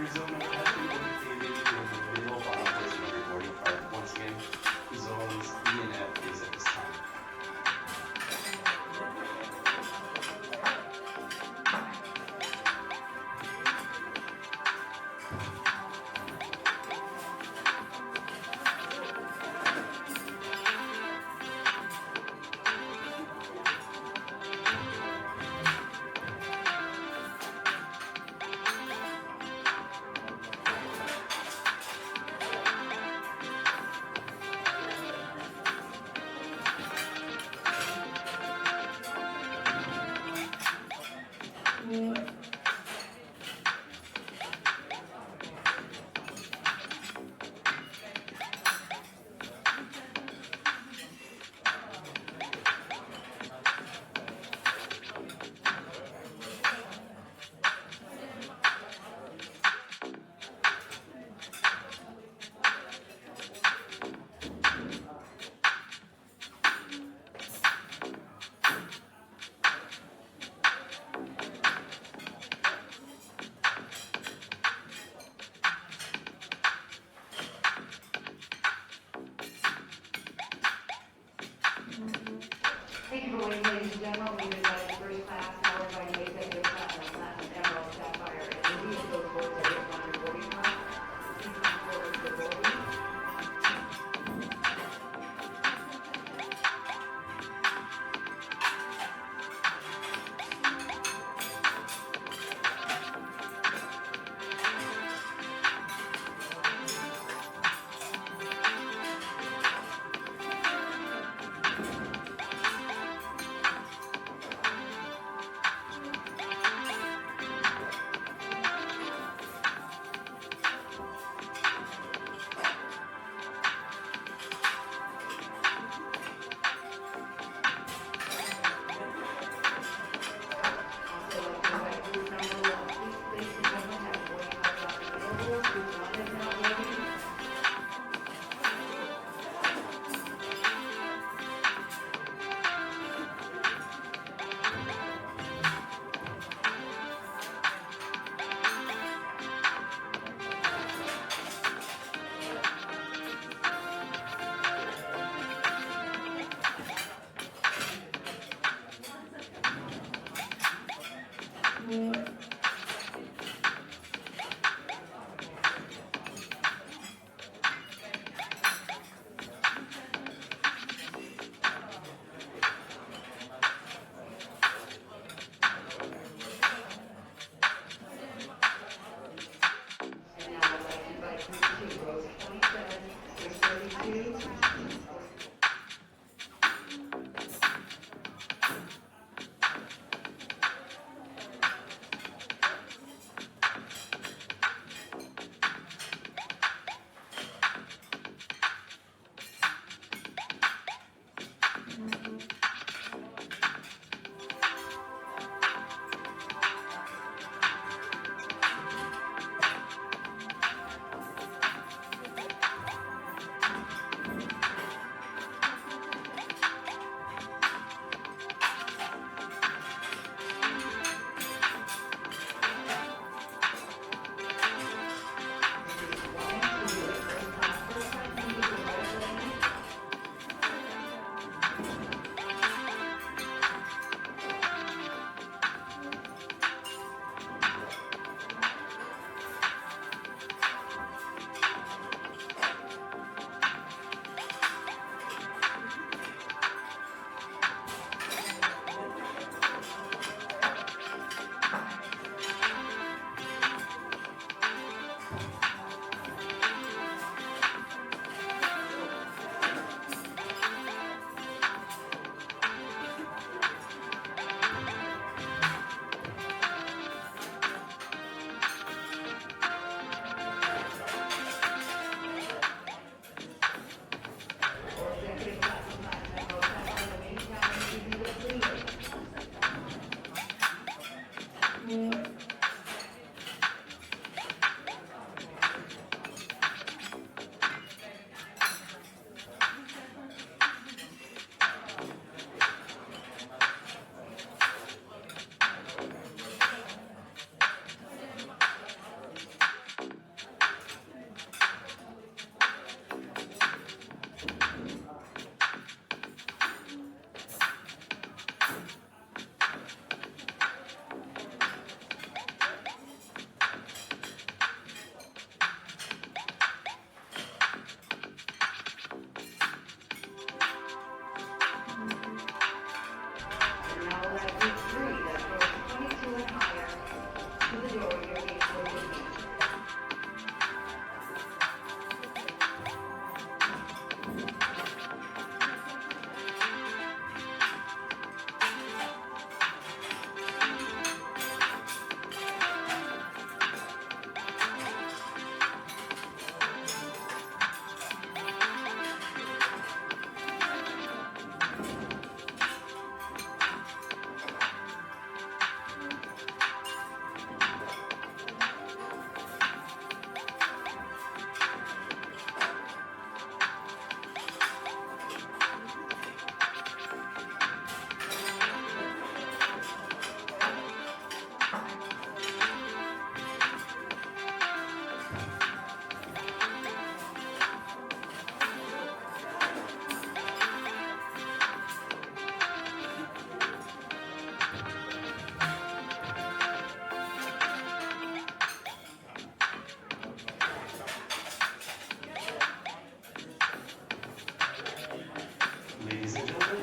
Your zone has been indicated in the middle bottom portion of your boarding card. Once again, zones E and F is at this time. Thank you for waiting, ladies and gentlemen. We've invited first class, powered by the executive platinum, emerald, sapphire, and ruby. If those boards are written on your boarding card, please come forward to the boarding.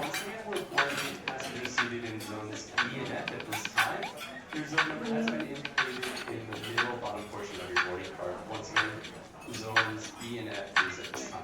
once again, we're warning has to be seated in zones E and F at this time. Your zone number has been indicated in the middle bottom portion of your boarding card. Once again, zones E and F is at this time.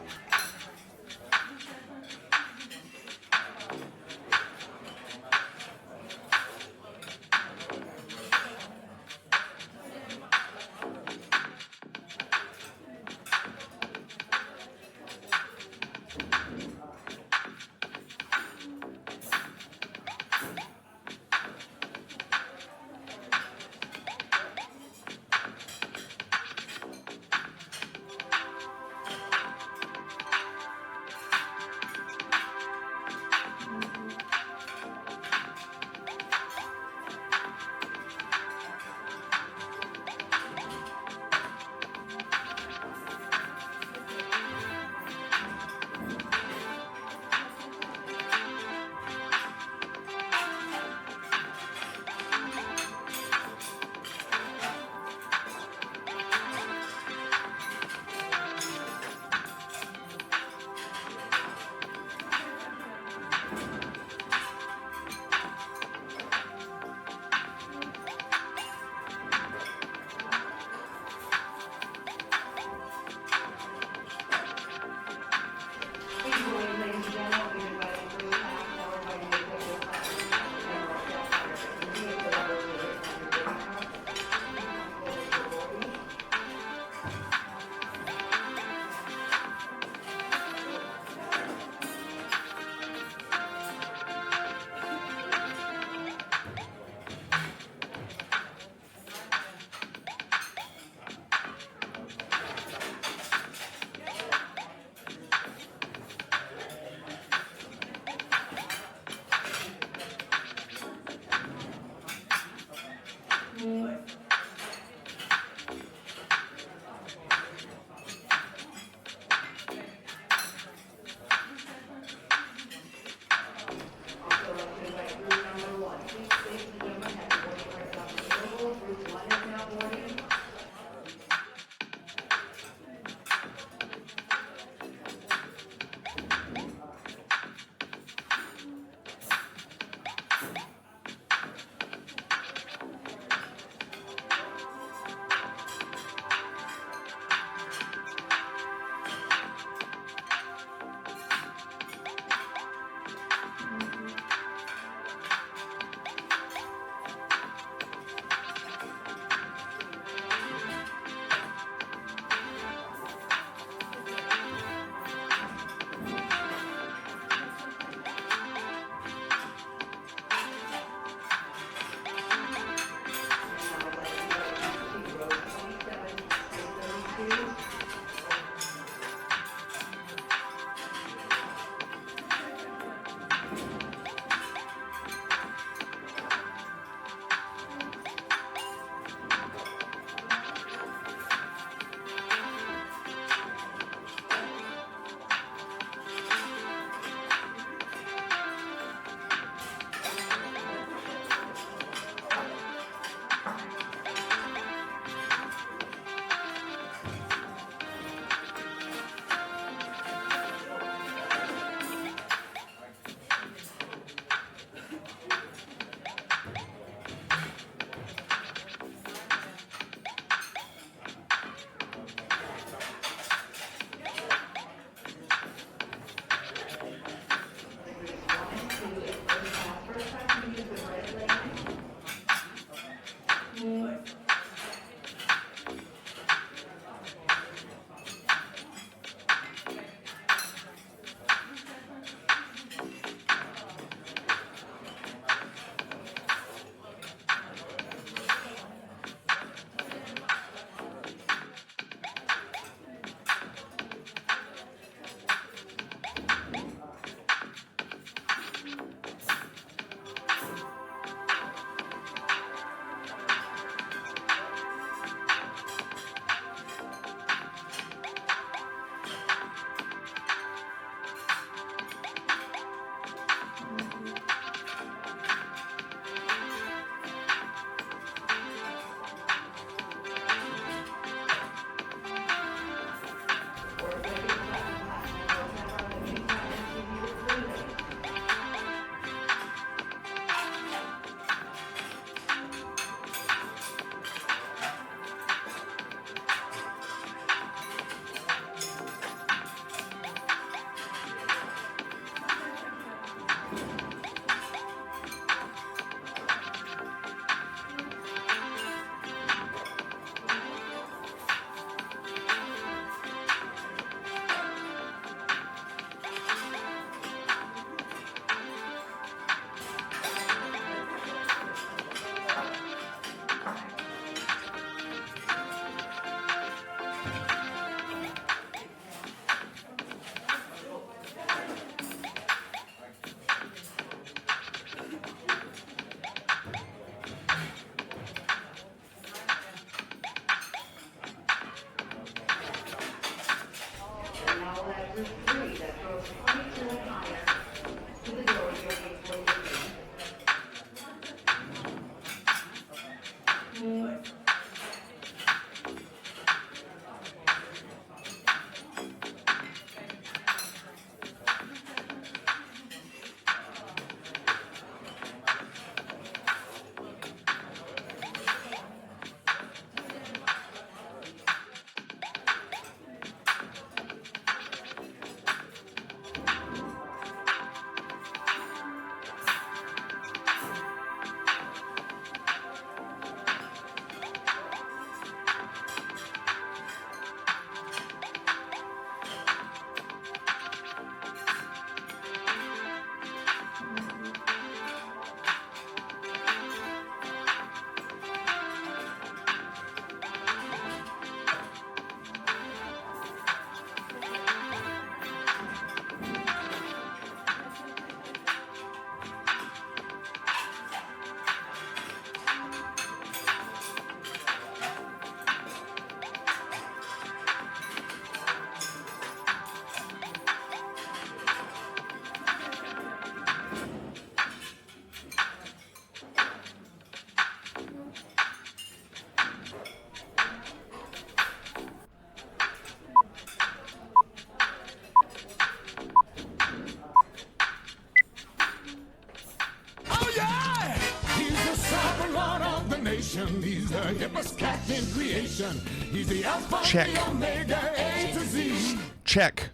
nation. He's the hippest cat in creation. He's the alpha, Check. the omega, A to Z. Check.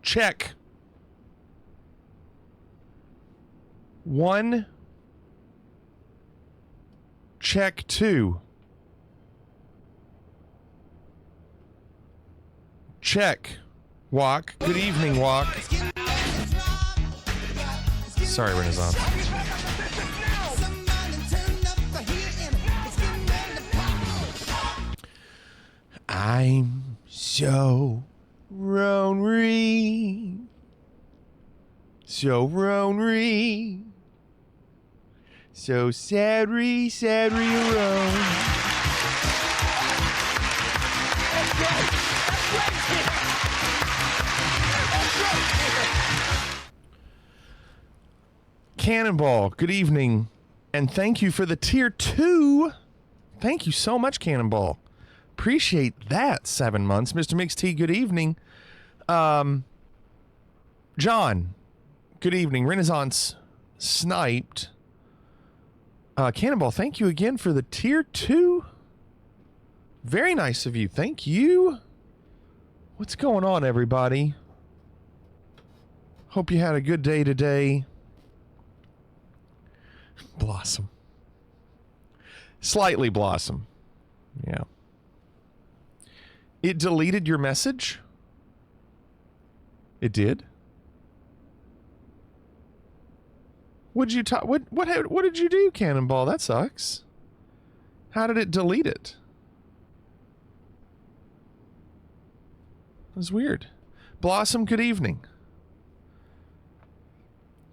Check. 1. Check 2. Check. Walk. Good evening, Walk. Sorry, Renaissance. I'm so lonely. So lonely. So sadly, sadly alone. Cannonball, good evening. And thank you for the tier 2. Thank you so much, Cannonball. Appreciate that. 7 months. Mr. Mix T, good evening. John, good evening. Renaissance sniped. Cannonball, thank you again for the tier 2. Very nice of you. Thank you. What's going on, everybody? Hope you had a good day today. Blossom. Slightly Blossom. Yeah. It deleted your message? It did? What did you do, Cannonball? That sucks. How did it delete it? That was weird. Blossom, good evening.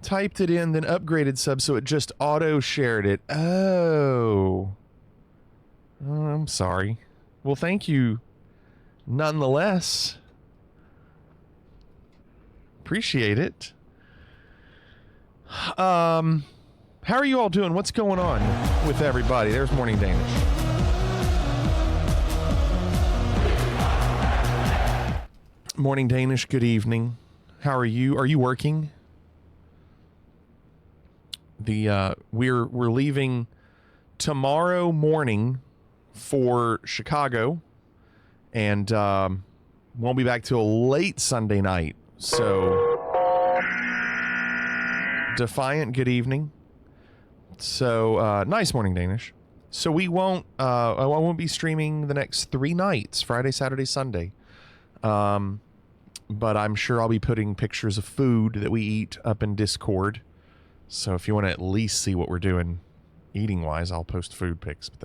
Typed it in, then upgraded sub, so it just auto-shared it. Oh. Oh, I'm sorry. Well, thank you nonetheless. Appreciate it. How are you all doing? What's going on with everybody? There's Morning Danish. Morning Danish, good evening. How are you? Are you working? We're leaving tomorrow morning for Chicago, and won't be back till late Sunday night. So, Defiant, good evening. So, nice Morning Danish. So I won't be streaming the next 3 nights, Friday, Saturday, Sunday. But I'm sure I'll be putting pictures of food that we eat up in Discord. So if you want to at least see what we're doing eating-wise, I'll post food pics. But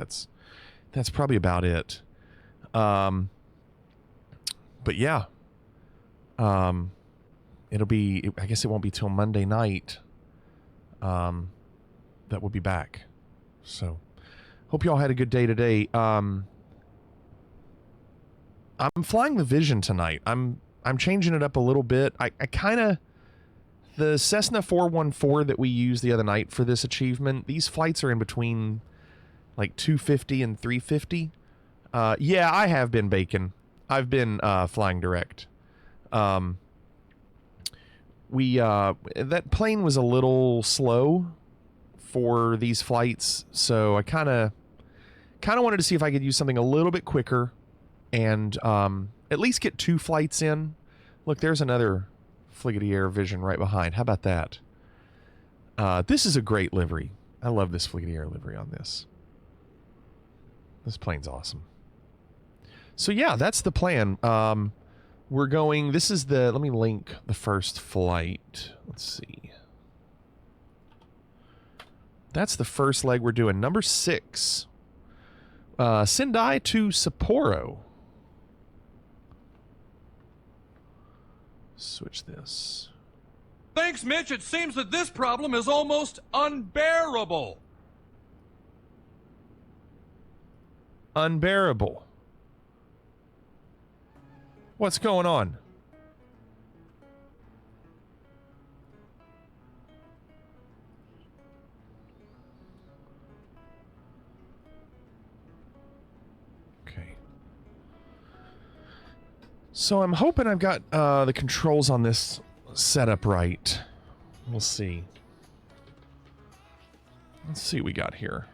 that's probably about it. But yeah. It'll be... I guess it won't be till Monday night that we'll be back. So, hope you all had a good day today. I'm flying the Vision tonight. I'm changing it up a little bit. I kind of... The Cessna 414 that we used the other night for this achievement, these flights are in between like 250 and 350. Yeah, I have been Bacon. I've been flying direct. That plane was a little slow for these flights, so I kind of wanted to see if I could use something a little bit quicker and at least get 2 flights in. Look, there's another Frigadier Vision right behind. How about that? This is a great livery. I love this Frigadier livery on this. This plane's awesome. So yeah, that's the plan. We're going... This is the... Let me link the first flight. Let's see. That's the first leg we're doing. Number 6. Sendai to Sapporo. Switch this. Thanks, Mitch. It seems that this problem is almost unbearable. Unbearable. What's going on? Okay. So I'm hoping I've got the controls on this set up right. We'll see. Let's see what we got here.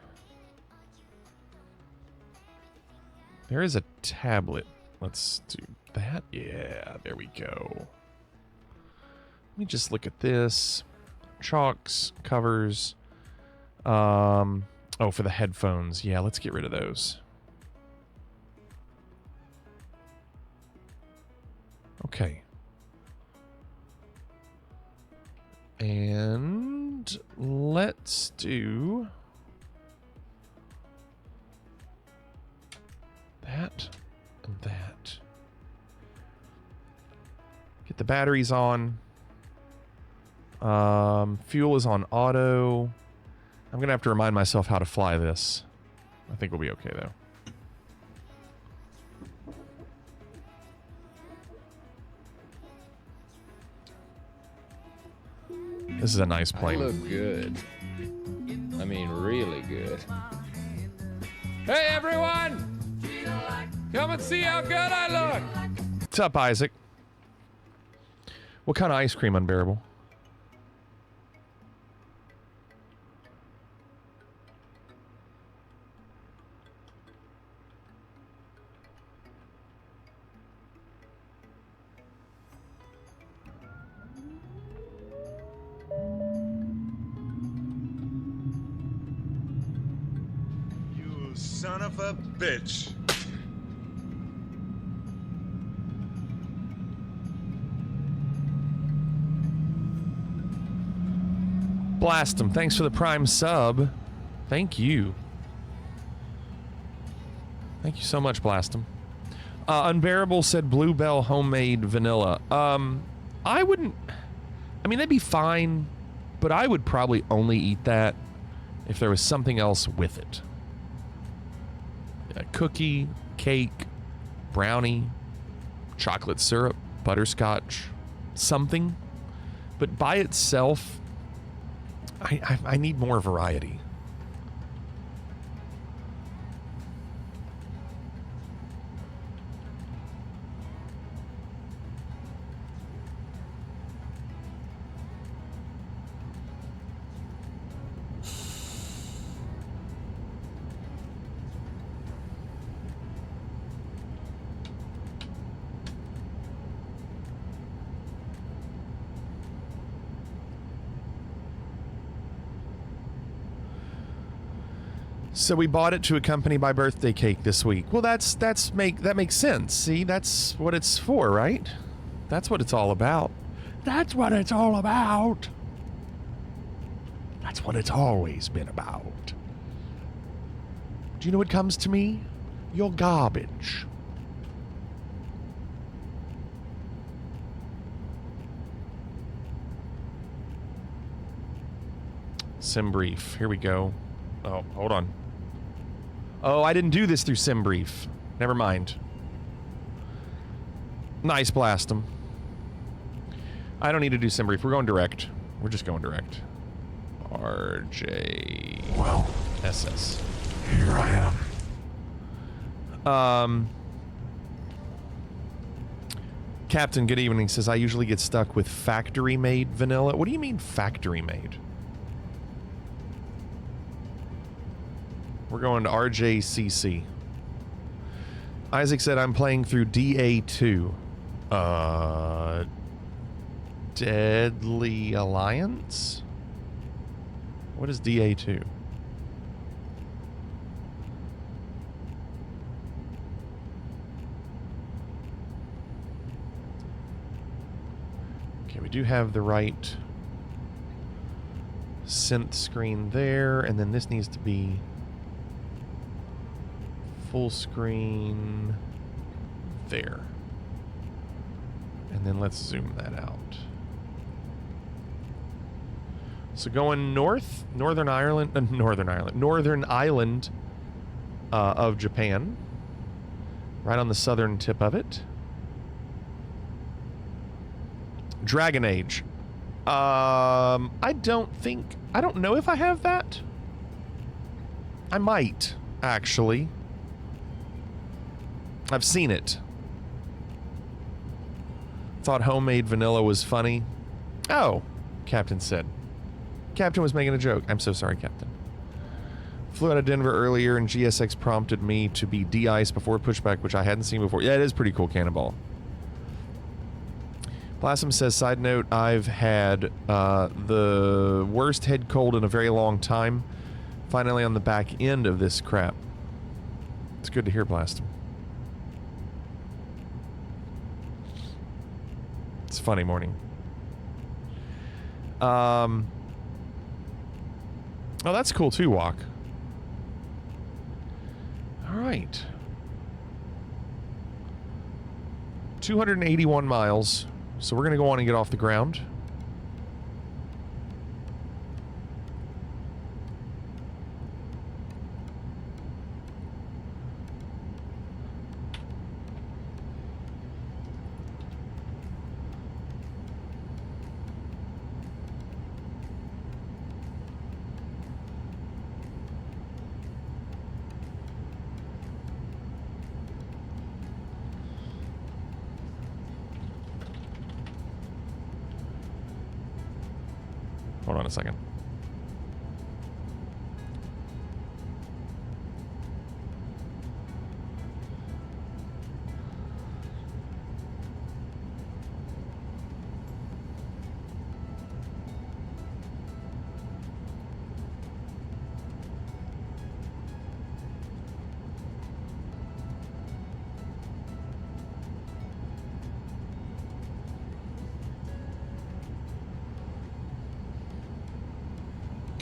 There is a tablet. Let's do that. Yeah, there we go. Let me just look at this. Chalks, covers. Oh, for the headphones. Yeah, let's get rid of those. Okay. And let's do that and that. Get the batteries on. Fuel is on auto. I'm gonna have to remind myself how to fly this. I think we'll be okay though. This is a nice I plane. look good. I mean, really good. Hey, everyone! Come and see how good I look! What's up, Isaac? What kind of ice cream, Unbearable? You son of a bitch. Blast him. Thanks for the Prime sub. Thank you. Thank you so much, Blast him. Unbearable said Bluebell homemade vanilla. I wouldn't... I mean, that'd be fine, but I would probably only eat that if there was something else with it. A cookie, cake, brownie, chocolate syrup, butterscotch, something. But by itself, I need more variety. So we bought it to accompany my birthday cake this week. Well, that makes sense. See, that's what it's for, right? That's what it's all about. That's what it's all about. That's what it's always been about. Do you know what comes to me? Your garbage. Sim brief. Here we go. Oh, hold on. Oh, I didn't do this through SimBrief. Never mind. Nice, blast him. I don't need to do SimBrief. We're going direct. We're just going direct. RJ. Well, SS. here I am. Captain, good evening. Says, I usually get stuck with factory-made vanilla. What do you mean factory-made? We're going to RJCC. Isaac said, I'm playing through DA2. Deadly Alliance? What is DA2? Okay, we do have the right synth screen there, and then this needs to be full screen there. And then let's zoom that out. So going north, Northern Island of Japan. Right on the southern tip of it. Dragon Age. I don't know if I have that. I might, actually. I've seen it. Thought homemade vanilla was funny. Oh, Captain said. Captain was making a joke. I'm so sorry, Captain. Flew out of Denver earlier, and GSX prompted me to be de-ice before pushback, which I hadn't seen before. Yeah, it is pretty cool, Cannonball. Blossom says, side note, I've had the worst head cold in a very long time. Finally on the back end of this crap. It's good to hear, Blossom. It's a funny morning. Oh, that's cool too, Walk. All right. 281 miles. So we're going to go on and get off the ground. Hold on a second.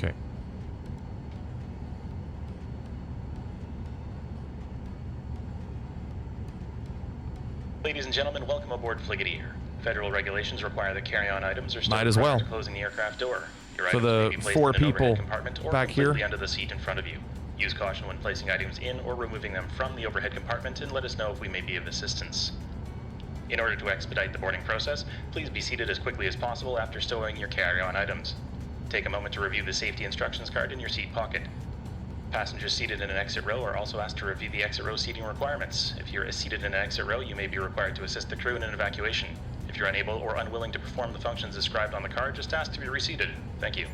Okay. Ladies and gentlemen, welcome aboard Frigadier. Federal regulations require that carry-on items are still Might as well. to closing the aircraft door. Your For items the may be placed 4 in an overhead people compartment or back completely here. under the seat in front of you. Use caution when placing items in or removing them from the overhead compartment, and let us know if we may be of assistance. In order to expedite the boarding process, please be seated as quickly as possible after stowing your carry-on items. Take a moment to review the safety instructions card in your seat pocket. Passengers seated in an exit row are also asked to review the exit row seating requirements. If you're seated in an exit row, you may be required to assist the crew in an evacuation. If you're unable or unwilling to perform the functions described on the card, just ask to be reseated. Thank you.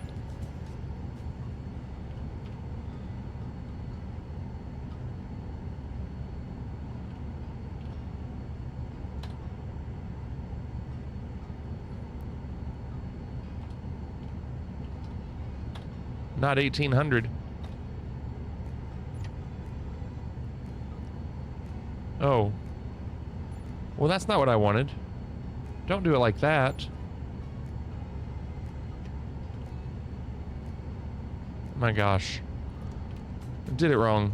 Not 1800. Oh. Well, that's not what I wanted. Don't do it like that. My gosh. I did it wrong.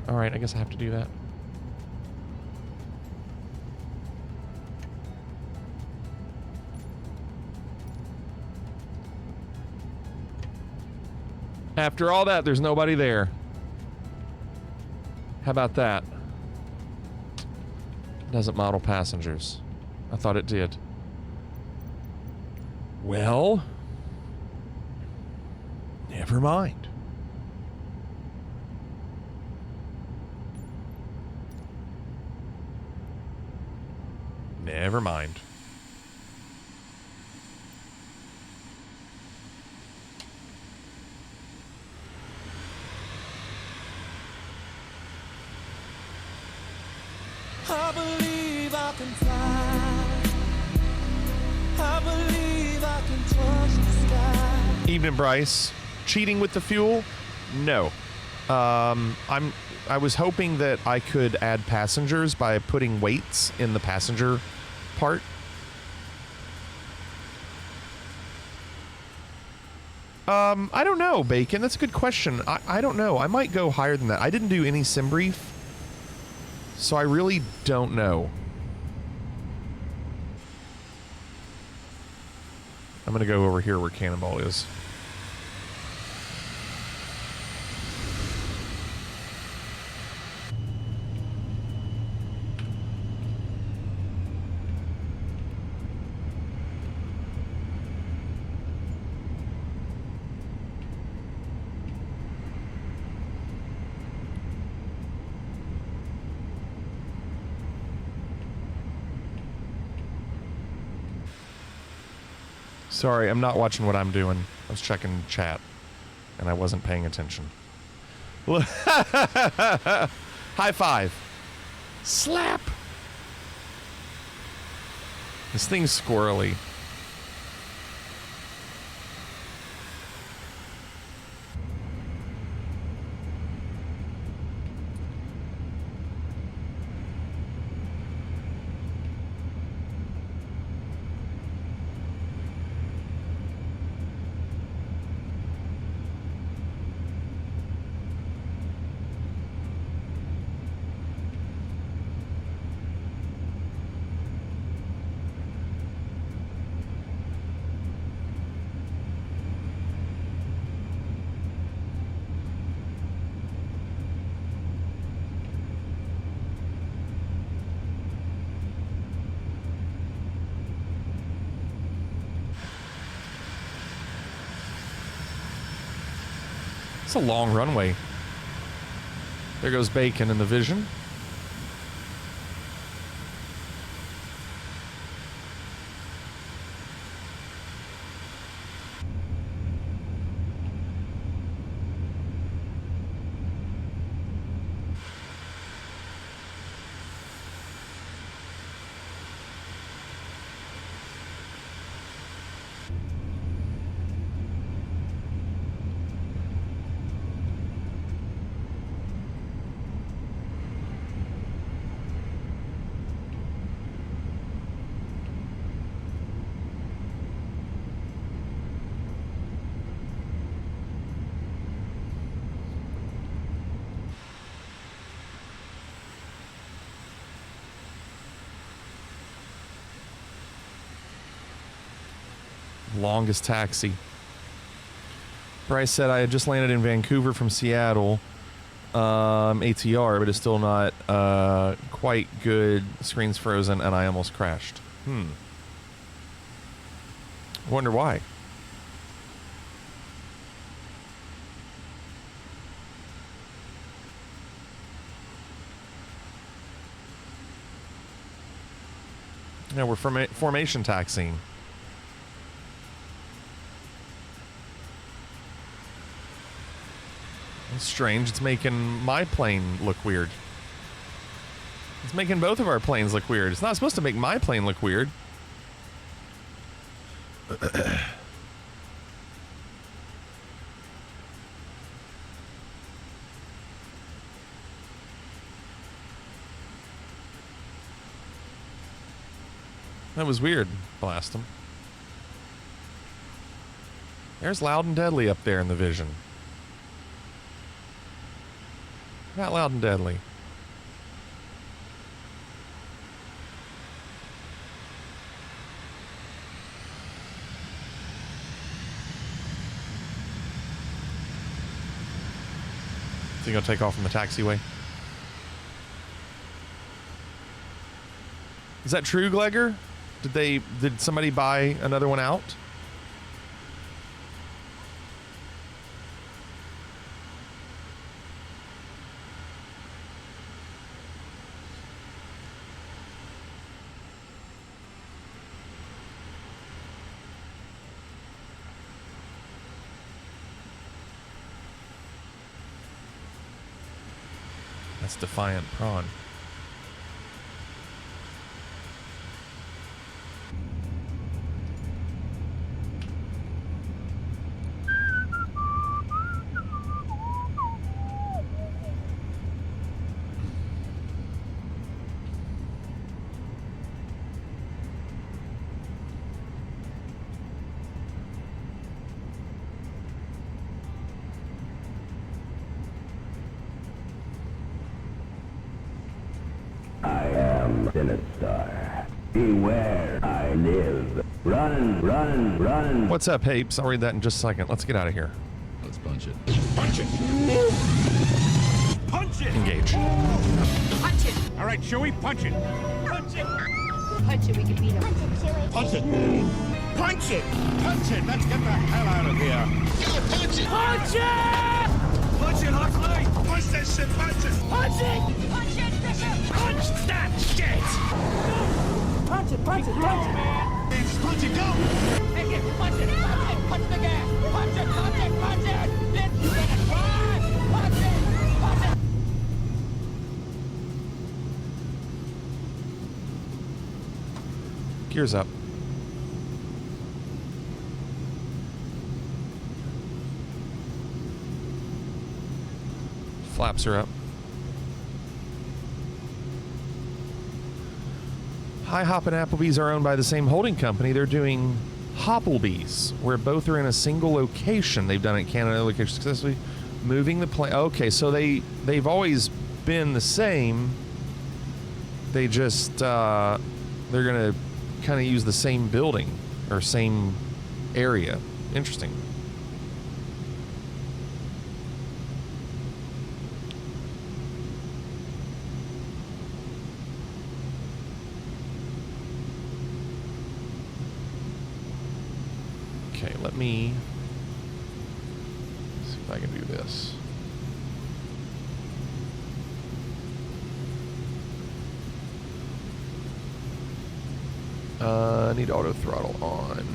All right, I guess I have to do that. After all that, there's nobody there. How about that? Doesn't model passengers. I thought it did. Well, never mind. Never mind. I believe I can fly. I believe I can touch the sky. Evening, Bryce. Cheating with the fuel? No. I was hoping that I could add passengers by putting weights in the passenger part. I don't know, Bacon. That's a good question. I don't know. I might go higher than that. I didn't do any sim brief, so I really don't know. I'm going to go over here where Cannonball is. Sorry, I'm not watching what I'm doing. I was checking chat, and I wasn't paying attention. High five. Slap. This thing's squirrely. It's a long runway. There goes Bacon in the vision. Longest taxi. Bryce said I had just landed in Vancouver from Seattle. ATR, but it's still not quite good. Screen's frozen and I almost crashed. I wonder why. Yeah, we're formation taxiing. It's strange. It's making my plane look weird. It's making both of our planes look weird. It's not supposed to make my plane look weird. That was weird. Blast him. There's Loud and Deadly up there in the vision. Not Loud and Deadly. Is he gonna take off from the taxiway? Is that true, Glegor? Did somebody buy another one out? That's Defiant Prawn. Sinister. Beware, I live. Run, run, run. What's up, Apes? I'll read that in just a second. Let's get out of here. Let's punch it. Punch it! Punch it! Engage. Punch it! All right, Chewie, punch it! Punch it! Punch it, we can beat him. Punch it! Punch it! Punch it! Let's get the hell out of here! Yeah, punch it! Punch it! Punch it, Huxley! Punch that shit! Punch it! Punch it! Punch it, Bishop! Punch that shit! Punch it, punch it, punch it! Punch it, go! Make it, punch it! Gears up. Flaps are up. IHOP and Applebee's are owned by the same holding company. They're doing Hopplebee's, where both are in a single location. They've done it in Canada location successfully, moving the plane. Okay, so they've always been the same. They just they're gonna kind of use the same building or same area. Interesting. Okay, let me see if I can do this. I need auto throttle on.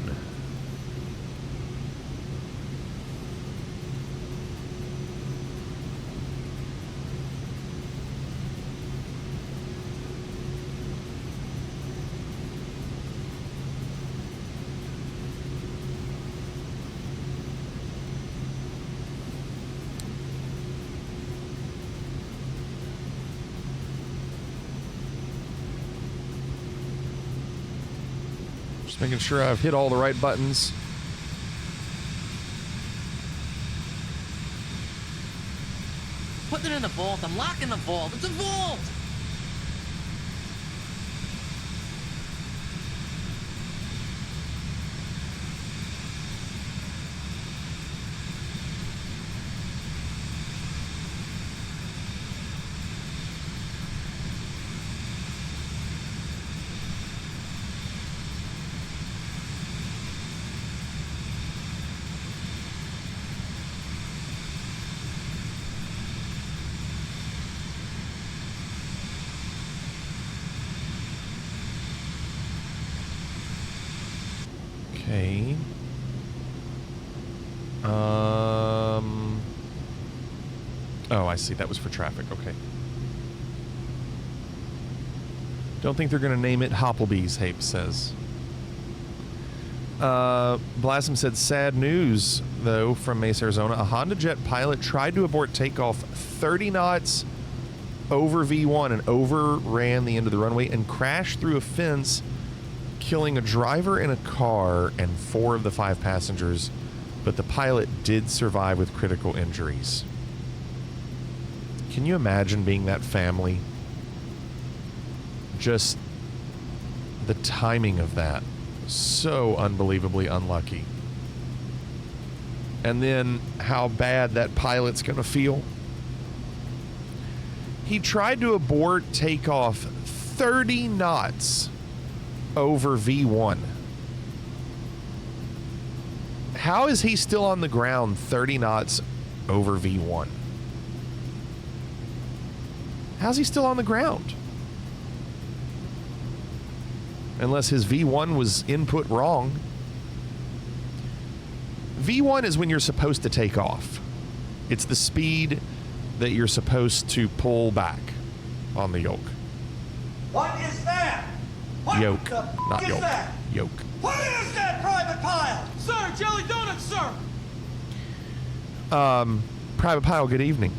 Just making sure I've hit all the right buttons. Put it in the vault. I'm locking the vault. It's a vault! Okay. Oh, I see. That was for traffic. Okay. Don't think they're going to name it Hopplebee's, Hape says. Blasphemy said, sad news, though, from Mesa, Arizona. A Honda Jet pilot tried to abort takeoff 30 knots over V1 and overran the end of the runway and crashed through a fence, killing a driver in a car and 4 of the 5 passengers, but the pilot did survive with critical injuries. Can you imagine being that family? Just the timing of that. So unbelievably unlucky. And then how bad that pilot's going to feel. He tried to abort takeoff 30 knots over V1. How is he still on the ground 30 knots over V1? How's he still on the ground? Unless his V1 was input wrong. V1 is when you're supposed to take off. It's the speed that you're supposed to pull back on the yoke. What is that? What Yoke, the not is yoke. that? Yoke. What is that, Private Pile? Sir, jelly donuts, sir! Private Pile, good evening.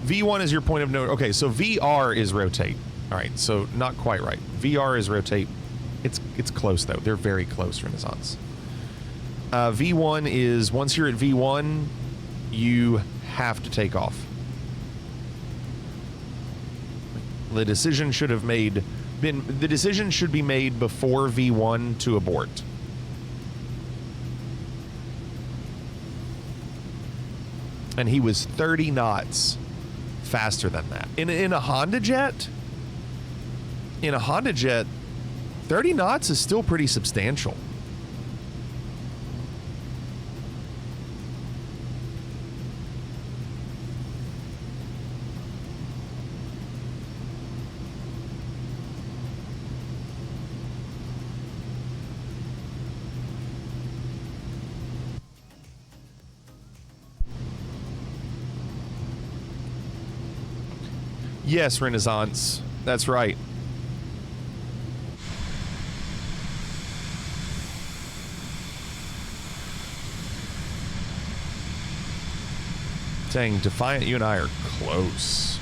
V1 is your point of no. Okay, so VR is rotate. All right, so not quite right. VR is rotate. It's close though. They're very close, Renaissance. V1 is once you're at V1, you have to take off. The decision should have the decision should be made before V1 to abort. And he was 30 knots faster than that. In a Honda Jet, 30 knots is still pretty substantial. Yes, Renaissance. That's right. Saying, Defiant, you and I are close.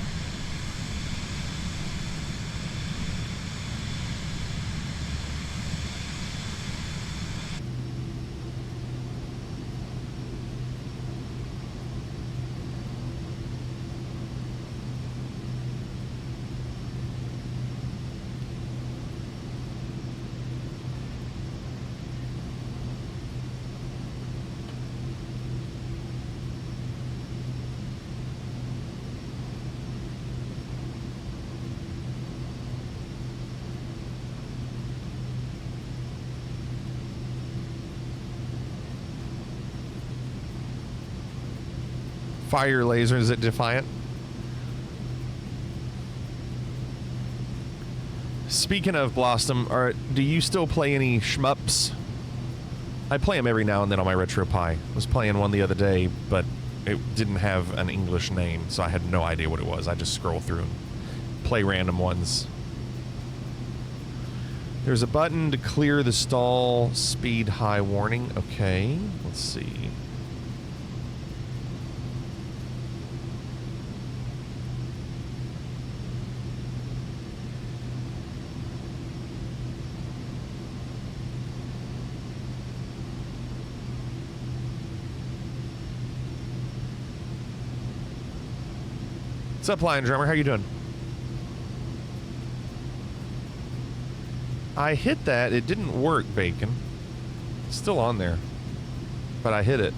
Fire laser, is it Defiant? Speaking of Blossom, do you still play any shmups? I play them every now and then on my RetroPie. I was playing one the other day, but it didn't have an English name, so I had no idea what it was. I just scroll through and play random ones. There's a button to clear the stall speed high warning. Okay, let's see. What's up, Lion Drummer? How you doing? I hit that. It didn't work, Bacon. It's still on there. But I hit it.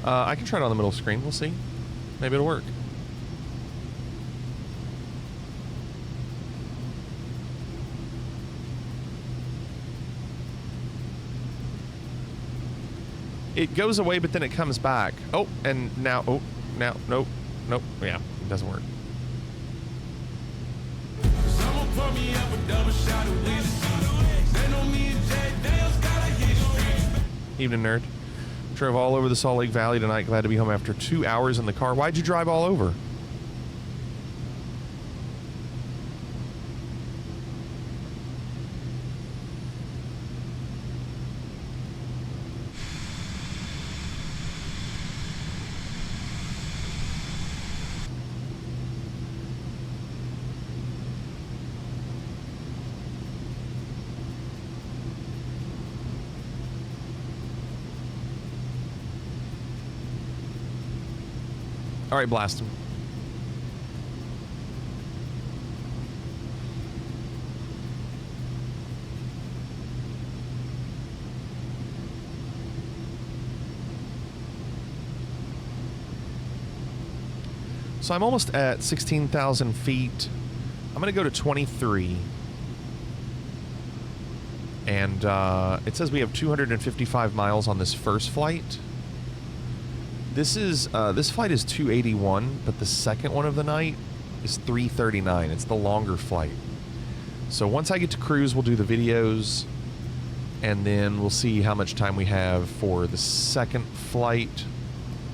I can try it on the middle screen. We'll see. Maybe it'll work. It goes away, but then it comes back. Oh, and now, nope. Yeah, it doesn't work. Evening, nerd. Drove all over the Salt Lake Valley tonight. Glad to be home after 2 hours in the car. Why'd you drive all over? All right, blast him. So I'm almost at 16,000 feet. I'm going to go to 23. And it says we have 255 miles on this first flight. This flight is 281, but the second one of the night is 339. It's the longer flight. So once I get to cruise, we'll do the videos, and then we'll see how much time we have for the second flight.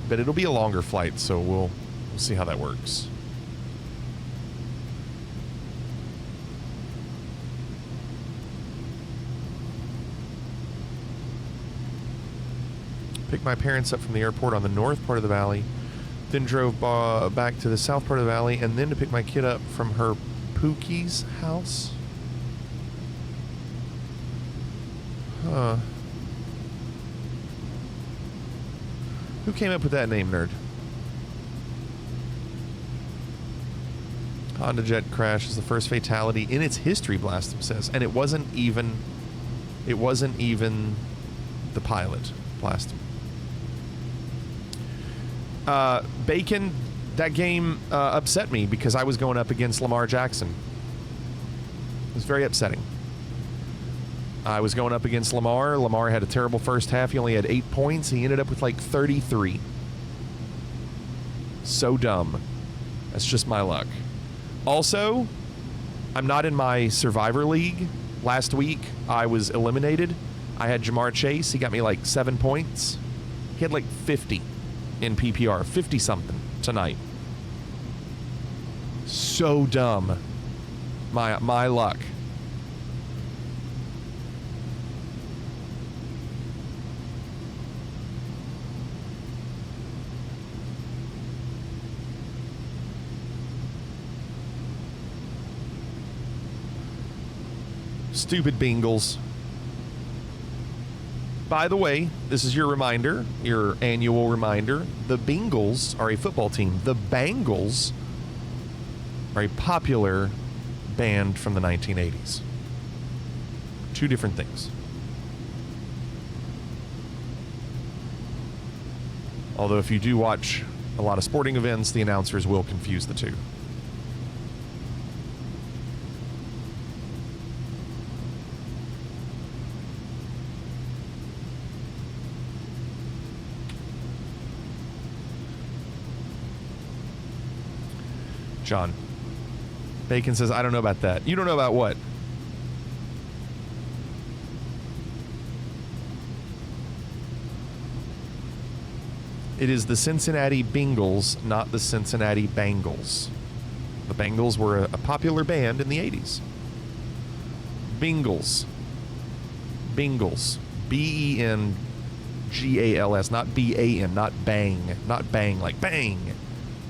But it'll be a longer flight, so we'll see how that works. Picked my parents up from the airport on the north part of the valley, then drove back to the south part of the valley, and then to pick my kid up from her Pookie's house. Huh. Who came up with that name, nerd? Honda jet crash is the first fatality in its history, Blastum says, and it wasn't even the pilot, Blastum. Bacon, that game upset me because I was going up against Lamar Jackson. It was very upsetting. I was going up against Lamar. Lamar had a terrible first half. He only had 8 points. He ended up with like 33. So dumb. That's just my luck. Also, I'm not in my Survivor League. Last week, I was eliminated. I had Jamar Chase. He got me like 7 points. He had like 50 in PPR. 50-something tonight. So dumb. My luck. Stupid Bengals. By the way, this is your reminder, your annual reminder. The Bengals are a football team. The Bangles are a popular band from the 1980s. Two different things. Although if you do watch a lot of sporting events, the announcers will confuse the two. John. Bacon says, I don't know about that. You don't know about what? It is the Cincinnati Bengals, not the Cincinnati Bengals. The Bengals were a popular band in the 80s. Bengals. Bengals. B-E-N-G-A-L-S, not B-A-N, not bang. Not bang like bang.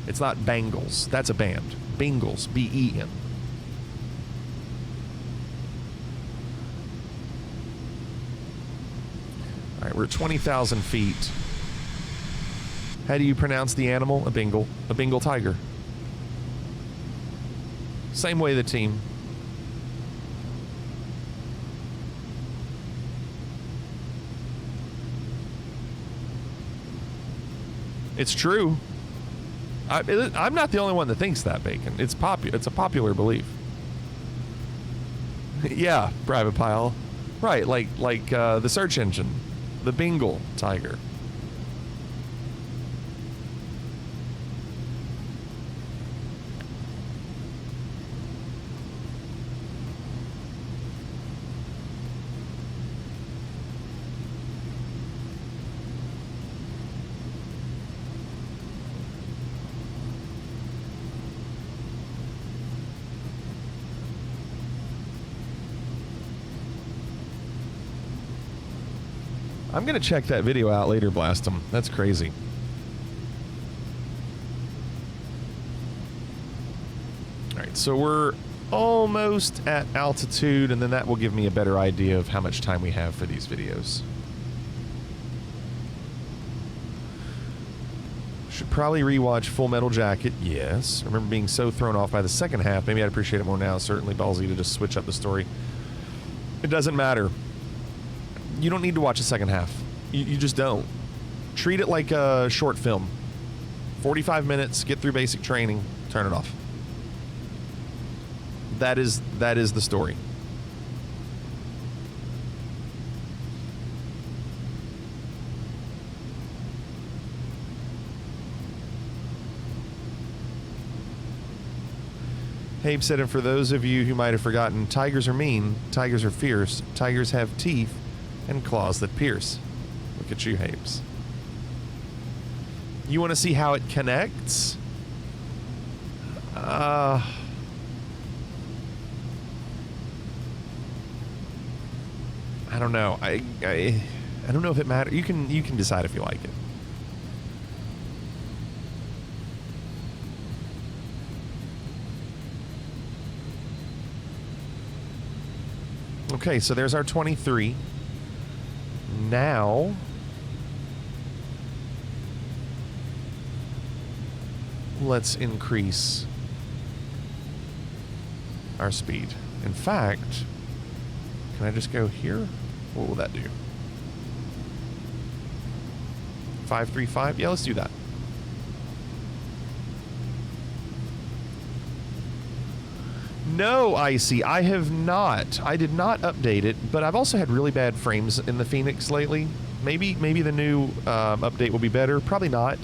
It's not Bengals. That's a band. Bengals. B-E-N. All right, we're at 20,000 feet. How do you pronounce the animal? A Bengal. A Bengal tiger. Same way the team. It's true. I'm not the only one that thinks that, Bacon. It's a popular belief. Yeah, Private Pile. Right, like the search engine. The Bengal tiger. I'm going to check that video out later, blast them. That's crazy. All right, so we're almost at altitude, and then that will give me a better idea of how much time we have for these videos. Should probably rewatch Full Metal Jacket. Yes. I remember being so thrown off by the second half. Maybe I'd appreciate it more now. Certainly ballsy to just switch up the story. It doesn't matter. You don't need to watch the second half. You just don't. Treat it like a short film. 45 minutes, get through basic training, turn it off. That is the story. Habe said, and for those of you who might have forgotten, tigers are mean, tigers are fierce, tigers have teeth and claws that pierce. Look at you, Habes. You want to see how it connects? I don't know. I don't know if it matters. You can decide if you like it. Okay, so there's our 23. Now, let's increase our speed. In fact, can I just go here? What will that do? 535? Yeah, let's do that. No, Icy, I have not. I did not update it, but I've also had really bad frames in the Phoenix lately. Maybe the new update will be better. Probably not.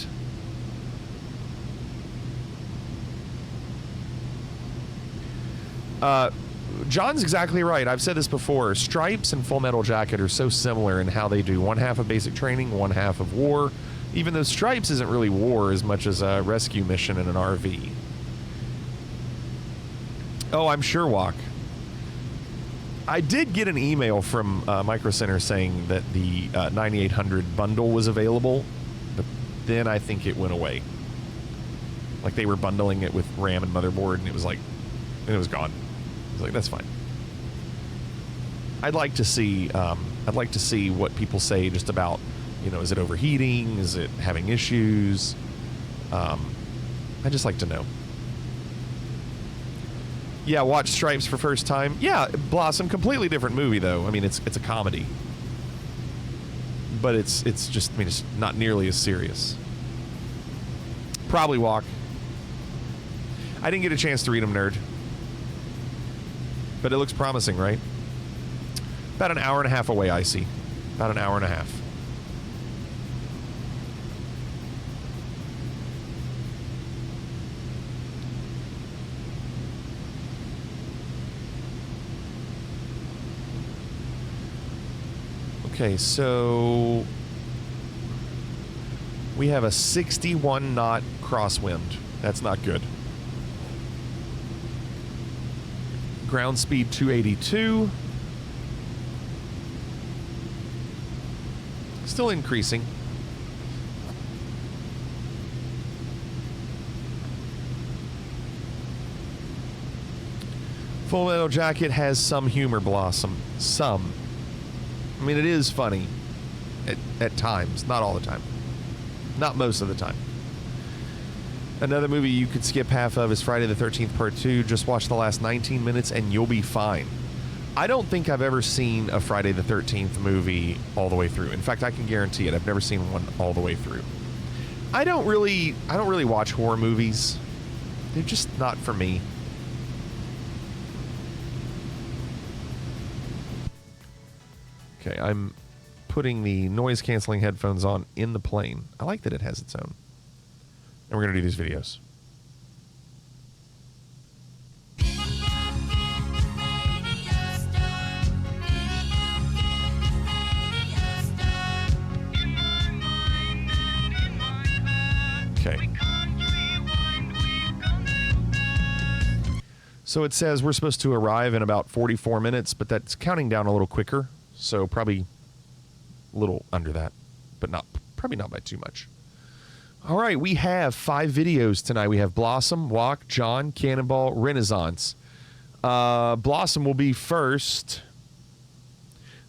John's exactly right. I've said this before. Stripes and Full Metal Jacket are so similar in how they do one half of basic training, one half of war. Even though Stripes isn't really war as much as a rescue mission in an RV. Oh, I'm sure, Walk. I did get an email from Micro Center saying that the 9800 bundle was available, but then I think it went away. Like they were bundling it with RAM and motherboard, and it was like, and it was gone. I was like, that's fine. I'd like to see what people say just about, you know, is it overheating? Is it having issues? I'd just like to know. Yeah, watch Stripes for first time. Yeah, Blossom, completely different movie though. I mean, it's a comedy, but it's just, I mean, it's not nearly as serious. Probably Walk. I didn't get a chance to read them, nerd, but it looks promising, right? About an hour and a half away, I see. About an hour and a half. Okay, so we have a 61 knot crosswind. That's not good. Ground speed 282. Still increasing. Full Metal Jacket has some humor, Blossom. Some. I mean, it is funny at times, not all the time. Not most of the time. Another movie you could skip half of is Friday the 13th Part 2. Just watch the last 19 minutes and you'll be fine. I don't think I've ever seen a Friday the 13th movie all the way through. In fact, I can guarantee it. I've never seen one all the way through. I don't really watch horror movies. They're just not for me. Okay, I'm putting the noise-canceling headphones on in the plane. I like that it has its own. And we're going to do these videos. Okay. So it says we're supposed to arrive in about 44 minutes, but that's counting down a little quicker. So probably a little under that, but probably not by too much. All right, we have 5 videos tonight. We have Blossom, Walk, John, Cannonball, Renaissance. Blossom will be first.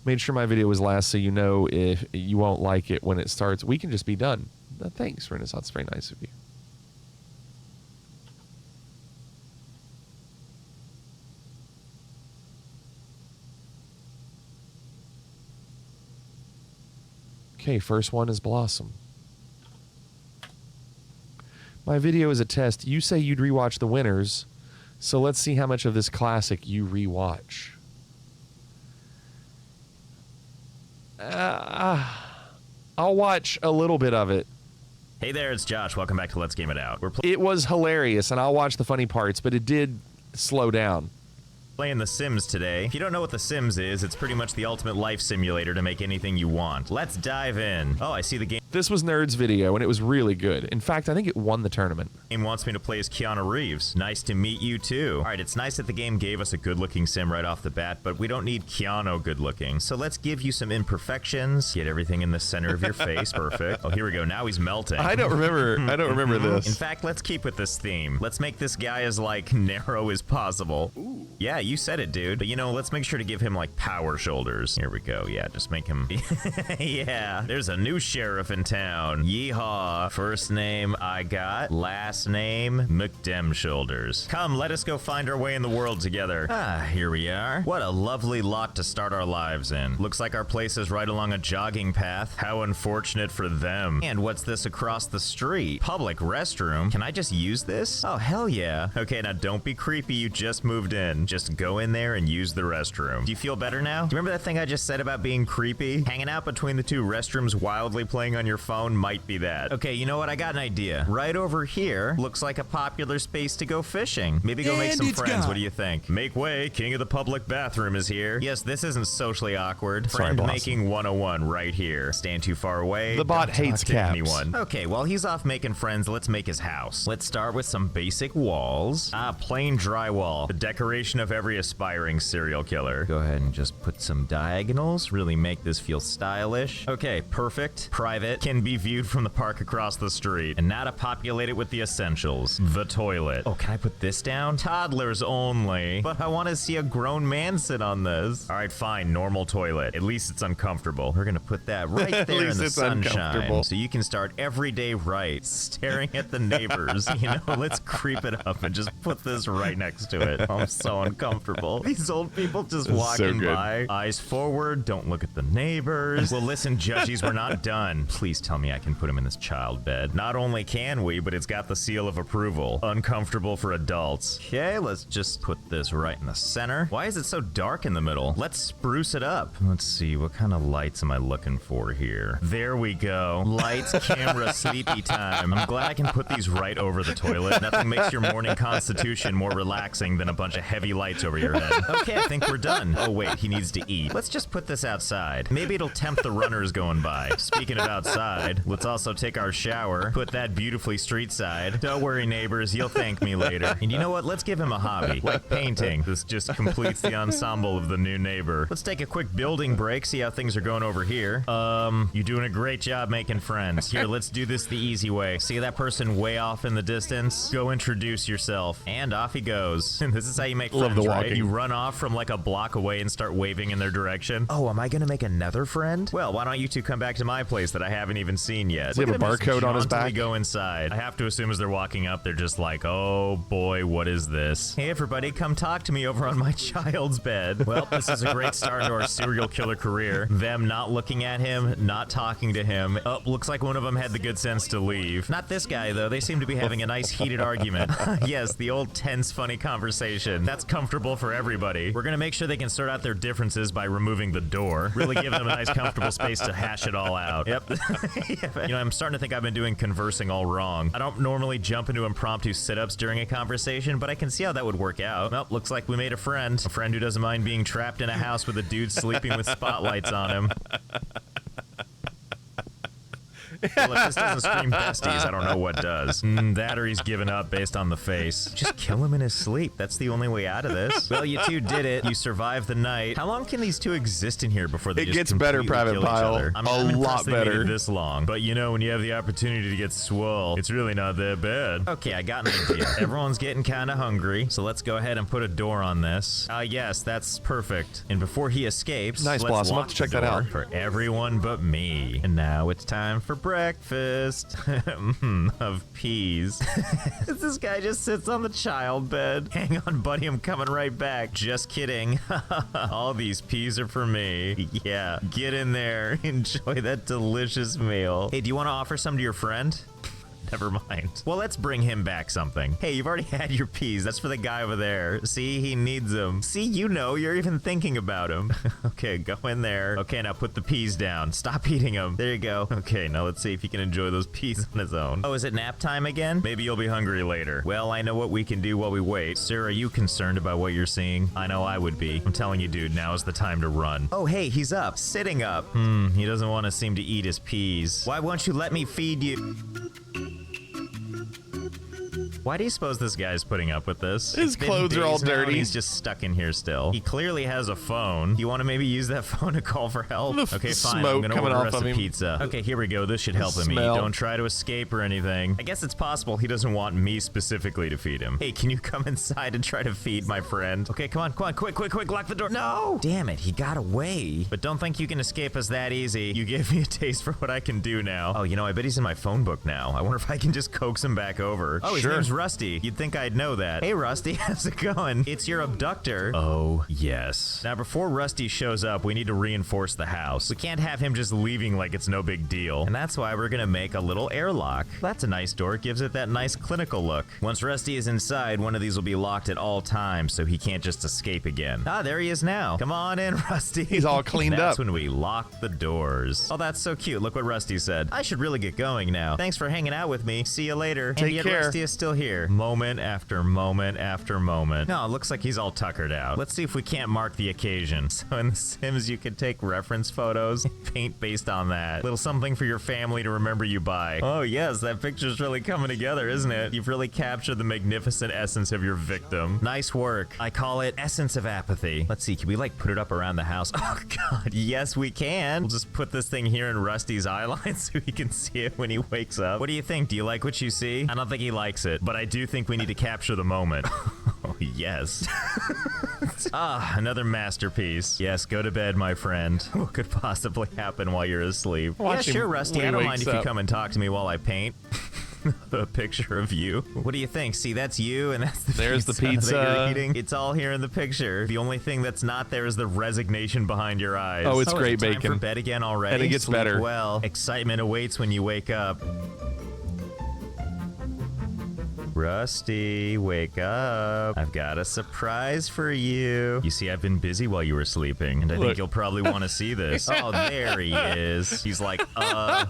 Made sure my video was last so you know if you won't like it when it starts. We can just be done. Thanks, Renaissance. Very nice of you. Okay, first one is Blossom. My video is a test. You say you'd rewatch the winners, so let's see how much of this classic you rewatch. I'll watch a little bit of it. Hey there, it's Josh. Welcome back to Let's Game It Out. It was hilarious, and I'll watch the funny parts, but it did slow down. Playing The Sims today. If you don't know what The Sims is, it's pretty much the ultimate life simulator to make anything you want. Let's dive in. Oh, I see the game. This was Nerd's video, and it was really good. In fact, I think it won the tournament. Game wants me to play as Keanu Reeves. Nice to meet you, too. All right, it's nice that the game gave us a good-looking sim right off the bat, but we don't need Keanu good-looking. So let's give you some imperfections. Get everything in the center of your face. Perfect. Oh, here we go. Now he's melting. I don't remember this. In fact, let's keep with this theme. Let's make this guy as, like, narrow as possible. Ooh. Yeah, you said it, dude. But, you know, let's make sure to give him, like, power shoulders. Here we go. Yeah, just make him... Yeah, there's a new sheriff in in town. Yeehaw. First name I got. Last name McDemshoulders. Come, let us go find our way in the world together. Ah, here we are. What a lovely lot to start our lives in. Looks like our place is right along a jogging path. How unfortunate for them. And what's this across the street? Public restroom? Can I just use this? Oh, hell yeah. Okay, now don't be creepy. You just moved in. Just go in there and use the restroom. Do you feel better now? Do you remember that thing I just said about being creepy? Hanging out between the two restrooms wildly playing on your phone might be that. Okay, you know what? I got an idea. Right over here looks like a popular space to go fishing. Maybe go make some friends. What do you think? Make way. King of the public bathroom is here. Yes, this isn't socially awkward. Sorry, Friend boss. making 101 right here. Stand too far away. The bot Don't talk hates to caps. anyone. Okay, while he's off making friends, let's make his house. Let's start with some basic walls. Plain drywall. The decoration of every aspiring serial killer. Go ahead and just put some diagonals. Really make this feel stylish. Okay, perfect. Private. Can be viewed from the park across the street. And now to populate it with the essentials. The toilet. Oh, can I put this down? Toddlers only. But I want to see a grown man sit on this. All right, fine. Normal toilet. At least it's uncomfortable. We're gonna put that right At there in least the it's sunshine. uncomfortable. So you can start every day right, staring at the neighbors. You know, let's creep it up and just put this right next to it. I'm so uncomfortable. These old people just This is so walking good. by. Eyes forward, don't look at the neighbors. Well, listen, judges, we're not done. Please tell me I can put him in this child bed. Not only can we, but it's got the seal of approval. Uncomfortable for adults. Okay, let's just put this right in the center. Why is it so dark in the middle? Let's spruce it up. Let's see, what kind of lights am I looking for here? There we go. Lights, camera, sleepy time. I'm glad I can put these right over the toilet. Nothing makes your morning constitution more relaxing than a bunch of heavy lights over your head. Okay, I think we're done. Oh wait, he needs to eat. Let's just put this outside. Maybe it'll tempt the runners going by. Speaking of outside, let's also take our shower. Put that beautifully street side. Don't worry, neighbors, you'll thank me later. And you know what? Let's give him a hobby, like painting. This just completes the ensemble of the new neighbor. Let's take a quick building break, see how things are going over here. You're doing a great job making friends. Here, let's do this the easy way. See that person way off in the distance? Go introduce yourself. And off he goes. And this is how you make Love friends, the right? walking. You run off from like a block away and start waving in their direction. Oh, am I gonna make another friend? Well, why don't you two come back to my place that I haven't even seen yet? Does he have a Look at him just barcode on his jauntily back? go inside. I have to assume as they're walking up, they're just like, oh boy, what is this? Hey everybody, come talk to me over on my child's bed. Well, this is a great start to our serial killer career. Them not looking at him, not talking to him. Oh, looks like one of them had the good sense to leave. Not this guy though, they seem to be having a nice heated argument. Yes, the old tense funny conversation. That's comfortable for everybody. We're gonna make sure they can sort out their differences by removing the door. Really give them a nice comfortable space to hash it all out. Yep. You know, I'm starting to think I've been doing conversing all wrong. I don't normally jump into impromptu sit-ups during a conversation, but I can see how that would work out. Well, looks like we made a friend who doesn't mind being trapped in a house with a dude sleeping with spotlights on him. Well, if this doesn't scream besties, I don't know what does. That or he's given up based on the face. Just kill him in his sleep. That's the only way out of this. Well, you two did it. You survived the night. How long can these two exist in here before they It just gets better, completely Private kill each Pile. other? I'm A impressed lot they made it better. this long. But you know, when you have the opportunity to get swole, it's really not that bad. Okay, I got an idea. Everyone's getting kind of hungry, so let's go ahead and put a door on this. Yes, that's perfect. And before he escapes, Nice, let's Blossom. I'll lock have to check the that out. door for everyone but me. And now it's time for breakfast. Of peas. This guy just sits on the child bed. Hang on, buddy, I'm coming right back. Just kidding. All these peas are for me. Yeah, get in there. Enjoy that delicious meal. Hey, do you want to offer some to your friend? Never mind. Well, let's bring him back something. Hey, you've already had your peas. That's for the guy over there. See, he needs them. See, you know, you're even thinking about him. Okay, go in there. Okay, now put the peas down. Stop eating them. There you go. Okay, now let's see if he can enjoy those peas on his own. Oh, is it nap time again? Maybe you'll be hungry later. Well, I know what we can do while we wait. Sir, are you concerned about what you're seeing? I know I would be. I'm telling you, dude, now is the time to run. Oh, hey, he's up. Sitting up. He doesn't want to seem to eat his peas. Why won't you let me feed you? Why do you suppose this guy's putting up with this? His It's been clothes are all days now and dirty. He's just stuck in here still. He clearly has a phone. You want to maybe use that phone to call for help? The Okay, fine. I'm smoke gonna coming order off us of a him. pizza. Okay, here we go. This should help him eat. Smell. Don't try to escape or anything. I guess it's possible he doesn't want me specifically to feed him. Hey, can you come inside and try to feed my friend? Okay, come on, quick, lock the door. No! Damn it, he got away. But don't think you can escape us that easy. You gave me a taste for what I can do now. Oh, you know, I bet he's in my phone book now. I wonder if I can just coax him back over. Oh, his Sure. name's Rusty. You'd think I'd know that. Hey, Rusty, how's it going? It's your abductor. Oh, yes. Now, before Rusty shows up, we need to reinforce the house. We can't have him just leaving like it's no big deal. And that's why we're gonna make a little airlock. That's a nice door. It gives it that nice clinical look. Once Rusty is inside, one of these will be locked at all times so he can't just escape again. Ah, there he is now. Come on in, Rusty. He's all cleaned That's up. when we lock the doors. Oh, that's so cute. Look what Rusty said. I should really get going now. Thanks for hanging out with me. See you later. Take and yet care. Rusty is still here. Moment after moment after moment. No, it looks like he's all tuckered out. Let's see if we can't mark the occasion. So in The Sims, you can take reference photos and paint based on that. Little something for your family to remember you by. Oh yes, that picture's really coming together, isn't it? You've really captured the magnificent essence of your victim. Nice work. I call it Essence of Apathy. Let's see, can we like put it up around the house? Oh god, yes we can. We'll just put this thing here in Rusty's eye line so he can see it when he wakes up. What do you think? Do you like what you see? I don't think he likes it, but I do think we need to capture the moment. Oh, yes. Ah, another masterpiece. Yes, go to bed, my friend. What could possibly happen while you're asleep? Watch Yeah, him sure, Rusty. when I he don't mind wakes if you up. come and talk to me while I paint. A picture of you. What do you think? See, that's you, and that's the There's the that you're pizza. eating. It's all here in the picture. The only thing that's not there is the resignation behind your eyes. Oh, it's great is it time bacon. for bed again already? And it gets Sleep better. well. Excitement awaits when you wake up. Rusty, wake up. I've got a surprise for you. You see, I've been busy while you were sleeping, and I think Look. you'll probably want to see this. Oh, there he is. He's like,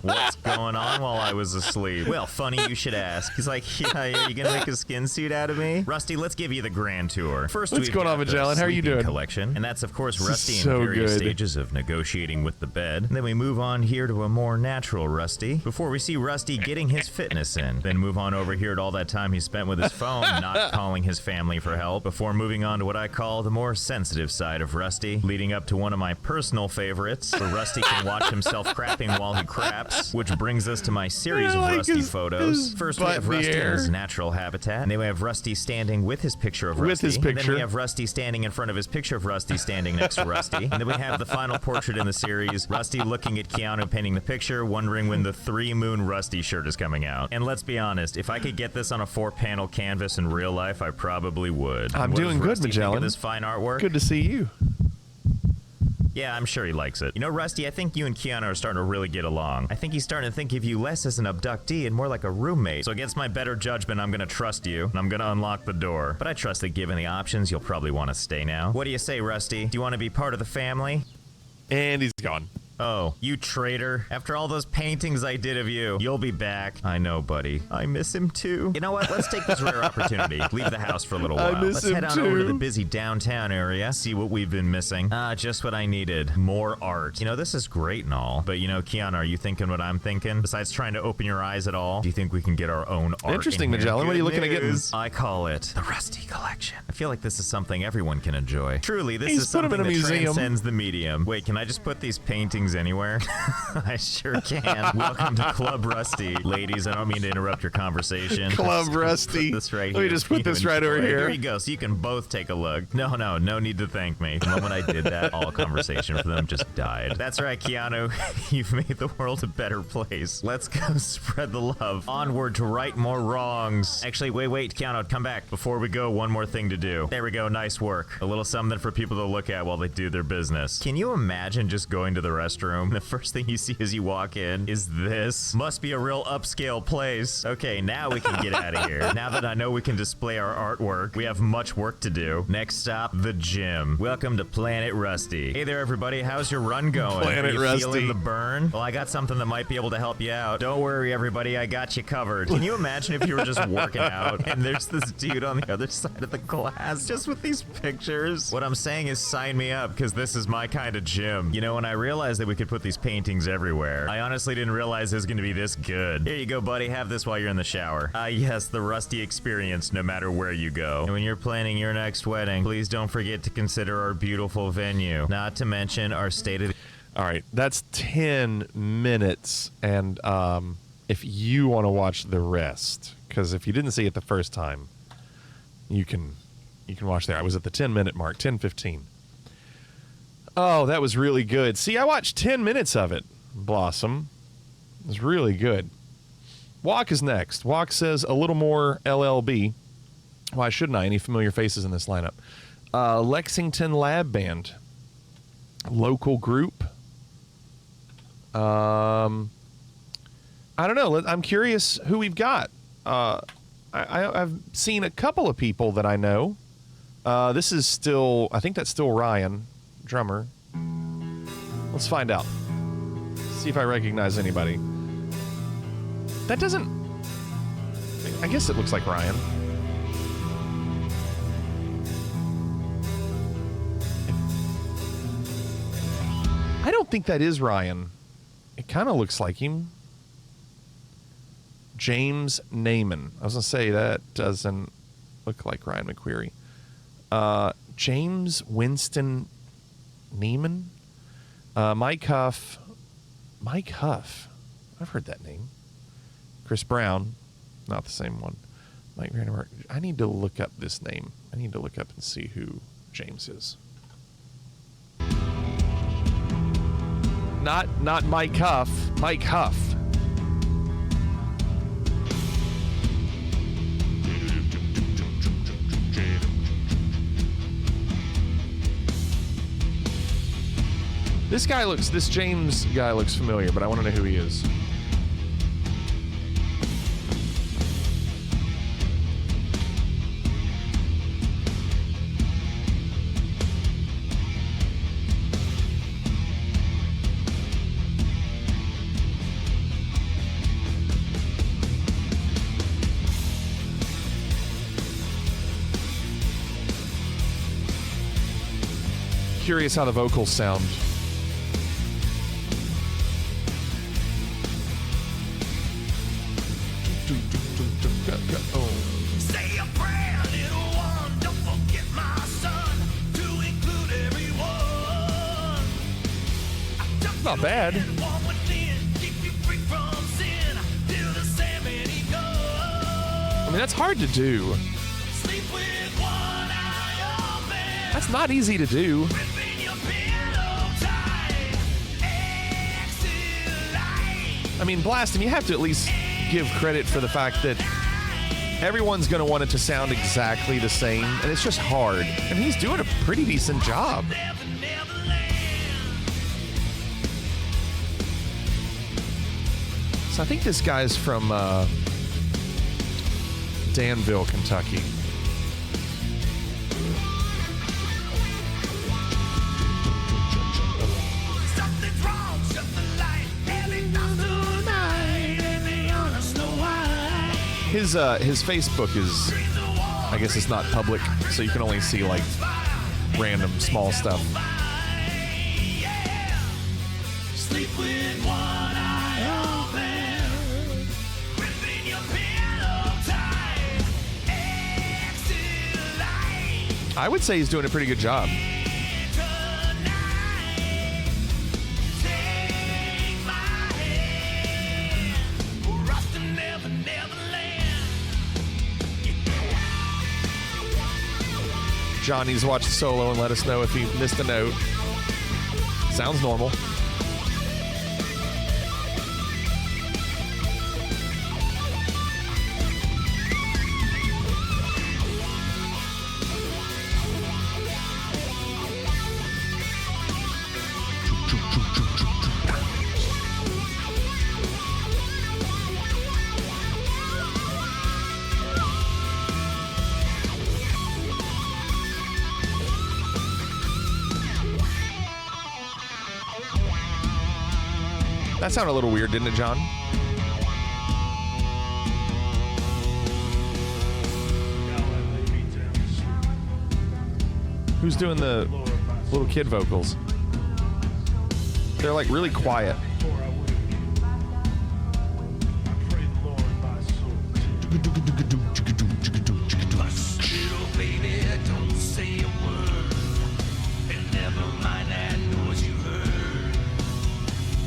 what's going on while I was asleep? Well, funny you should ask. He's like, yeah, are you gonna make a skin suit out of me? Rusty, let's give you the grand tour. First, What's we've going got on, the Magellan? How are you sleeping doing? collection, and that's, of course, This is Rusty so in various good. stages of negotiating with the bed. And then we move on here to a more natural Rusty, before we see Rusty getting his fitness in. Then move on over here to all that time he spent with his phone, not calling his family for help, before moving on to what I call the more sensitive side of Rusty, leading up to one of my personal favorites, where Rusty can watch himself crapping while he craps, which brings us to my series I of like Rusty his photos. First, we butt have in the Rusty in air. his natural habitat, and then we have Rusty standing with his picture of With Rusty. his And then picture. we have Rusty standing in front of his picture of Rusty standing next to Rusty. And then we have the final portrait in the series, Rusty looking at Keanu painting the picture, wondering when the 3 Moon Rusty shirt is coming out. And let's be honest, if I could get this on a 4-panel canvas in real life, I probably would. I'm What doing does good, Rusty think of Magellan. this fine artwork? Good to see you. Yeah, I'm sure he likes it. You know, Rusty, I think you and Keanu are starting to really get along. I think he's starting to think of you less as an abductee and more like a roommate. So against my better judgment, I'm gonna trust you, and I'm gonna unlock the door. But I trust that given the options, you'll probably want to stay now. What do you say, Rusty? Do you want to be part of the family? And he's gone. Oh, you traitor. After all those paintings I did of you, you'll be back. I know, buddy. I miss him too. You know what? Let's take this rare opportunity. Leave the house for a little I while. miss Let's him head on over to the too. busy downtown area, see what we've been missing. Ah, just what I needed. More art. You know, this is great and all, but you know, Keanu, are you thinking what I'm thinking? Besides trying to open your eyes at all, do you think we can get our own art Interesting, in here? Magellan. What are you Good looking at getting? news. I call it the Rusty Collection. I feel like this is something everyone can enjoy. Truly, this He's is put 'em something in a that museum. transcends the medium. Wait, can I just put these paintings anywhere? I sure can. Welcome to Club Rusty. Ladies, I don't mean to interrupt your conversation. Club Just Rusty. put this right Let me here just for put you this to right over enjoy. here. There you go, so you can both take a look. No need to thank me. The moment I did that, all conversation for them just died. That's right, Keanu. You've made the world a better place. Let's go spread the love. Onward to right more wrongs. Actually, wait, Keanu, come back. Before we go, one more thing to do. There we go, nice work. A little something for people to look at while they do their business. Can you imagine just going to the restroom? The first thing you see as you walk in is this. Must be a real upscale place. Okay, now we can get out of here. Now that I know we can display our artwork, we have much work to do. Next stop, the gym. Welcome to Planet Rusty. Hey there, everybody. How's your run going? Planet Are you Rusty. feeling the burn? Well, I got something that might be able to help you out. Don't worry, everybody. I got you covered. Can you imagine if you were just working out and there's this dude on the other side of the glass just with these pictures? What I'm saying is sign me up because this is my kind of gym. You know, when I realized that we we could put these paintings everywhere. I honestly didn't realize it was going to be this good. Here you go, buddy. Have this while you're in the shower. Yes, the Rusty experience no matter where you go. And when you're planning your next wedding, please don't forget to consider our beautiful venue. Not to mention our state of... All right, that's 10 minutes, and if you want to watch the rest, because if you didn't see it the first time, you can watch there. I was at the 10-minute mark, 10:15. Oh, that was really good. See, I watched 10 minutes of it, Blossom. It was really good. Walk is next. Walk says a little more LLB. Why shouldn't I? Any familiar faces in this lineup? Lexington Lab Band. Local group. I don't know. I'm curious who we've got. I've seen a couple of people that I know. This is still, I think that's still Ryan, drummer. Let's find out. See if I recognize anybody. That doesn't, I guess it looks like Ryan. I don't think that is Ryan. It kind of looks like him. James Naiman. I was going to say that doesn't look like Ryan McQuarrie. James Winston Neiman. Mike Huff. Mike Huff. I've heard that name. Chris Brown. Not the same one. Mike Vandermark. I need to look up this name. I need to look up and see who James is. Not Mike Huff. Mike Huff. This James guy looks familiar, but I want to know who he is. Curious how the vocals sound. Say a prayer, little one. Don't forget my son to include everyone. Not bad. I mean, that's hard to do. That's not easy to do. I mean, Blastin', you have to at least give credit for the fact that everyone's going to want it to sound exactly the same, and it's just hard. And he's doing a pretty decent job. So I think this guy's from Danville, Kentucky. His Facebook is, I guess it's not public, so you can only see like random small stuff. Sleep with one eye open, gripping your pillow tight. I would say he's doing a pretty good job. Johnny's watched the solo and let us know if he missed a note. Sounds normal. That sounded a little weird, didn't it, John? Who's doing the little kid vocals? They're like really quiet. Baby, don't say a word, and never mind that noise you heard.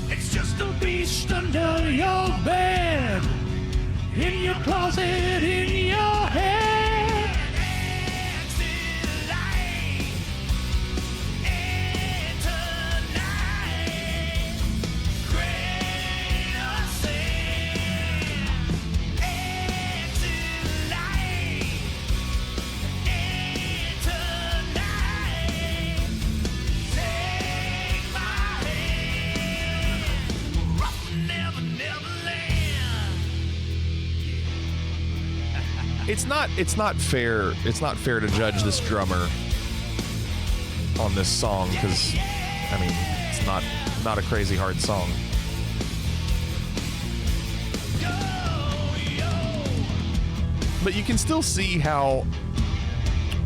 It's just a beast under your bed, in your closet, in your head. It's not fair. It's not fair to judge this drummer on this song because, I mean, it's not a crazy hard song. But you can still see how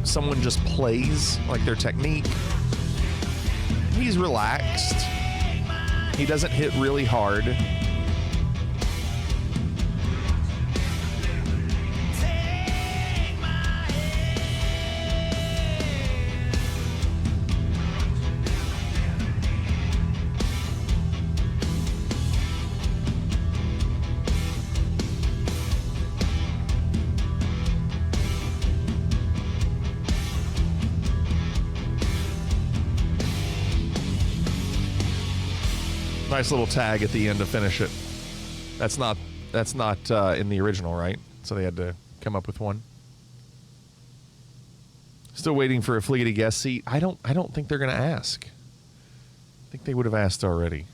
someone just plays, like their technique. He's relaxed. He doesn't hit really hard. Nice little tag at the end to finish it. That's not in the original, right? So they had to come up with one. Still waiting for a Fleety guest seat. I don't think they're gonna ask. I think they would have asked already.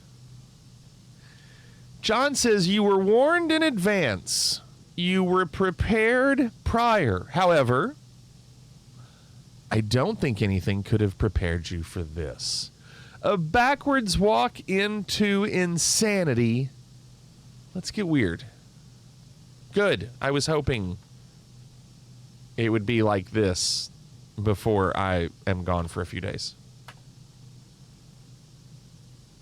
John says you were warned in advance. You were prepared prior. However, I don't think anything could have prepared you for this. A backwards walk into insanity. Let's get weird. Good. I was hoping it would be like this before I am gone for a few days.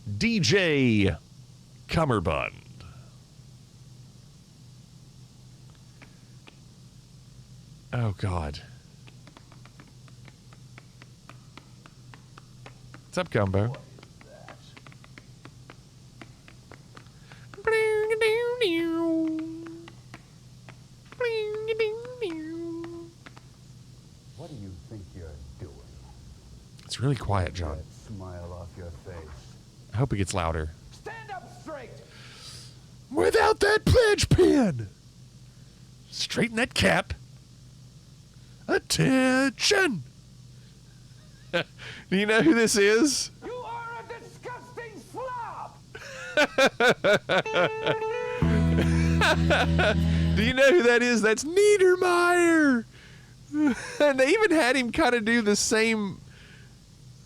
DJ Cummerbund. Oh, God. What's up, Gumbo? What do you think you're doing? It's really quiet, John. That smile off your face. I hope it gets louder. Stand up straight! Without that pledge pin! Straighten that cap. Attention! Do you know who this is? You are a disgusting slob! Do you know who that is? That's Niedermeyer! And they even had him kind of do the same...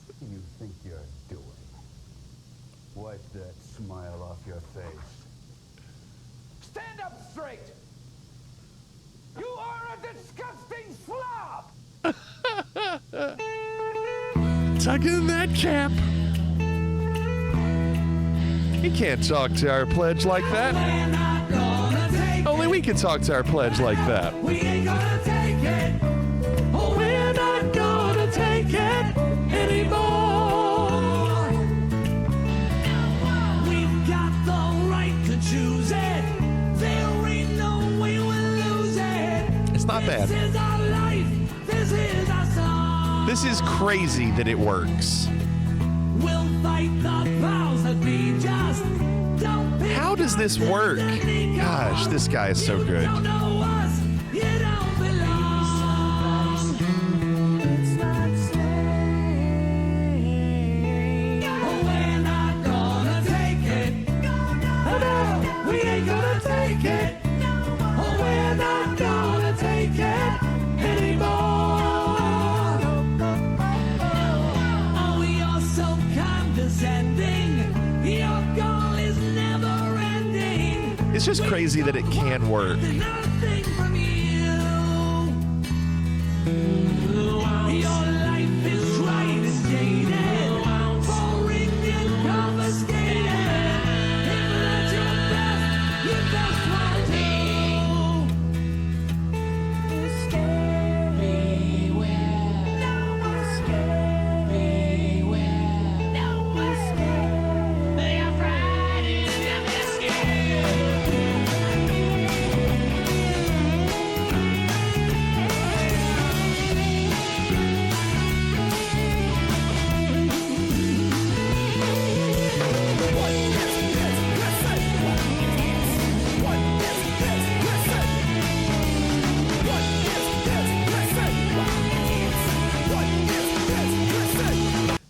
What do you think you're doing? Wipe that smile off your face. Stand up straight! You are a disgusting slob! Tuck in that cap. You can't talk to our pledge like that. Only we can talk to our pledge like that. We ain't gonna take it. Oh, we're not gonna take it anymore. We've got the right to choose it. There ain't no way we'll lose it. It's not bad. This is our life. This is our song. This is crazy that it works. We'll fight the powers that be just. Don't pick How does this work? Gosh, this guy is so good. don't know us. You don't belong. It's not safe. Oh, we're not gonna take it. Oh, no, we ain't gonna take it. Oh, we're not gonna take it anymore. Oh, you're so condescending. Your goal is never ending. It's just crazy that it can work. Nothing from you. Your life is right and jaded. Boring and confiscated.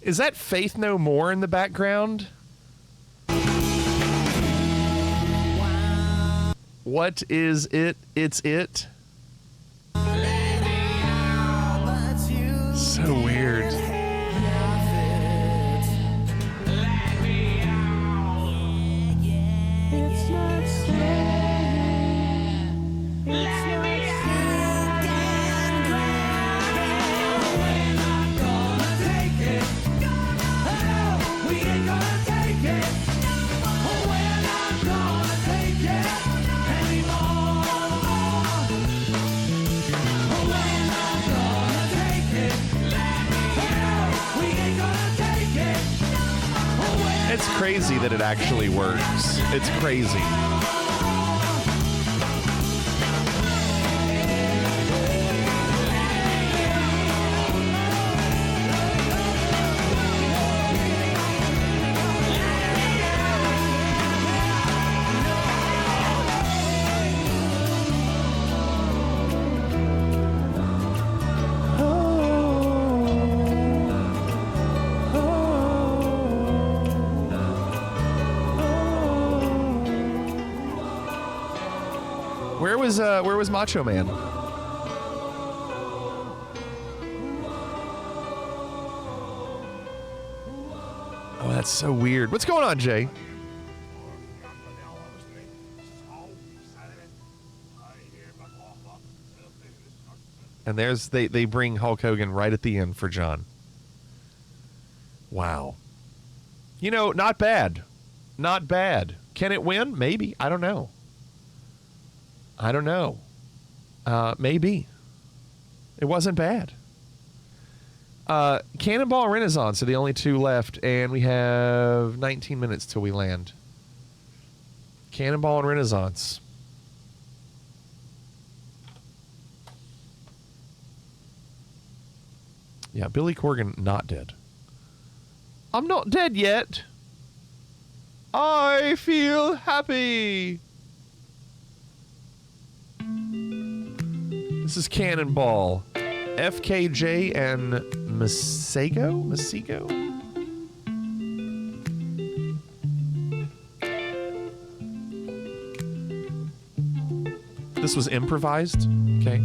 Is that Faith No More in the background? What is it? It's it. So weird. It's crazy that it actually works. It's crazy. Where was Macho Man? Oh, that's so weird. What's going on, Jay? And there's they bring Hulk Hogan right at the end for John. Wow. You know, not bad. Not bad. Can it win? Maybe. I don't know. Maybe. It wasn't bad. Cannonball and Renaissance are the only two left, and we have 19 minutes till we land. Cannonball and Renaissance. Yeah, Billy Corgan not dead. I'm not dead yet. I feel happy. This is Cannonball. FKJ and Masego? This was improvised? Okay.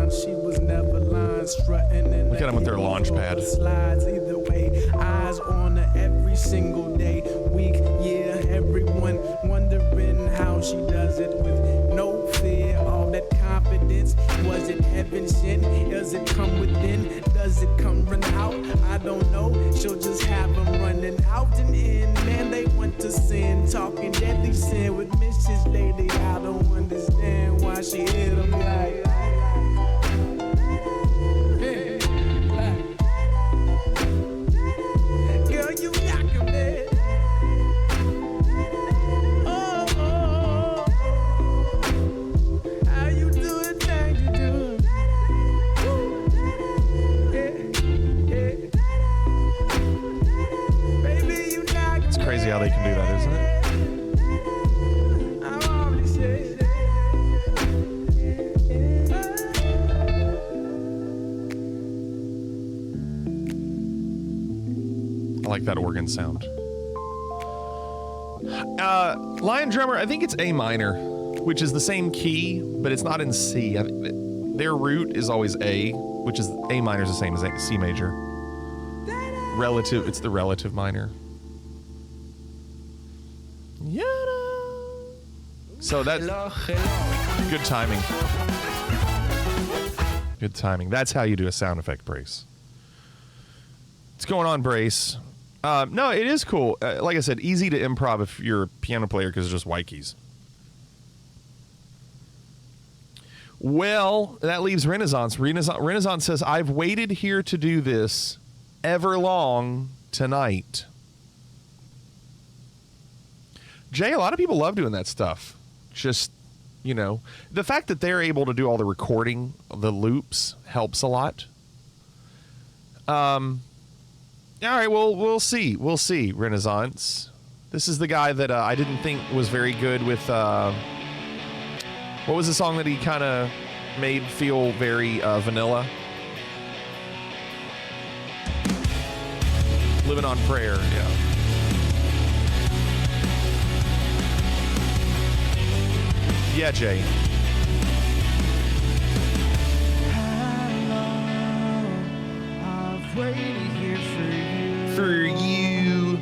line. She was never lying, strutting in Look at them with their launch pad. Slides either way, eyes on her every single day, week, year. Everyone wondering how she does it with no fear. All that confidence, was it heaven sent? Does it come within? Does it come run out? I don't know. She'll just have them running out and in. Man, they want to sin, talking deadly sin with Mrs. Lady. I don't understand why she hit them like. Girl, you knock 'em dead. Oh, oh, oh. How you do it, thing you do? Baby, you knock 'em. It's crazy how they can do that, isn't it? I'm already saying. I like that organ sound. Lion Drummer, I think it's A minor, which is the same key, but it's not in C. Their root is always A, which is A minor is the same as C major. Relative, it's the relative minor. So that's good timing. Good timing. That's how you do a sound effect, Brace. What's going on, Brace? No, it is cool. Like I said, easy to improv if you're a piano player because it's just white keys. Well, that leaves Renaissance. Renaissance says, I've waited here to do this ever long tonight. Jay, a lot of people love doing that stuff. Just, you know, the fact that they're able to do all the recording, the loops, helps a lot. All right, well, we'll see. We'll see, Renaissance. This is the guy that I didn't think was very good with... what was the song that he kind of made feel very vanilla? Living on Prayer, yeah. Yeah, Jay. I've waited here for you. For you.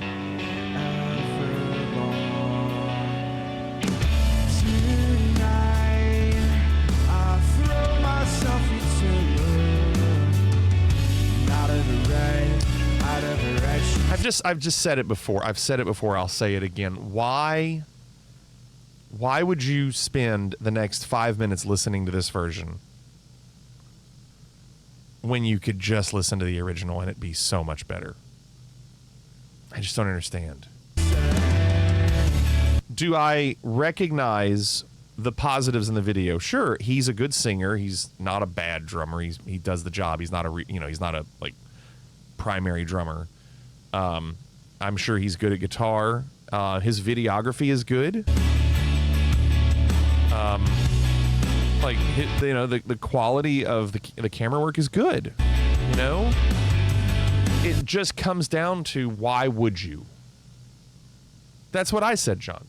Tonight, I throw myself into out of the rain, out of the rush. I've just said it before. I've said it before. I'll say it again. Why would you spend the next 5 minutes listening to this version when you could just listen to the original and it'd be so much better? I just don't understand. Do I recognize the positives in the video? Sure, he's a good singer. He's not a bad drummer. He does the job. He's not he's not a like primary drummer. I'm sure he's good at guitar. His videography is good. Like the quality of the camera work is good. You know, it just comes down to why would you? That's what I said, John.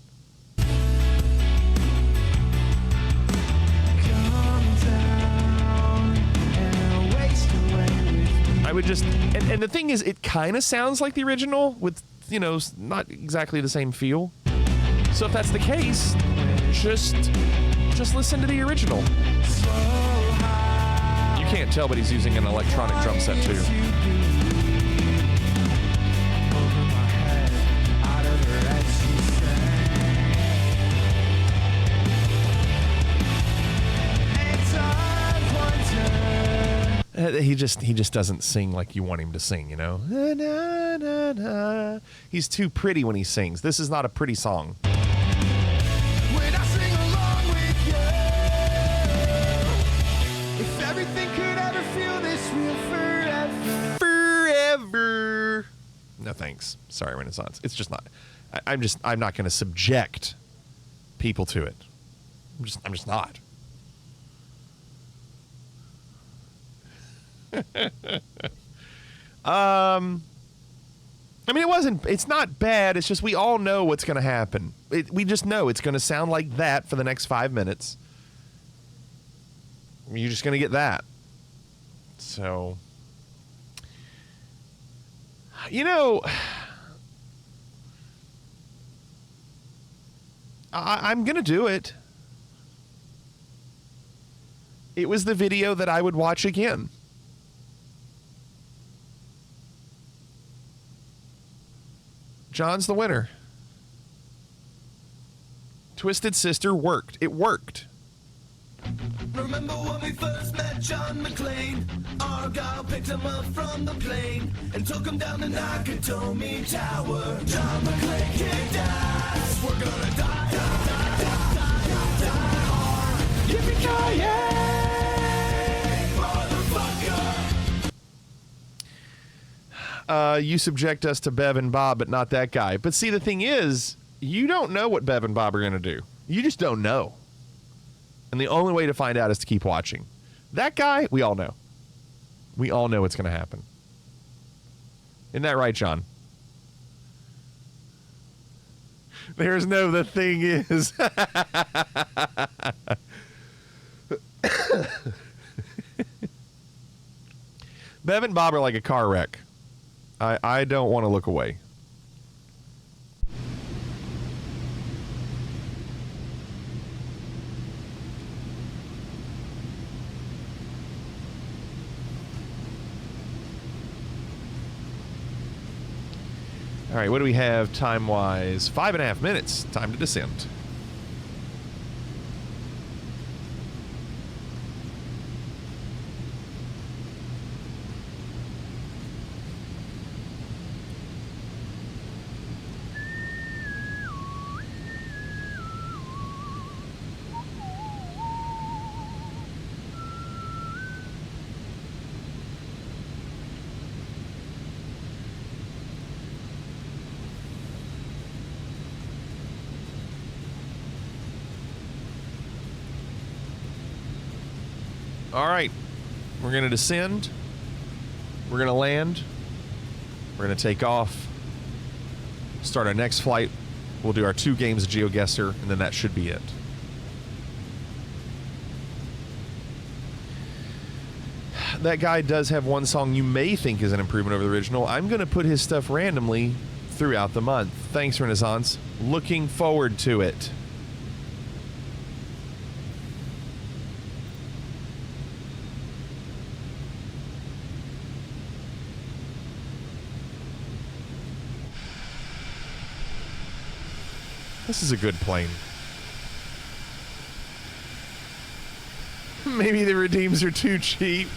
I would just, and the thing is, it kind of sounds like the original with, you know, not exactly the same feel. So if that's the case, just listen to the original. You can't tell, but he's using an electronic drum set too. He just doesn't sing like you want him to sing, you know? Na, na, na, na. He's too pretty when he sings. This is not a pretty song. When I sing along with you, if everything could ever feel this real forever. Forever. No thanks. Sorry, Renaissance. It's just not. I'm not going to subject people to it. I'm just not. I mean, it's not bad. It's just we all know what's going to happen. We just know it's going to sound like that for the next 5 minutes. You're just going to get that. So, you know, I'm going to do it. It was the video that I would watch again. John's the winner. Twisted Sister worked. It worked. Remember when we first met John McClane? Argyle picked him up from the plane and took him down the Nakatomi Tower. John McClane kicked ass. We're gonna die, die, die, die, die, die hard. Yippee-ki-yay, motherfucker. You subject us to Bev and Bob, but not that guy. But see, the thing is, you don't know what Bev and Bob are going to do. You just don't know. And the only way to find out is to keep watching. That guy, we all know. We all know what's going to happen. Isn't that right, John? There's no the thing is. Bev and Bob are like a car wreck. I don't want to look away. All right, what do we have time-wise? 5.5 minutes. Time to descend. All right, we're going to descend. We're going to land. We're going to take off. Start our next flight. We'll do our 2 games of GeoGuessr, and then that should be it. That guy does have one song you may think is an improvement over the original. I'm going to put his stuff randomly throughout the month. Thanks, Renaissance. Looking forward to it. This is a good plane. Maybe the redeems are too cheap.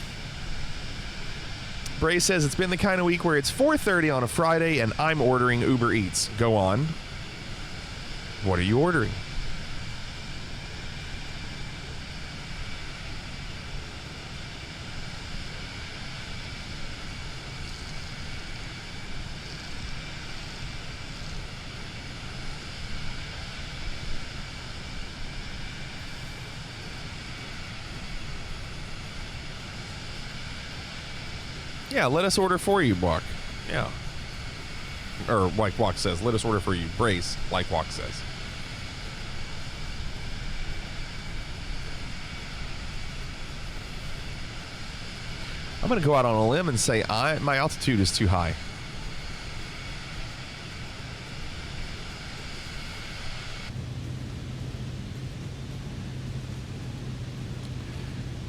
Bray says it's been the kind of week where it's 4:30 on a Friday and I'm ordering Uber Eats. Go on. What are you ordering? Yeah, let us order for you, Walk. Yeah. Or, like Walk says, let us order for you. Brace, like Walk says. I'm going to go out on a limb and say my altitude is too high.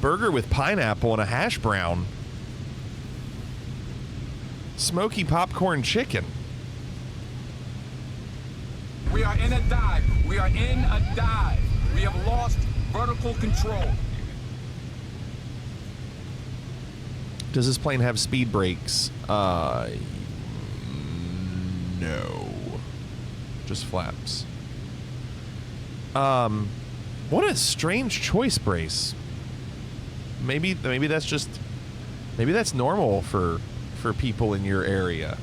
Burger with pineapple and a hash brown. Smoky popcorn chicken. We are in a dive. We are in a dive. We have lost vertical control. Does this plane have speed brakes? No. Just flaps. What a strange choice, Brace. Maybe that's normal for people in your area.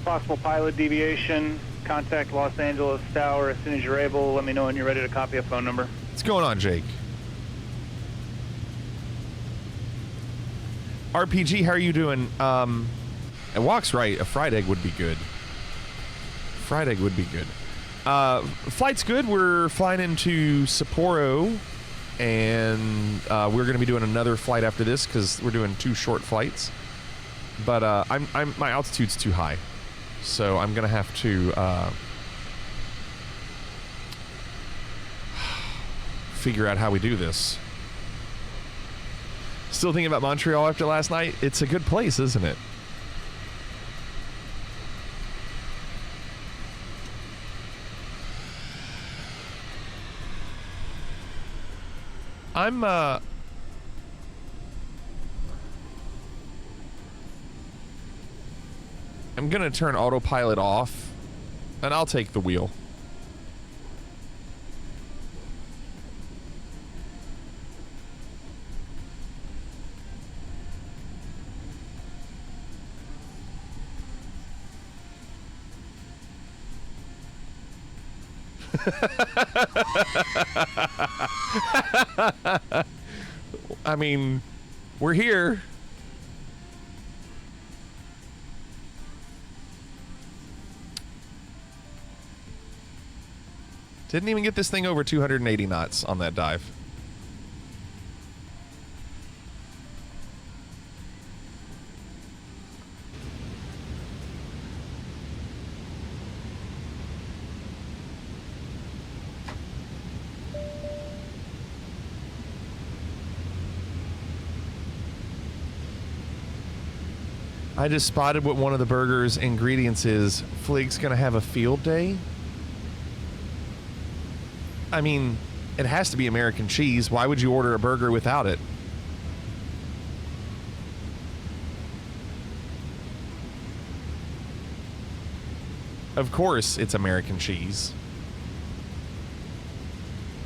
possible pilot deviation. Contact Los Angeles Tower as soon as you're able. Let me know when you're ready to copy a phone number. What's going on, Jake? RPG, how are you doing? And Walk's right. A fried egg would be good. Fried egg would be good. Flight's good. We're flying into Sapporo, and we're going to be doing another flight after this because we're doing 2 short flights. But my altitude's too high, so I'm going to have to figure out how we do this. Still thinking about Montreal after last night? It's a good place, isn't it? I'm gonna turn autopilot off, and I'll take the wheel. I mean, we're here. Didn't even get this thing over 280 knots on that dive. I just spotted what one of the burger's ingredients is. Flig's gonna have a field day. I mean, it has to be American cheese. Why would you order a burger without it? Of course it's American cheese.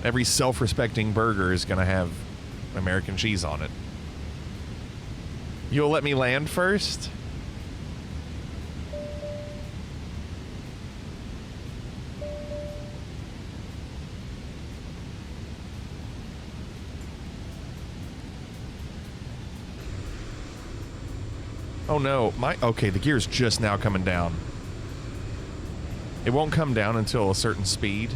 Every self-respecting burger is gonna have American cheese on it. You'll let me land first? Oh no, okay, the gear's just now coming down. It won't come down until a certain speed.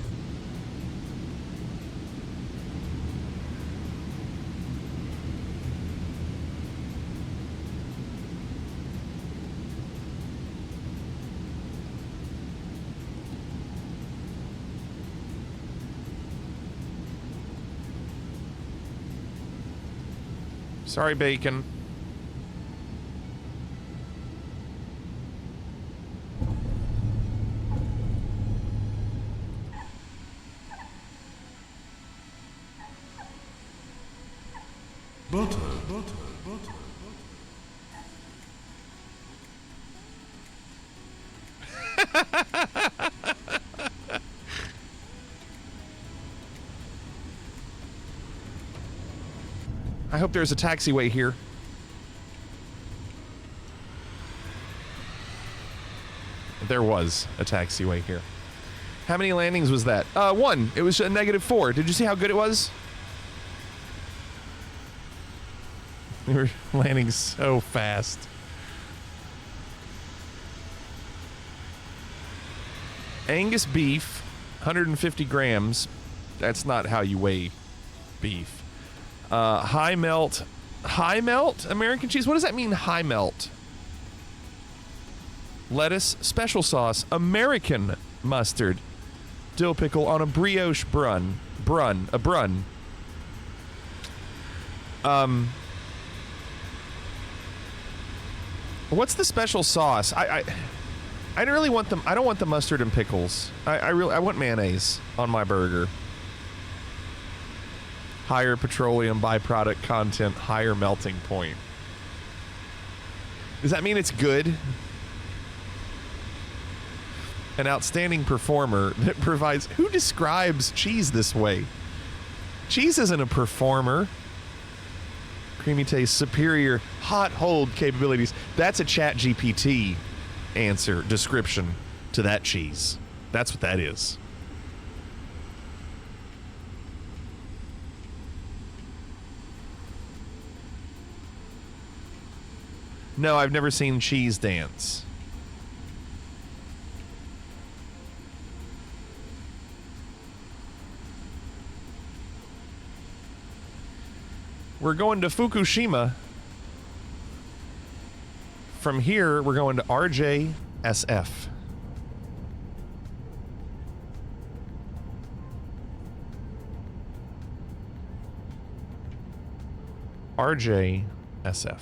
Sorry, bacon. Butter. I hope there's a taxiway here. There was a taxiway here. How many landings was that? 1. It was a -4. Did you see how good it was? We were landing so fast. Angus beef, 150 grams. That's not how you weigh beef. High melt American cheese. What does that mean, high melt? Lettuce, special sauce, American mustard, dill pickle on a brioche brun. What's the special sauce? I don't really want them. I don't want the mustard and pickles. I want mayonnaise on my burger. Higher petroleum byproduct content, higher melting point. Does that mean it's good? An outstanding performer that provides... Who describes cheese this way? Cheese isn't a performer. Creamy taste, superior hot hold capabilities. That's a Chat GPT description to that cheese. That's what that is. No, I've never seen Cheese Dance. We're going to Fukushima. From here, we're going to RJSF. RJSF.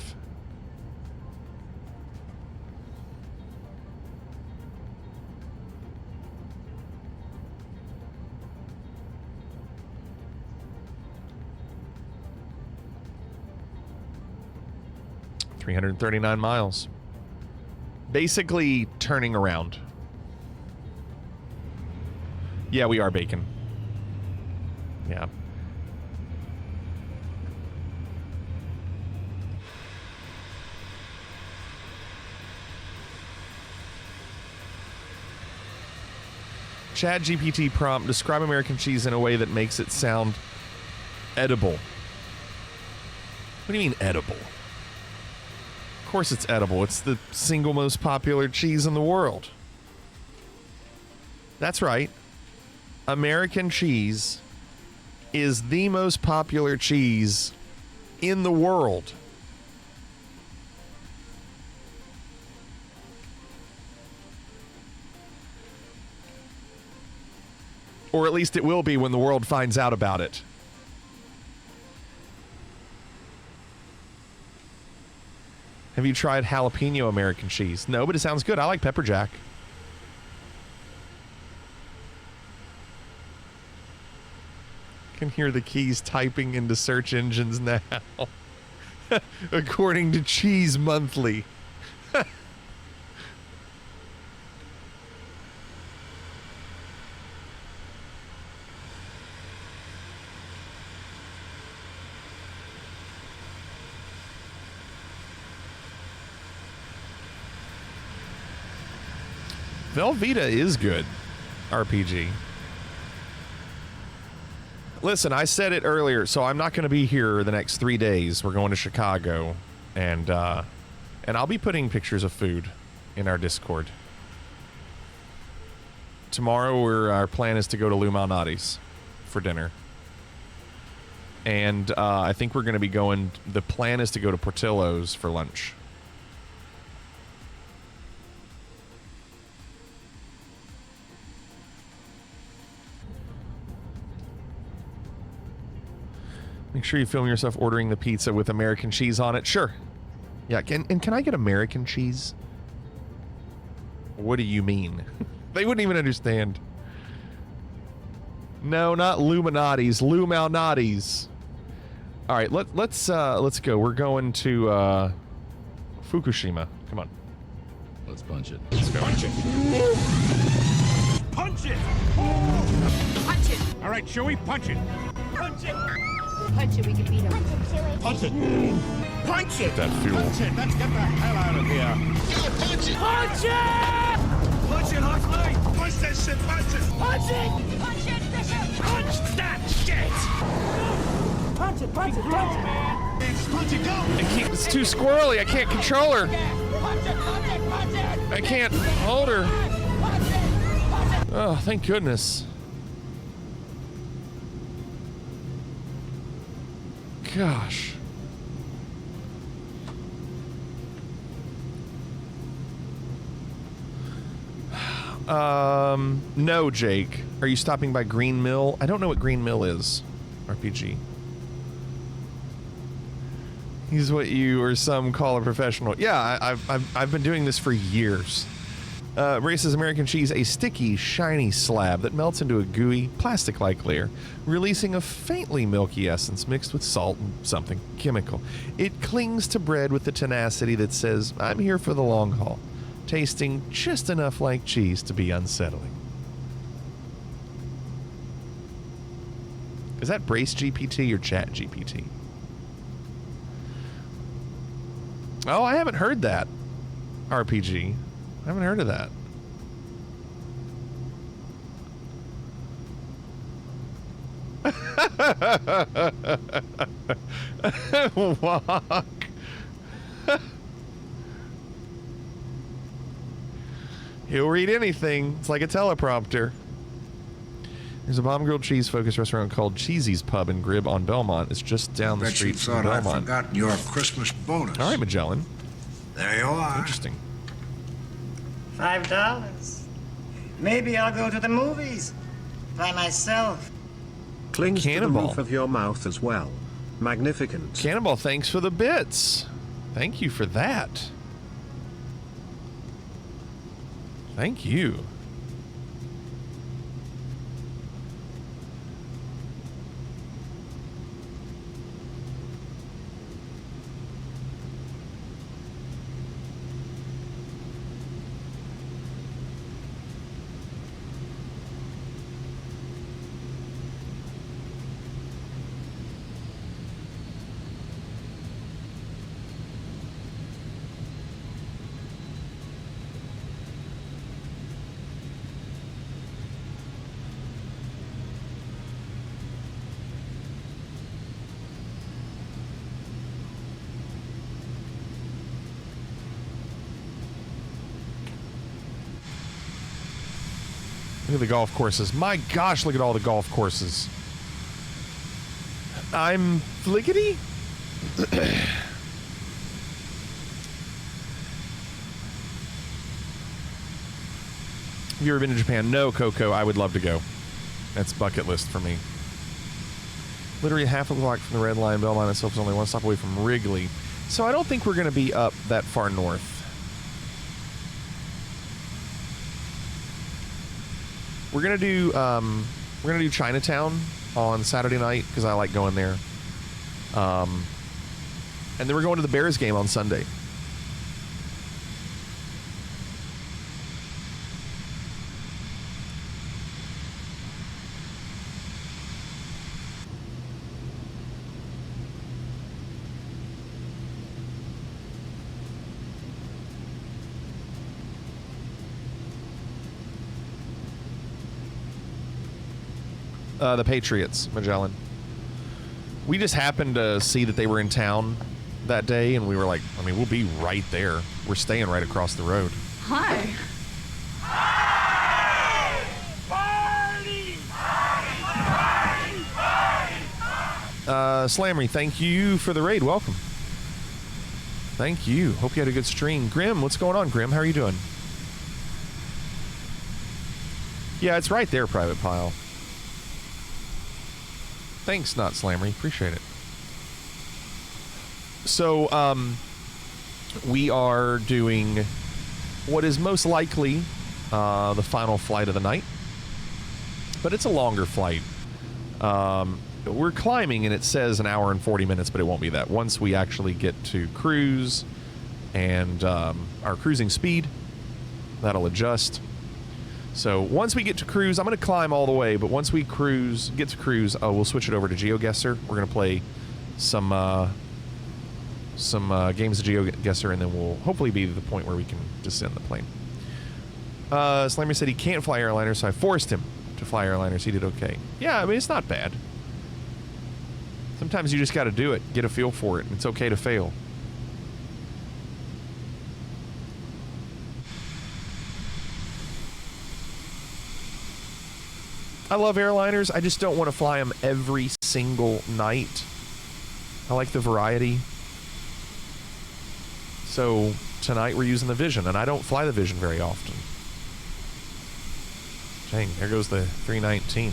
$339 miles. Basically turning around. Yeah, we are bacon. Yeah. ChatGPT prompt, describe American cheese in a way that makes it sound edible. What do you mean edible? Of course it's edible. It's the single most popular cheese in the world. That's right. American cheese is the most popular cheese in the world. Or at least it will be when the world finds out about it. Have you tried jalapeno American cheese? No, but it sounds good. I like pepper jack. Can hear the keys typing into search engines now. According to Cheese Monthly. Velveeta is good, RPG. Listen, I said it earlier, so I'm not going to be here the next 3 days. We're going to Chicago, and I'll be putting pictures of food in our Discord. Tomorrow, our plan is to go to Lou Malnati's for dinner. And I think we're going to be going... The plan is to go to Portillo's for lunch. Make sure you film yourself ordering the pizza with American cheese on it. Sure. Yeah, can I get American cheese? What do you mean? They wouldn't even understand. No, not Luminati's. Lou Malnati's. All right, let's go. We're going to Fukushima. Come on. Let's punch it. Let's go. Punch it. Punch it. Punch it. All right, Chewie, punch it. Punch it. Punch it, we can beat him. Punch it, Chewie. Punch it. Punch it. That fuel. Punch it. Let's get the hell out of here. Punch it. Punch it! Punch it, Huxley. Punch that shit. Punch it. Punch it! Punch it, Bishop! Punch that shit. Punch it, punch it, punch it! Just punch it, go. It's too squirrely. I can't control her. Punch it, punch it, punch it! I can't hold her. Punch it, punch it! Oh, thank goodness. Gosh. No, Jake. Are you stopping by Green Mill? I don't know what Green Mill is. RPG. He's what you or some call a professional. Yeah, I've been doing this for years. Races American cheese, a sticky, shiny slab that melts into a gooey, plastic-like layer, releasing a faintly milky essence mixed with salt and something chemical. It clings to bread with the tenacity that says, I'm here for the long haul, tasting just enough like cheese to be unsettling. Is that Brace GPT or Chat GPT? Oh, I haven't heard that. RPG. I haven't heard of that. Walk. He'll read anything. It's like a teleprompter. There's a bomb grilled cheese focused restaurant called Cheesy's Pub and Grib on Belmont. It's just down the Bet you street from thought I'd Belmont. forgotten your Christmas bonus. All right, Magellan. There you are. Interesting. $5. Maybe I'll go to the movies by myself. Clings to the Cannonball. roof of your mouth as well. Magnificent. Cannonball, thanks for the bits. Thank you for that. Thank you. Look at the golf courses. My gosh, look at all the golf courses. I'm flickety. Have you ever been to Japan? No, Coco. I would love to go. That's bucket list for me. Literally half a block from the Red Line. Belmont itself is only one stop away from Wrigley. So I don't think we're going to be up that far north. We're gonna do Chinatown on Saturday night because I like going there. And then we're going to the Bears game on Sunday. The Patriots, Magellan. We just happened to see that they were in town that day, and we were like, I mean, we'll be right there. We're staying right across the road. Hi. Slammy, thank you for the raid. Welcome. Thank you. Hope you had a good stream. Grim, what's going on, Grim? How are you doing? Yeah, it's right there, Private Pile. Thanks, Not Slammery. Appreciate it. So, we are doing what is most likely the final flight of the night. But it's a longer flight. We're climbing, and it says an hour and 40 minutes, but it won't be that. Once we actually get to cruise and our cruising speed, that'll adjust. So once we get to cruise, I'm going to climb all the way, but once we get to cruise, we'll switch it over to GeoGuessr. We're going to play some games of GeoGuessr, and then we'll hopefully be to the point where we can descend the plane. Slammer said he can't fly airliners, so I forced him to fly airliners. He did okay. Yeah, I mean, it's not bad. Sometimes you just got to do it, get a feel for it, and it's okay to fail. I love airliners. I just don't want to fly them every single night. I like the variety. So tonight we're using the Vision, and I don't fly the Vision very often. Dang, there goes the 319.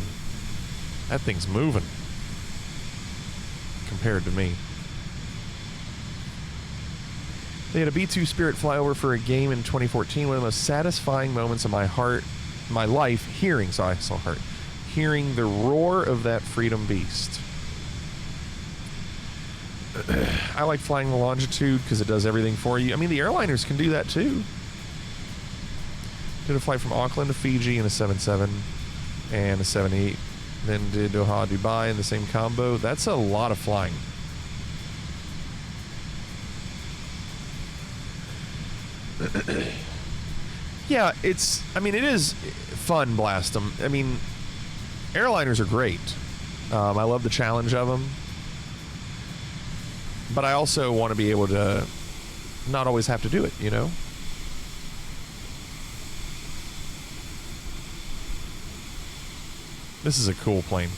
That thing's moving compared to me. They had a B-2 Spirit flyover for a game in 2014. One of the most satisfying moments of my life, hearing the roar of that Freedom Beast. I like flying the Longitude because it does everything for you. I mean, the airliners can do that too. Did a flight from Auckland to Fiji in a 7-7 and a 7-8. Then did Doha, Dubai in the same combo. That's a lot of flying. Yeah, it is fun, blast them. I mean, airliners are great. I love the challenge of them. But I also want to be able to not always have to do it, you know? This is a cool plane.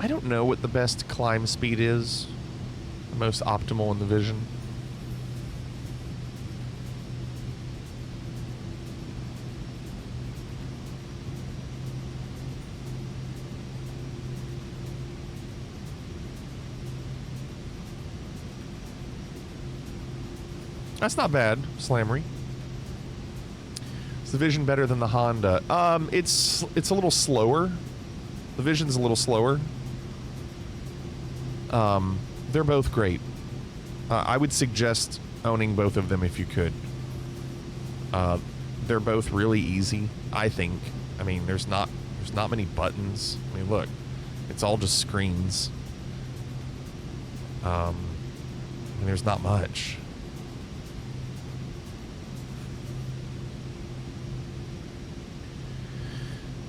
I don't know what the best climb speed is, the most optimal in the Vision. That's not bad, Slammery. Is the Vision better than the Honda? It's a little slower. The Vision's a little slower. They're both great. I would suggest owning both of them if you could. They're both really easy, I think. I mean, there's not many buttons. I mean, look, it's all just screens. And there's not much.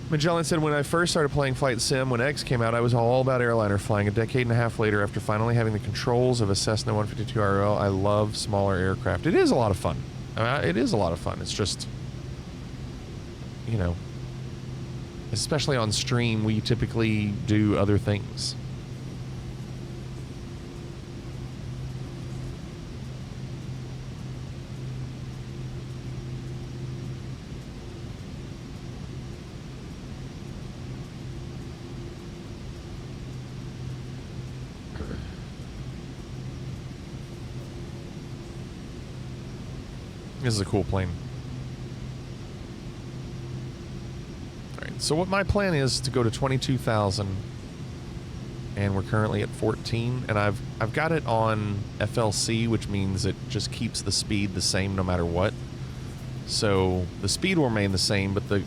Magellan said, when I first started playing Flight Sim, when X came out, I was all about airliner flying. A decade and a half later, after finally having the controls of a Cessna 152 RL, I love smaller aircraft. It is a lot of fun. I mean, it is a lot of fun. It's just, you know, especially on stream, we typically do other things. This is a cool plane. Alright, so what my plan is to go to 22,000, and we're currently at 14, and I've got it on FLC, which means it just keeps the speed the same no matter what. So the speed will remain the same, but the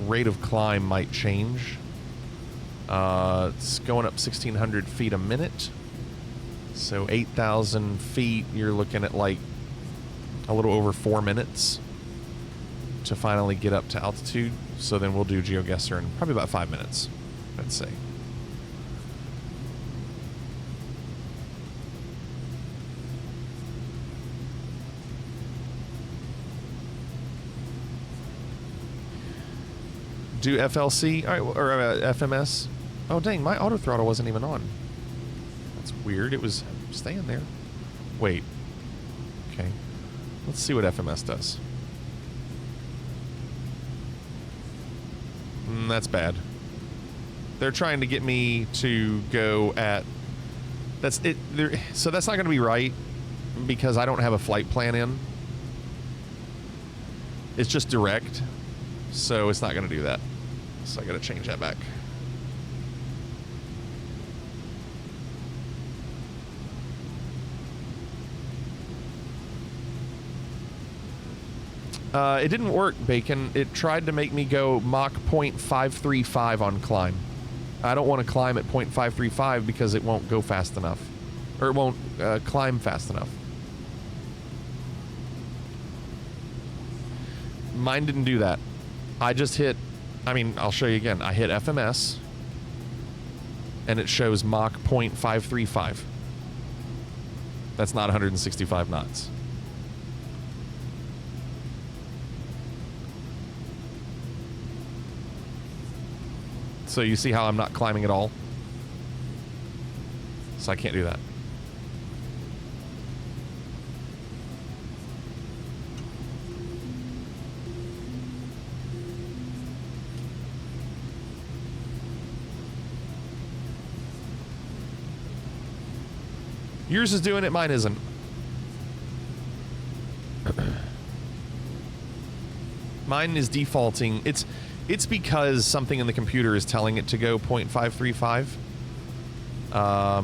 rate of climb might change. It's going up 1,600 feet a minute. So 8,000 feet, you're looking at like a little over 4 minutes to finally get up to altitude. So then we'll do GeoGuessr in probably about 5 minutes, I'd say. Do FLC or FMS. Oh dang, my auto throttle wasn't even on. That's weird. It was staying there. Wait. Okay. Let's see what FMS does. That's bad. They're trying to get me to go at... That's it. So that's not going to be right because I don't have a flight plan in. It's just direct. So it's not going to do that. So I got to change that back. It didn't work, Bacon. It tried to make me go Mach 0.535 on climb. I don't want to climb at 0.535 because it won't go fast enough. Or it won't climb fast enough. Mine didn't do that. I just hit... I mean, I'll show you again. I hit FMS. And it shows Mach 0.535. That's not 165 knots. So you see how I'm not climbing at all? So I can't do that. Yours is doing it, mine isn't. Mine is defaulting. It's because something in the computer is telling it to go 0.535. I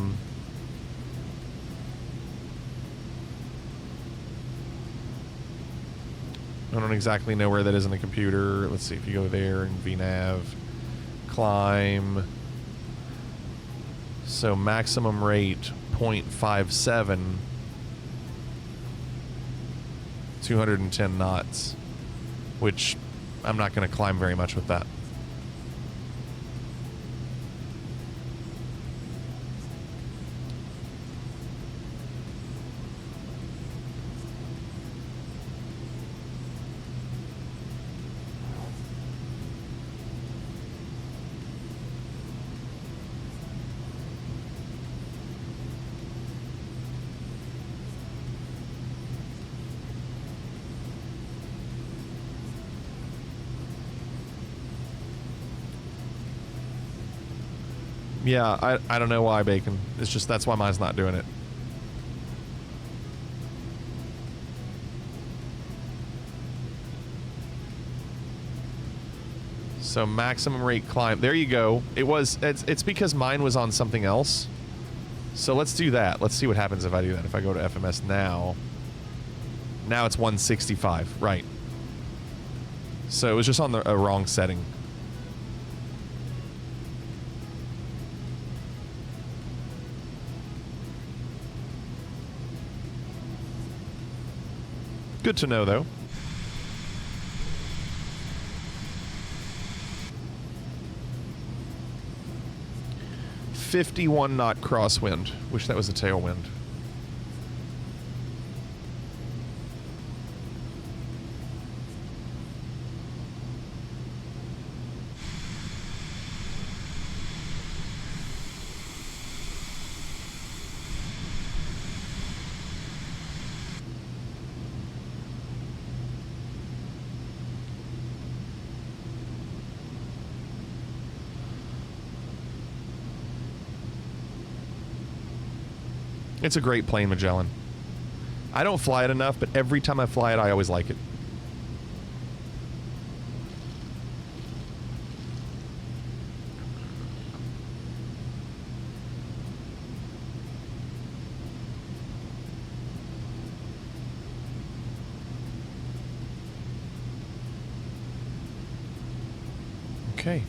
don't exactly know where that is in the computer. Let's see if you go there in VNav, climb. So maximum rate 0.57, 210 knots, which I'm not going to climb very much with that. Yeah, I don't know why, Bacon. It's just that's why mine's not doing it. So maximum rate climb. There you go. It's because mine was on something else. So let's do that. Let's see what happens if I do that. If I go to FMS now. Now it's 165. Right. So it was just on the wrong setting. Good to know, though. .51 knot crosswind. Wish that was a tailwind. It's a great plane, Magellan. I don't fly it enough, but every time I fly it, I always like it. Okay.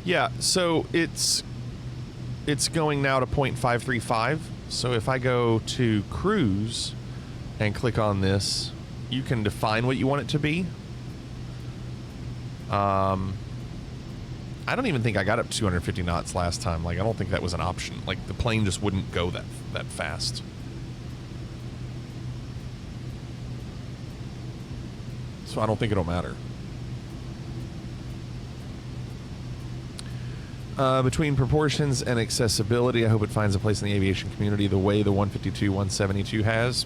Yeah, so it's going now to 0.535. So if I go to cruise and click on this, you can define what you want it to be. I don't even think I got up to 250 knots last time. Like, I don't think that was an option. Like, the plane just wouldn't go that fast. So I don't think it'll matter. Between proportions and accessibility, I hope it finds a place in the aviation community the way the 152-172 has.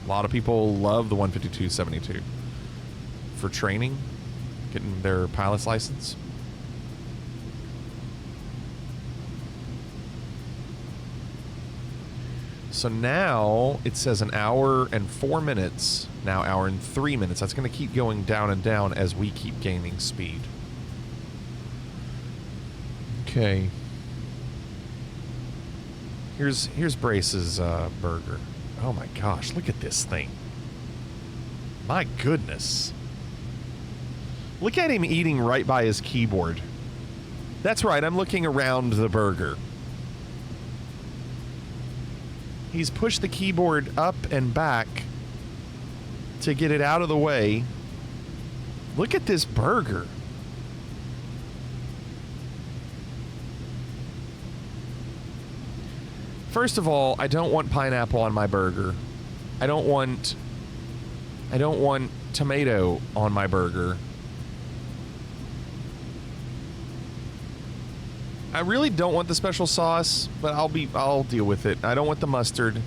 A lot of people love the 152-72 for training, getting their pilot's license. So now it says an hour and 4 minutes, now hour and 3 minutes. That's going to keep going down and down as we keep gaining speed. Okay. Here's Brace's burger. Oh my gosh, look at this thing. My goodness. Look at him eating right by his keyboard. That's right, I'm looking around the burger. He's pushed the keyboard up and back to get it out of the way. Look at this burger. First of all, I don't want pineapple on my burger. I don't want I don't want tomato on my burger. I really don't want the special sauce, but I'll deal with it. I don't want the mustard.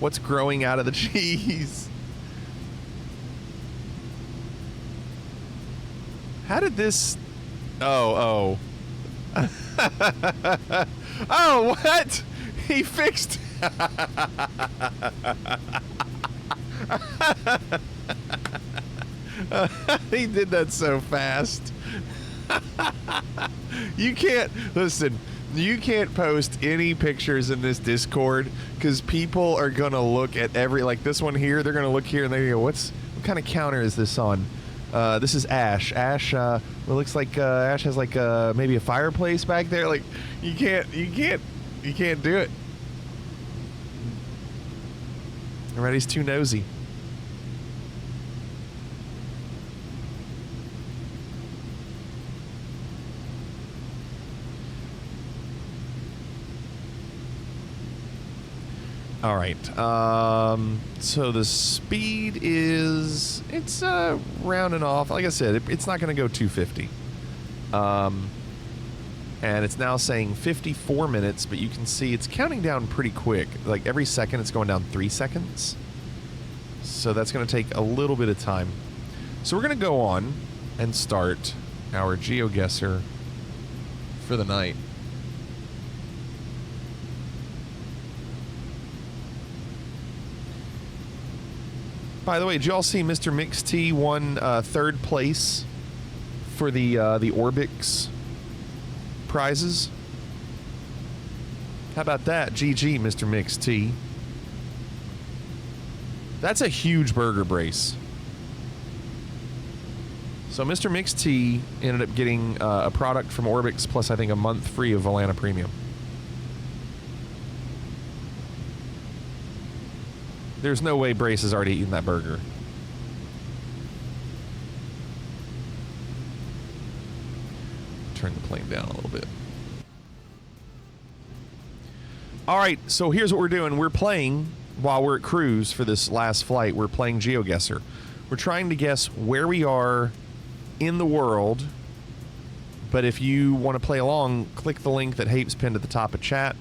What's growing out of the cheese? How did this... Oh. Oh, what? He fixed... He did that so fast. You can't... Listen, you can't post any pictures in this Discord because people are going to look at every... Like this one here, they're going to look here and they go, what kind of counter is this on? This is Ash. Ash, it looks like Ash has like maybe a fireplace back there. Like, you can't do it. Everybody's too nosy. All right. So the speed is, it's rounding off. Like I said, it's not going to go 250. And it's now saying 54 minutes, but you can see it's counting down pretty quick. Like every second, it's going down 3 seconds. So that's going to take a little bit of time. So we're going to go on and start our GeoGuessr for the night. By the way, did you all see Mr. Mix T won third place for the Orbix prizes? How about that? GG, Mr. Mix T. That's a huge burger brace. So Mr. Mix T ended up getting a product from Orbix plus I think a month free of Volana Premium. There's no way Brace has already eaten that burger. Turn the plane down a little bit. All right, so here's what we're doing. We're playing, while we're at cruise for this last flight, we're playing GeoGuessr. We're trying to guess where we are in the world. But if you want to play along, click the link that Hape's pinned at the top of chat.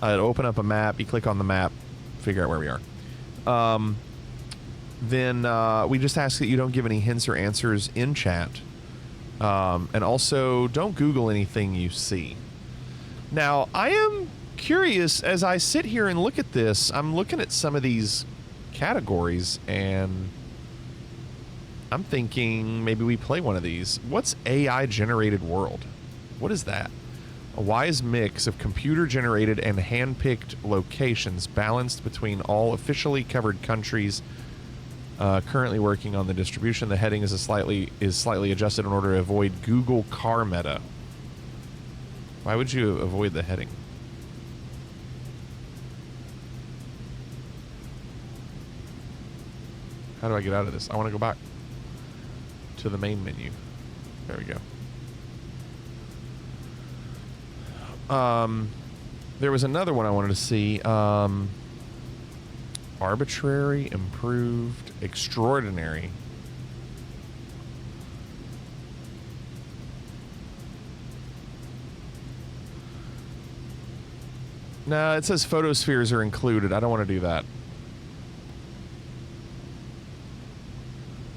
It'll open up a map. You click on the map, figure out where we are. Then we just ask that you don't give any hints or answers in chat. And also, don't Google anything you see. Now, I am curious, as I sit here and look at this, I'm looking at some of these categories, and I'm thinking maybe we play one of these. What's AI-generated world? What is that? A wise mix of computer-generated and hand-picked locations balanced between all officially covered countries currently working on the distribution. The heading is slightly adjusted in order to avoid Google car meta. Why would you avoid the heading? How do I get out of this? I want to go back to the main menu. There we go. There was another one I wanted to see. Arbitrary, improved, extraordinary. No, it says photospheres are included. I don't want to do that.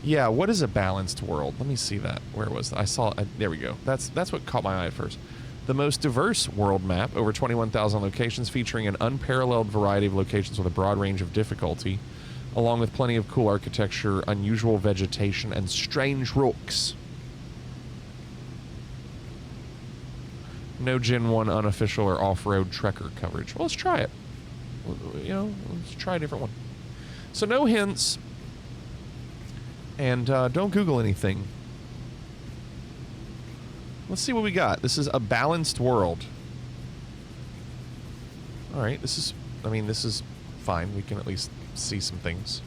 Yeah, what is a balanced world? Let me see that. Where was that? I saw it. There we go. That's what caught my eye at first. The most diverse world map, over 21,000 locations, featuring an unparalleled variety of locations with a broad range of difficulty, along with plenty of cool architecture, unusual vegetation, and strange rocks. No Gen 1 unofficial or off-road trekker coverage. Well, let's try it. You know, let's try a different one. So no hints, and don't Google anything. Let's see what we got. This is a balanced world. All right, this is fine. We can at least see some things.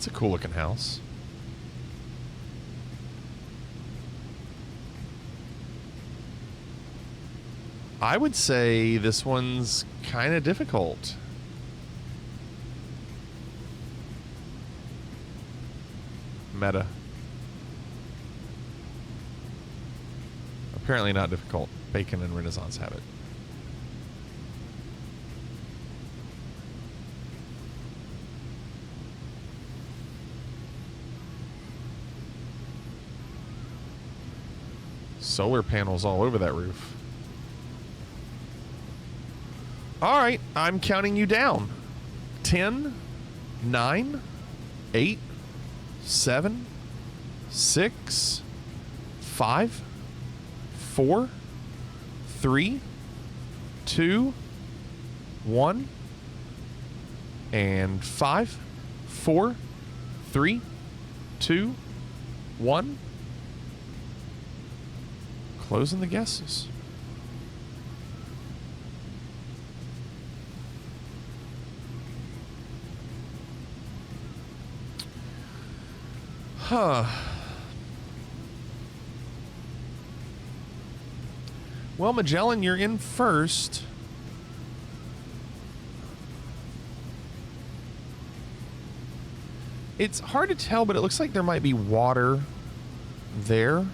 That's a cool looking house. I would say this one's kind of difficult. Meta. Apparently not difficult. Bacon and Renaissance have it. Solar panels all over that roof. All right, I'm counting you down. 10, 9, 8, 7, 6, 5, 4, 3, 2, 1, and 5, 4, 3, 2, 1. Closing the guesses. Huh. Well, Magellan, you're in first. It's hard to tell, but it looks like there might be water there.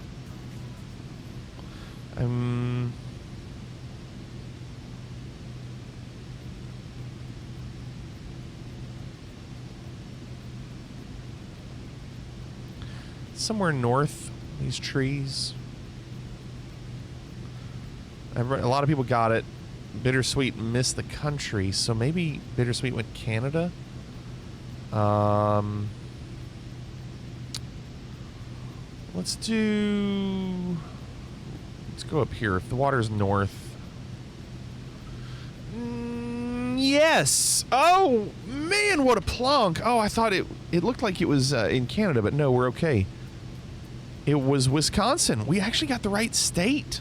Somewhere north, these trees. A lot of people got it. Bittersweet missed the country, so maybe Bittersweet went Canada. Let's go up here. If the water's north. Yes. Oh man, what a plonk. Oh, I thought it looked like it was in Canada, but no, we're okay. It was Wisconsin. We actually got the right state.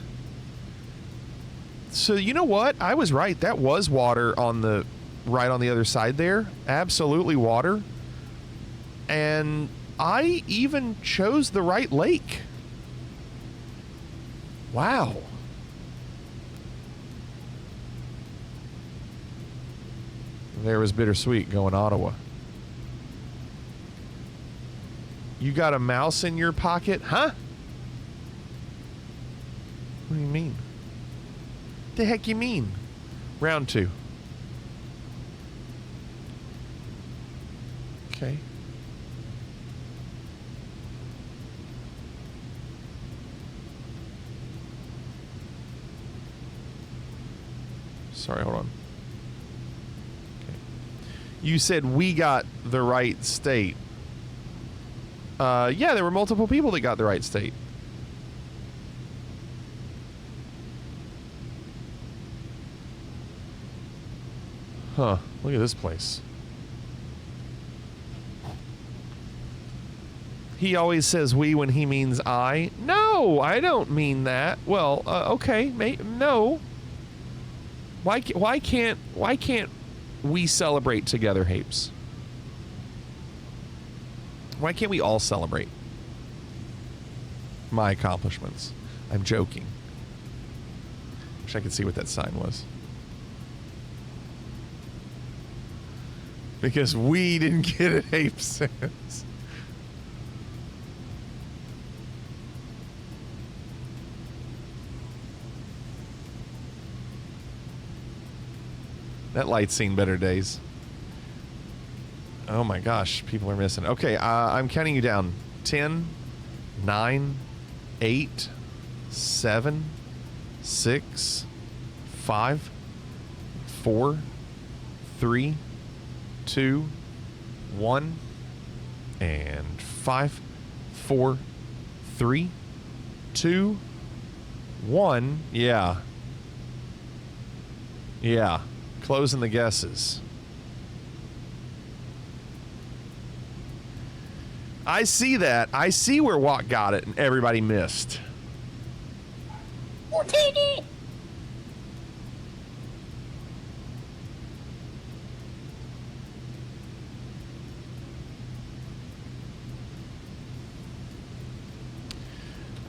So you know what? I was right. That was water on the right on the other side there. Absolutely water. And I even chose the right lake. Wow. There was Bittersweet going Ottawa. You got a mouse in your pocket? Huh? What do you mean? The heck you mean? Round 2. Okay. Sorry, hold on. Okay. You said we got the right state. Yeah, there were multiple people that got the right state. Huh, look at this place. He always says we when he means I. No, I don't mean that. Well, okay, no. Why can't we celebrate together, Hapes? Why can't we all celebrate my accomplishments? I'm joking. Wish I could see what that sign was. Because we didn't get it, Ape says. That light's seen better days. Oh my gosh, people are missing. Okay, I'm counting you down. 10, 9, 8, 7, 6, 5, 4, 3, 2, 1, and 5, 4, 3, 2, 1. Yeah. Yeah. Closing the guesses. I see that. I see where Watt got it and everybody missed.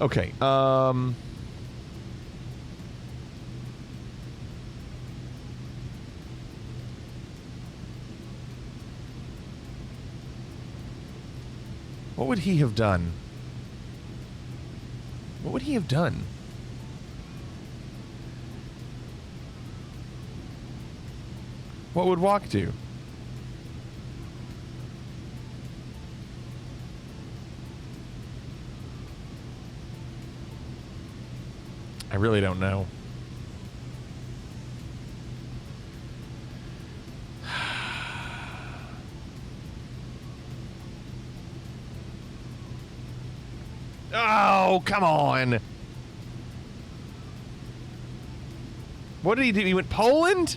Okay. What would he have done? What would he have done? What would Walk do? I really don't know. Oh, come on. What did he do? He went Poland?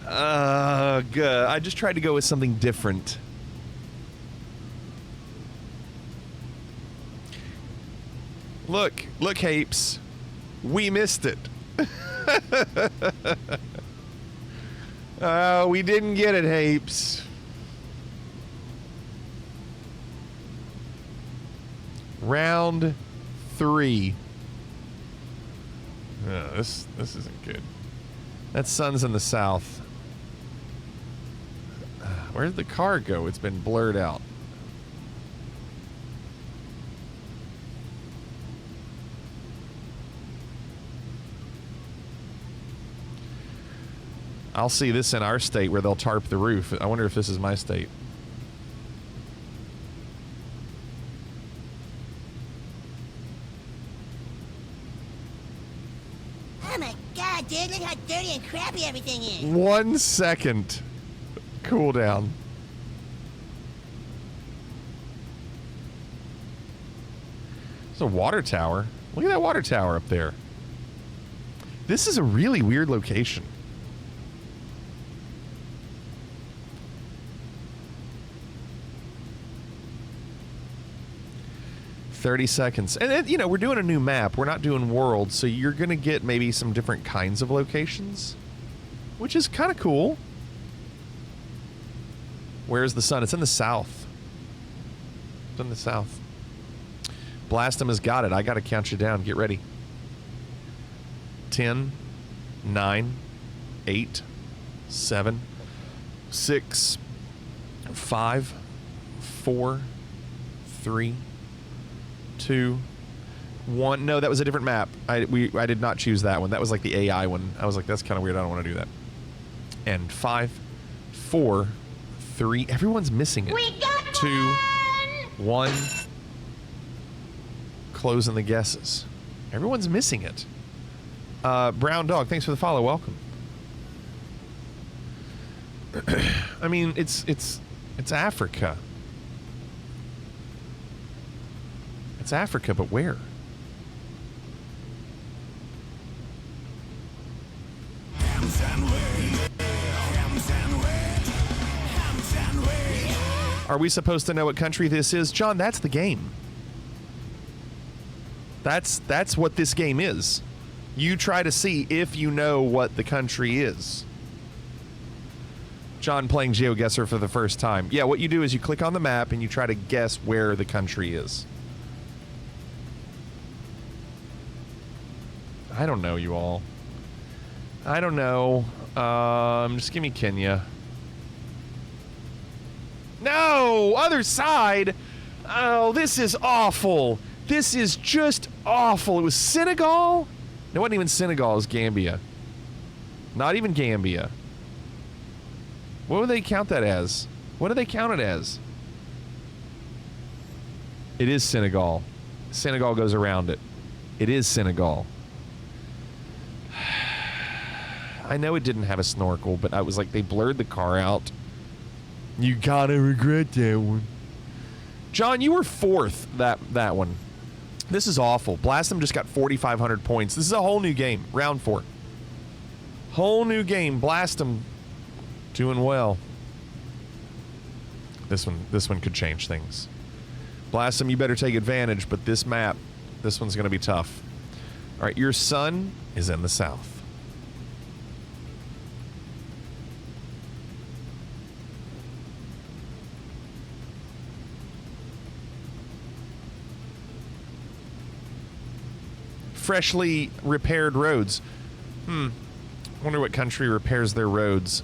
Good. I just tried to go with something different. Look, Hapes. We missed it. Oh, we didn't get it, Hapes. Round 3. Oh, this isn't good. That sun's in the south. Where'd the car go? It's been blurred out. I'll see this in our state where they'll tarp the roof. I wonder if this is my state. Oh my god, dude, look how dirty and crappy everything is. 1 second. Cool down. There's a water tower. Look at that water tower up there. This is a really weird location. $30 seconds. And, you know, we're doing a new map. We're not doing worlds, so you're going to get maybe some different kinds of locations, which is kind of cool. Where's the sun? It's in the south. It's in the south. Blastum has got it. I got to count you down. Get ready. 10, 9, 8, 7, 6, 5, 4, 3, 2, 1. No, that was a different map. I did not choose that one. That was like the AI one. I was like, that's kind of weird. I don't want to do that. And 5, 4, 3. Everyone's missing it. We got 2, 1. Closing the guesses. Everyone's missing it. Brown Dog, thanks for the follow. Welcome. I mean, it's Africa. It's Africa, but where? Are we supposed to know what country this is? John, that's the game. That's what this game is. You try to see if you know what the country is. John playing GeoGuessr for the first time. Yeah, what you do is you click on the map and you try to guess where the country is. I don't know, you all. I don't know. Just give me Kenya. No! Other side! Oh, this is awful. This is just awful. It was Senegal? It wasn't even Senegal. It was Gambia. Not even Gambia. What would they count that as? What do they count it as? It is Senegal. Senegal goes around it. It is Senegal. I know it didn't have a snorkel, but I was like, they blurred the car out. You gotta regret that one. John, you were fourth that one. This is awful. Blastum just got 4,500 points. This is a whole new game. Round 4. Whole new game. Blastum doing well. This one could change things. Blastum, you better take advantage, but this map, this one's going to be tough. All right, your sun is in the south. freshly repaired roads. Wonder what country repairs their roads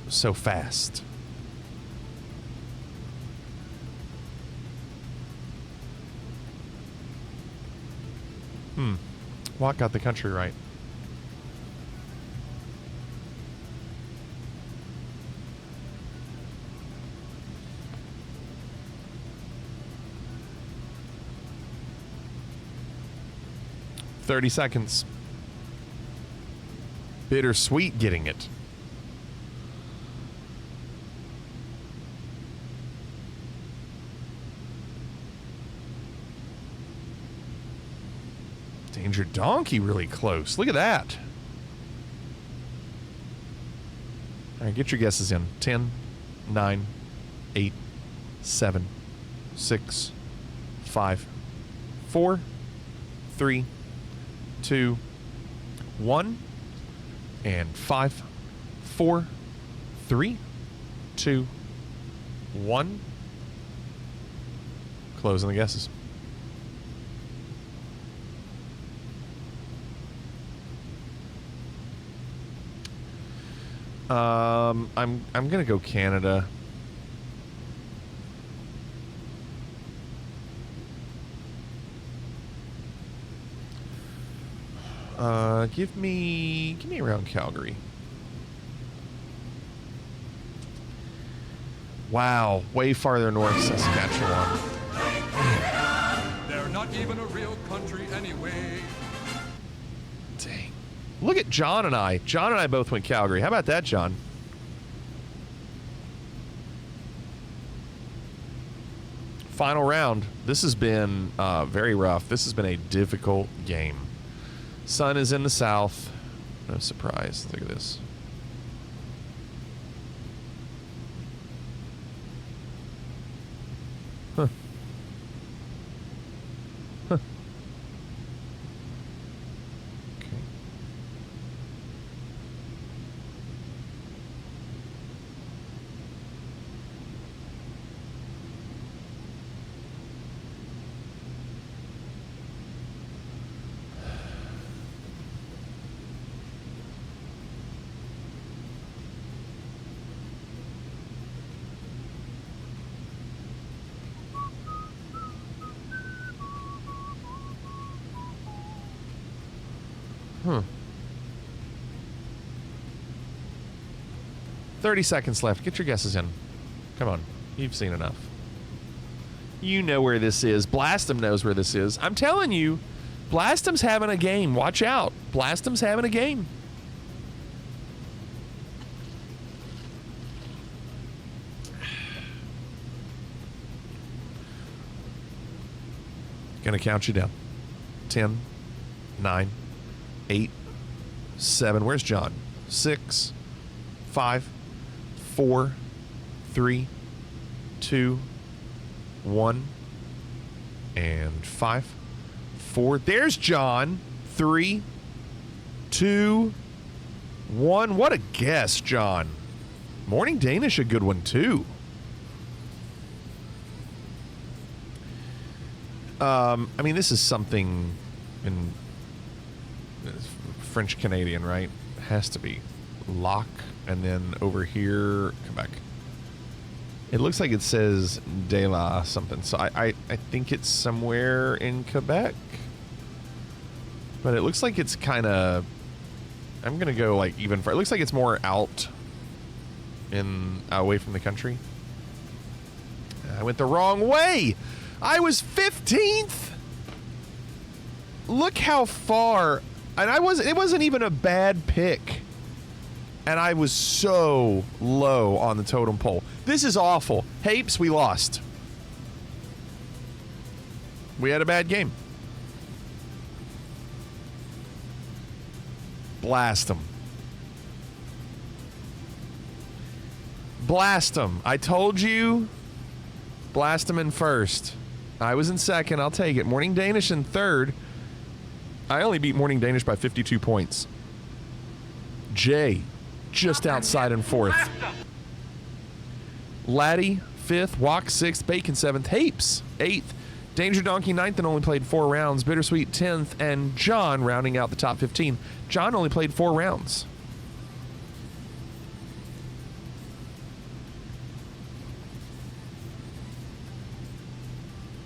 so fast. Watt got the country right. $30 Bittersweet getting it. Danger Donkey really close. Look at that. All right, get your guesses in. 10, 9, 8, 7, 6, 5, 4, 3, 2, 1, and 5, 4, 3, 2, 1. Closing the guesses. I'm gonna go Canada. Give me around Calgary. Wow, way farther north, Saskatchewan. They're not even a real country anyway. Dang. Look at John and I. John and I both went Calgary. How about that, John? Final round. This has been very rough. This has been a difficult game. Sun is in the south. No surprise. Look at this. Huh. Huh. Okay. Hmm. 30 seconds left. Get your guesses in. Come on. You've seen enough. You know where this is. Blastum knows where this is. I'm telling you, Blastum's having a game. Watch out. Blastum's having a game. Gonna count you down. 10, 9, 8, 7. Where's John? 6, 5, 4, 3, 2, 1, and 5, 4. There's John. 3, 2, 1. What a guess, John. Morning Danish, a good one too. I mean, this is something in French Canadian, right? Has to be Lac, and then over here, Quebec. It looks like it says De La something, so I think it's somewhere in Quebec. But it looks like it's kind of, I'm gonna go like even far. It looks like it's more out away from the country. I went the wrong way. I was 15th. Look how far, and it wasn't even a bad pick. And I was so low on the totem pole. This is awful. Hapes, we lost. We had a bad game. Blast them. Blast them. I told you. Blast them in first. I was in second. I'll take it. Morning Danish in third. I only beat Morning Danish by 52 points. Jay, just outside in fourth. Laddie, fifth. Walk, sixth. Bacon, seventh. Hapes, eighth. Danger Donkey 9th and only played 4 rounds. Bittersweet 10th, and John rounding out the top 15. John only played 4 rounds.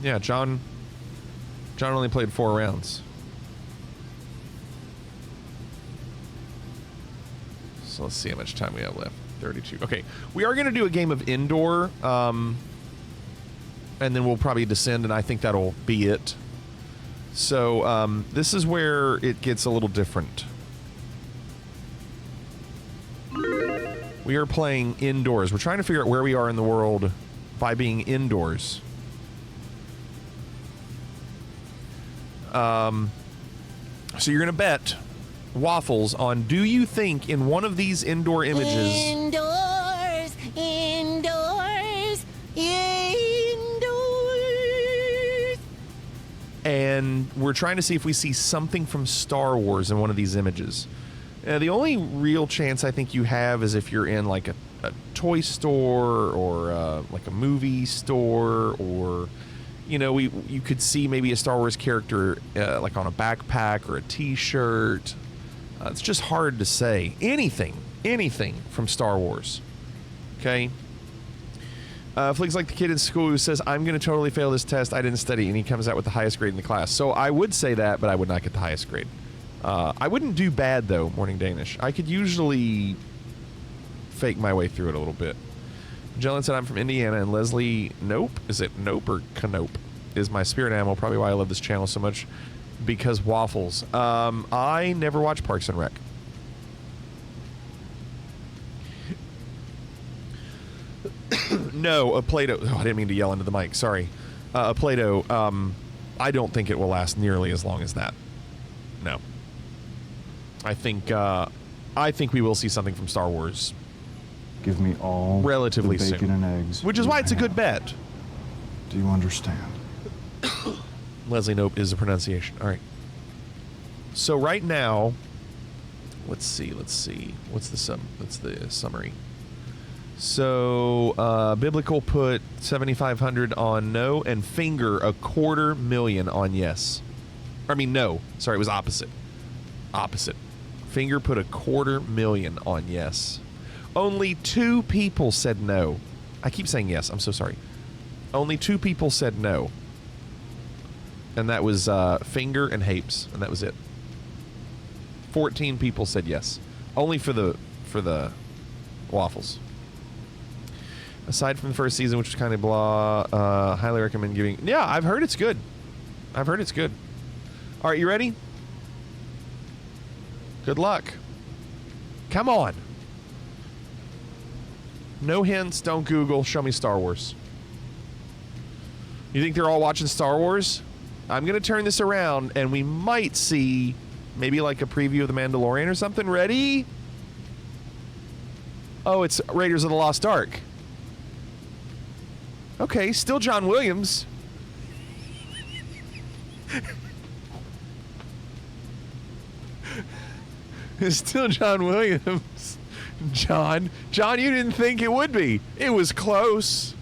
Yeah, John only played 4 rounds. So let's see how much time we have left. 32. Okay, we are going to do a game of indoor, and then we'll probably descend, and I think that'll be it. So this is where it gets a little different. We are playing indoors. We're trying to figure out where we are in the world by being indoors. So you're going to bet Waffles on, do you think in one of these indoor images... Indoors, indoors, indoors. And we're trying to see if we see something from Star Wars in one of these images. The only real chance I think you have is if you're in like a toy store or like a movie store, or you know, you could see maybe a Star Wars character like on a backpack or a t-shirt. It's just hard to say. Anything from Star Wars. Okay? Fleek's like the kid in school who says, I'm going to totally fail this test. I didn't study. And he comes out with the highest grade in the class. So I would say that, but I would not get the highest grade. I wouldn't do bad, though, Morning Danish. I could usually fake my way through it a little bit. Jelen said, I'm from Indiana. And Leslie Nope? Is it Nope or Canope? Is my spirit animal. Probably why I love this channel so much. Because Waffles. I never watched Parks and Rec. No, a Play-Doh. Oh, I didn't mean to yell into the mic. Sorry. A Play-Doh. I don't think it will last nearly as long as that. No. I think we will see something from Star Wars. Give me all relatively the bacon soon. and eggs. Which is why it's a good bet. Do you understand? Leslie Nope is the pronunciation. All right. So right now, let's see. What's the summary? So Biblical put 7,500 on no, and Finger 250,000 on yes. I mean no. Sorry, it was opposite. Finger put 250,000 on yes. Only 2 people said no. I keep saying yes. I'm so sorry. Only 2 people said no. And that was Finger and Hapes, and that was it. 14 people said yes. Only for the Waffles. Aside from the first season, which is kind of blah, highly recommend giving... Yeah, I've heard it's good. All right, you ready? Good luck. Come on. No hints, don't Google, show me Star Wars. You think they're all watching Star Wars? I'm going to turn this around, and we might see maybe like a preview of The Mandalorian or something. Ready? Oh, it's Raiders of the Lost Ark. Okay, still John Williams. It's still John Williams. John, you didn't think it would be. It was close.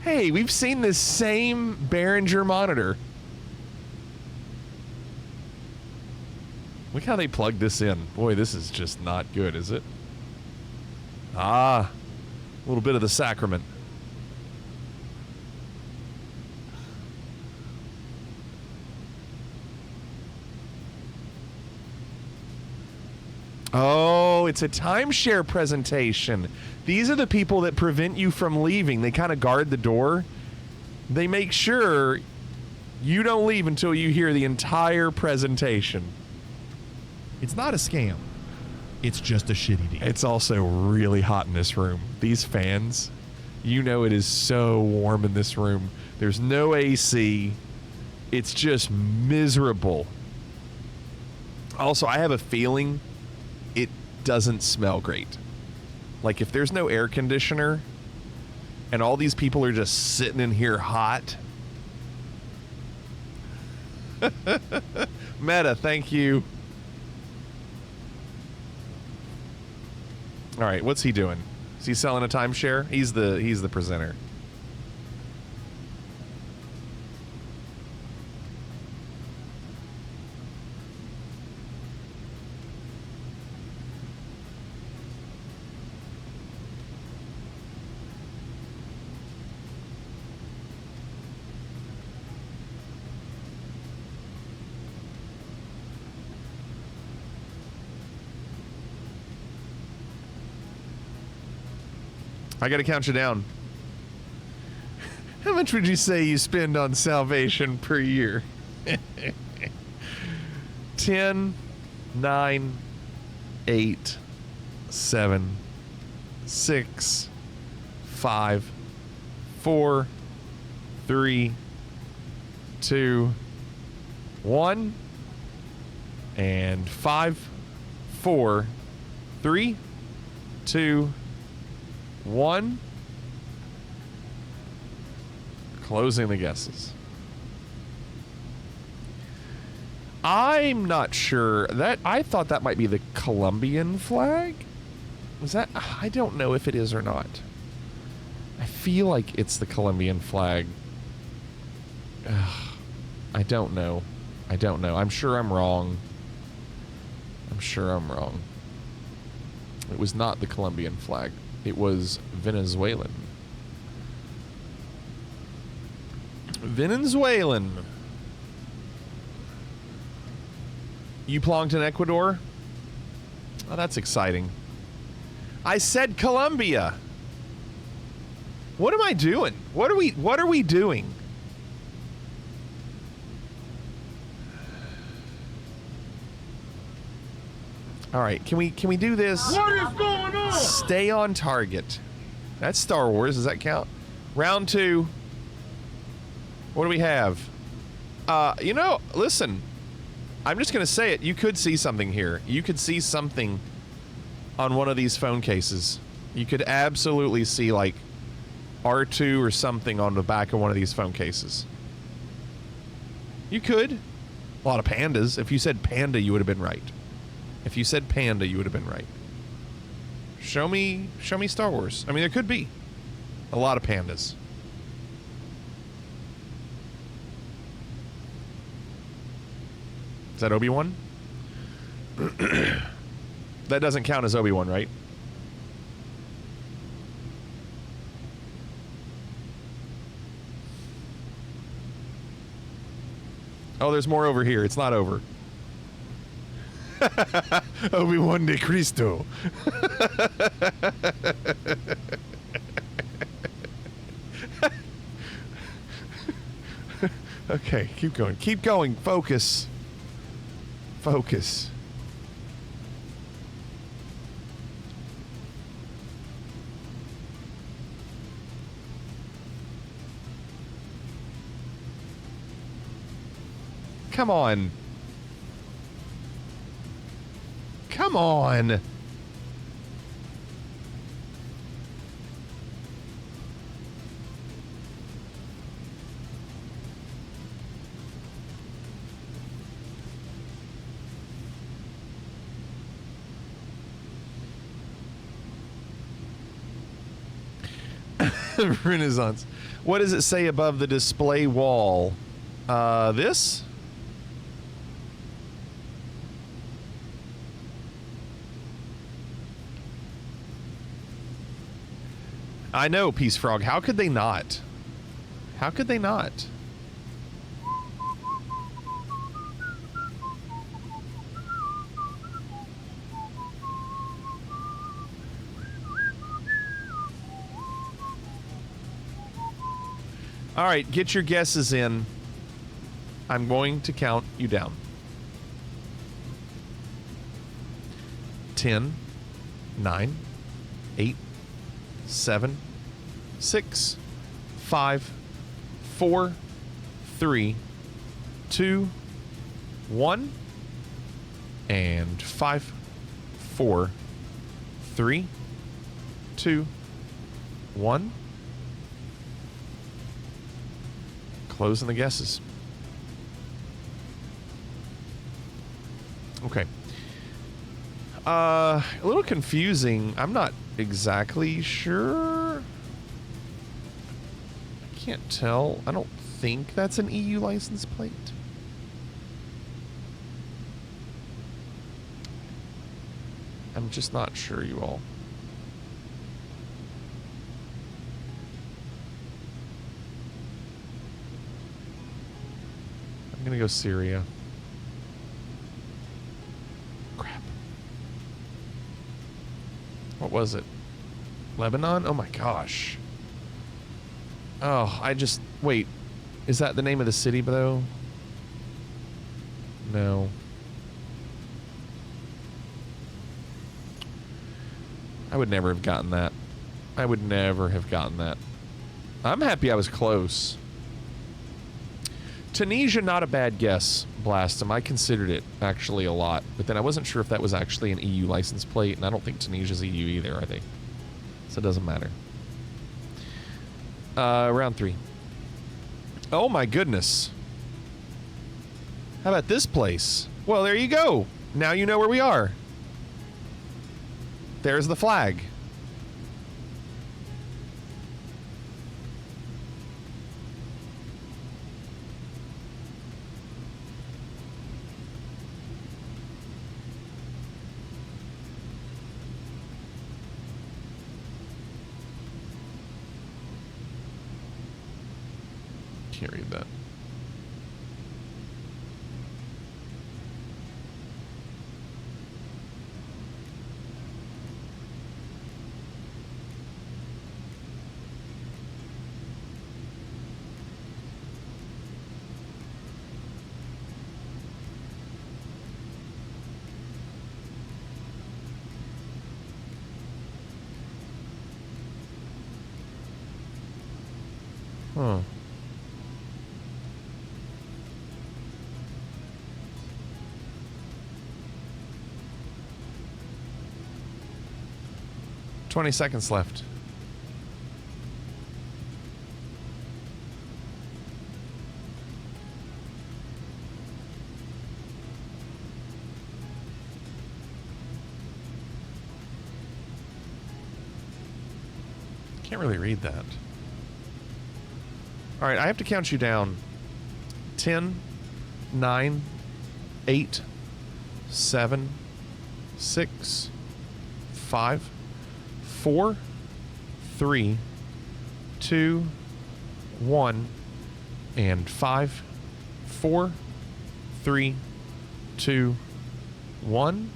Hey, we've seen this same Behringer monitor. Look how they plugged this in. Boy, this is just not good, is it? Ah, a little bit of the sacrament. Oh, it's a timeshare presentation. These are the people that prevent you from leaving. They kind of guard the door. They make sure you don't leave until you hear the entire presentation. It's not a scam. It's just a shitty deal. It's also really hot in this room. These fans, you know it is so warm in this room. There's no AC. It's just miserable. Also, I have a feeling it doesn't smell great. Like if there's no air conditioner and all these people are just sitting in here hot. Meta, thank you. All right, what's he doing? Is he selling a timeshare? He's the presenter. I gotta count you down. How much would you say you spend on salvation per year? 10, 9, 8, 7, 6, 5, 4, 3, 2, 1, and 5, 4, 3, 2, 1. Closing the guesses. I'm not sure. I thought that might be the Colombian flag. Was that? I don't know if it is or not. I feel like it's the Colombian flag. I don't know. I don't know. I'm sure I'm wrong. I'm sure I'm wrong. It was not the Colombian flag. It was Venezuelan. Venezuelan. You plonked in Ecuador? Oh, that's exciting. I said Colombia. What am I doing? What are we doing? All right, can we do this? What is going on? Stay on target. That's Star Wars. Does that count? Round 2. What do we have? Listen. I'm just going to say it. You could see something here. You could see something on one of these phone cases. You could absolutely see, like, R2 or something on the back of one of these phone cases. You could. A lot of pandas. If you said panda, you would have been right. If you said panda, you would have been right. Show me Star Wars. I mean, there could be a lot of pandas. Is that Obi-Wan? That doesn't count as Obi-Wan, right? Oh, there's more over here. It's not over. Obi-Wan de Cristo. Okay, keep going. Keep going. Focus. Focus. Come on. Come on. Renaissance. What does it say above the display wall? This? I know, Peace Frog. How could they not? How could they not? All right, get your guesses in. I'm going to count you down. 10, 9, 8, 7, 6, 5, 4, 3, 2, 1, and 5, 4, 3, 2, 1. Closing the guesses. Okay. A little confusing. I'm not exactly sure. I can't tell. I don't think that's an EU license plate. I'm just not sure, you all. I'm gonna go Syria. Crap. What was it? Lebanon? Oh my gosh. Oh, I just... Wait. Is that the name of the city, though? No. I would never have gotten that. I would never have gotten that. I'm happy I was close. Tunisia, not a bad guess, Blastum. I considered it, actually, a lot. But then I wasn't sure if that was actually an EU license plate, and I don't think Tunisia's EU either, are they? So it doesn't matter. Round 3. Oh my goodness. How about this place? Well, there you go. Now you know where we are. There's the flag. Can't read that. Huh. $20 seconds left. Can't really read that. All right, I have to count you down. 10, 9, 8, 7, 6, 5, 4, 3, 2, 1, and 5, 4, 3, 2, 1.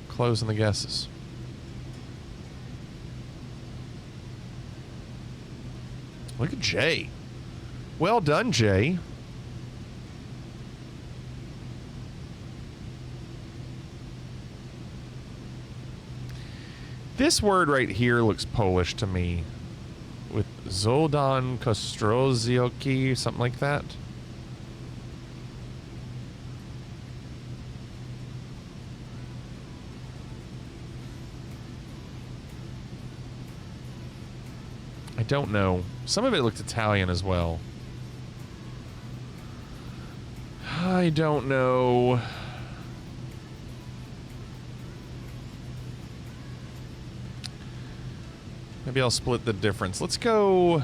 Closing the guesses. Look at Jay. Well done, Jay. This word right here looks Polish to me. With Zoldan Kostrozioki, something like that. I don't know. Some of it looked Italian as well. I don't know. Maybe I'll split the difference. Let's go...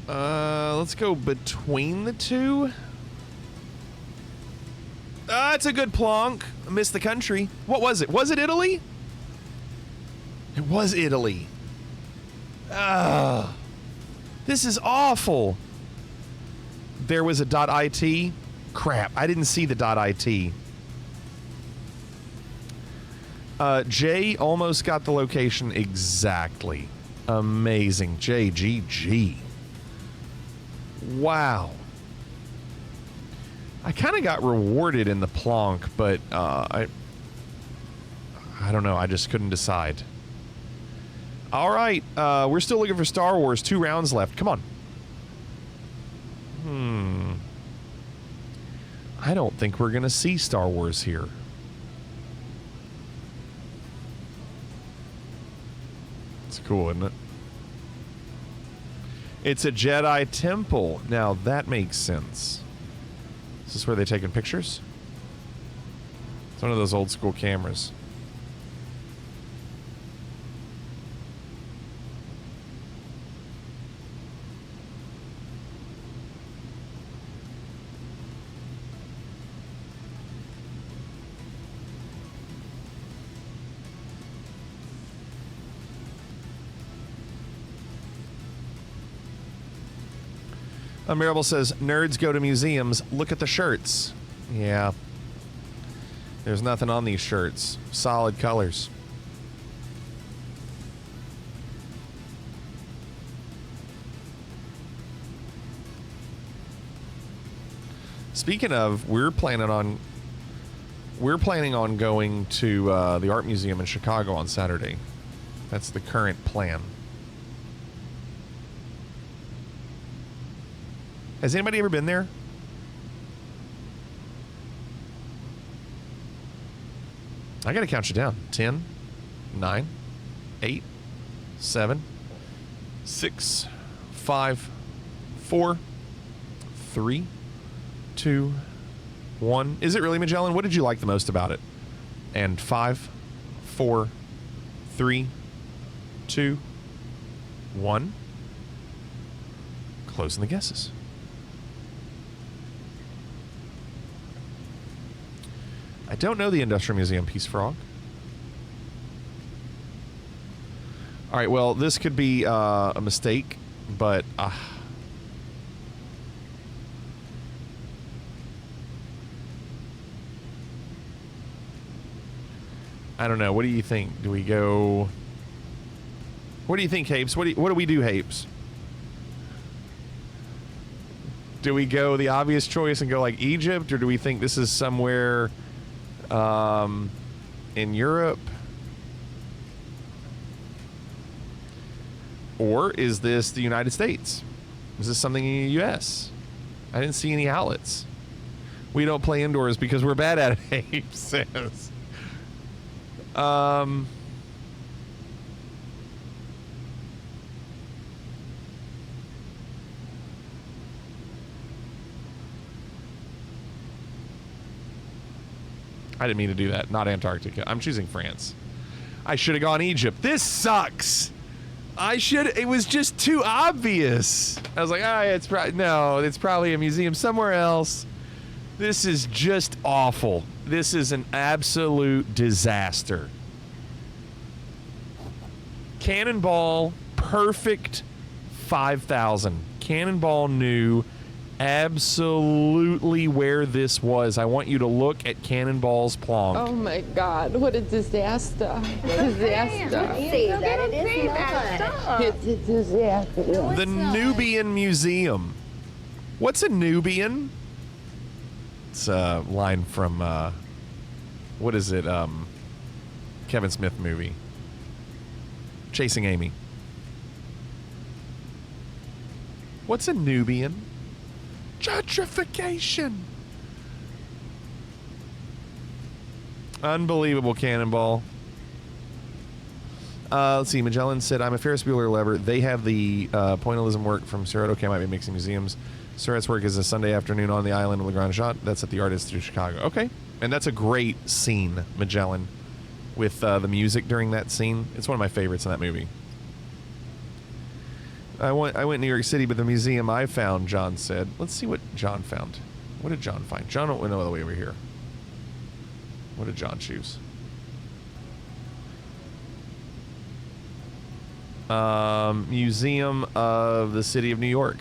let's go between the two. It's a good plonk. I missed the country. What was it? Was it Italy? It was Italy. This is awful. There was a .it. Crap, I didn't see the .it. Jay almost got the location exactly. Amazing. JGG. Wow. I kind of got rewarded in the plonk, but I don't know. I just couldn't decide. All right, we're still looking for Star Wars. 2 rounds left. Come on. I don't think we're going to see Star Wars here. It's cool, isn't it? It's a Jedi temple. Now that makes sense. Is this where they're taking pictures? It's one of those old school cameras. Marable says, nerds go to museums, look at the shirts. Yeah. There's nothing on these shirts. Solid colors. Speaking of, we're planning on going to the art museum in Chicago on Saturday. That's the current plan. Has anybody ever been there? I gotta count you down. 10, 9, 8, 7, 6, 5, 4, 3, 2, 1. Is it really, Magellan? What did you like the most about it? And 5, 4, 3, 2, 1. Closing the guesses. I don't know the Industrial Museum, Peace Frog. All right, well, this could be a mistake, but I don't know. What do you think? Do we go? What do you think, Hapes? What do we do, Hapes? Do we go the obvious choice and go like Egypt, or do we think this is somewhere in Europe? Or is this the United States? Is this something in the U.S.? I didn't see any outlets. We don't play indoors because we're bad at it, Abe says. I didn't mean to do that. Not Antarctica. I'm choosing France. I should have gone Egypt. This sucks. It was just too obvious. I was like, it's probably a museum somewhere else. This is just awful. This is an absolute disaster. Cannonball, perfect 5,000. Cannonball knew absolutely where this was. I want you to look at Cannonball's plonk. Oh my God, what a disaster. Disaster. It's a disaster. The Nubian Museum. What's a Nubian? It's a line from, what is it? Kevin Smith movie. Chasing Amy. What's a Nubian? Gentrification. Unbelievable, Cannonball. Let's see. Magellan said, I'm a Ferris Bueller lover. They have the pointillism work from Surratt. Okay, I might be mixing museums. Surratt's work is a Sunday afternoon on the island of Le Grand Jatte. That's at the Art Institute of Chicago. Okay. And that's a great scene, Magellan, with the music during that scene. It's one of my favorites in that movie. I went to New York City, but the museum I found, John said. Let's see what John found. What did John find? John went all the way over here. What did John choose? Museum of the City of New York.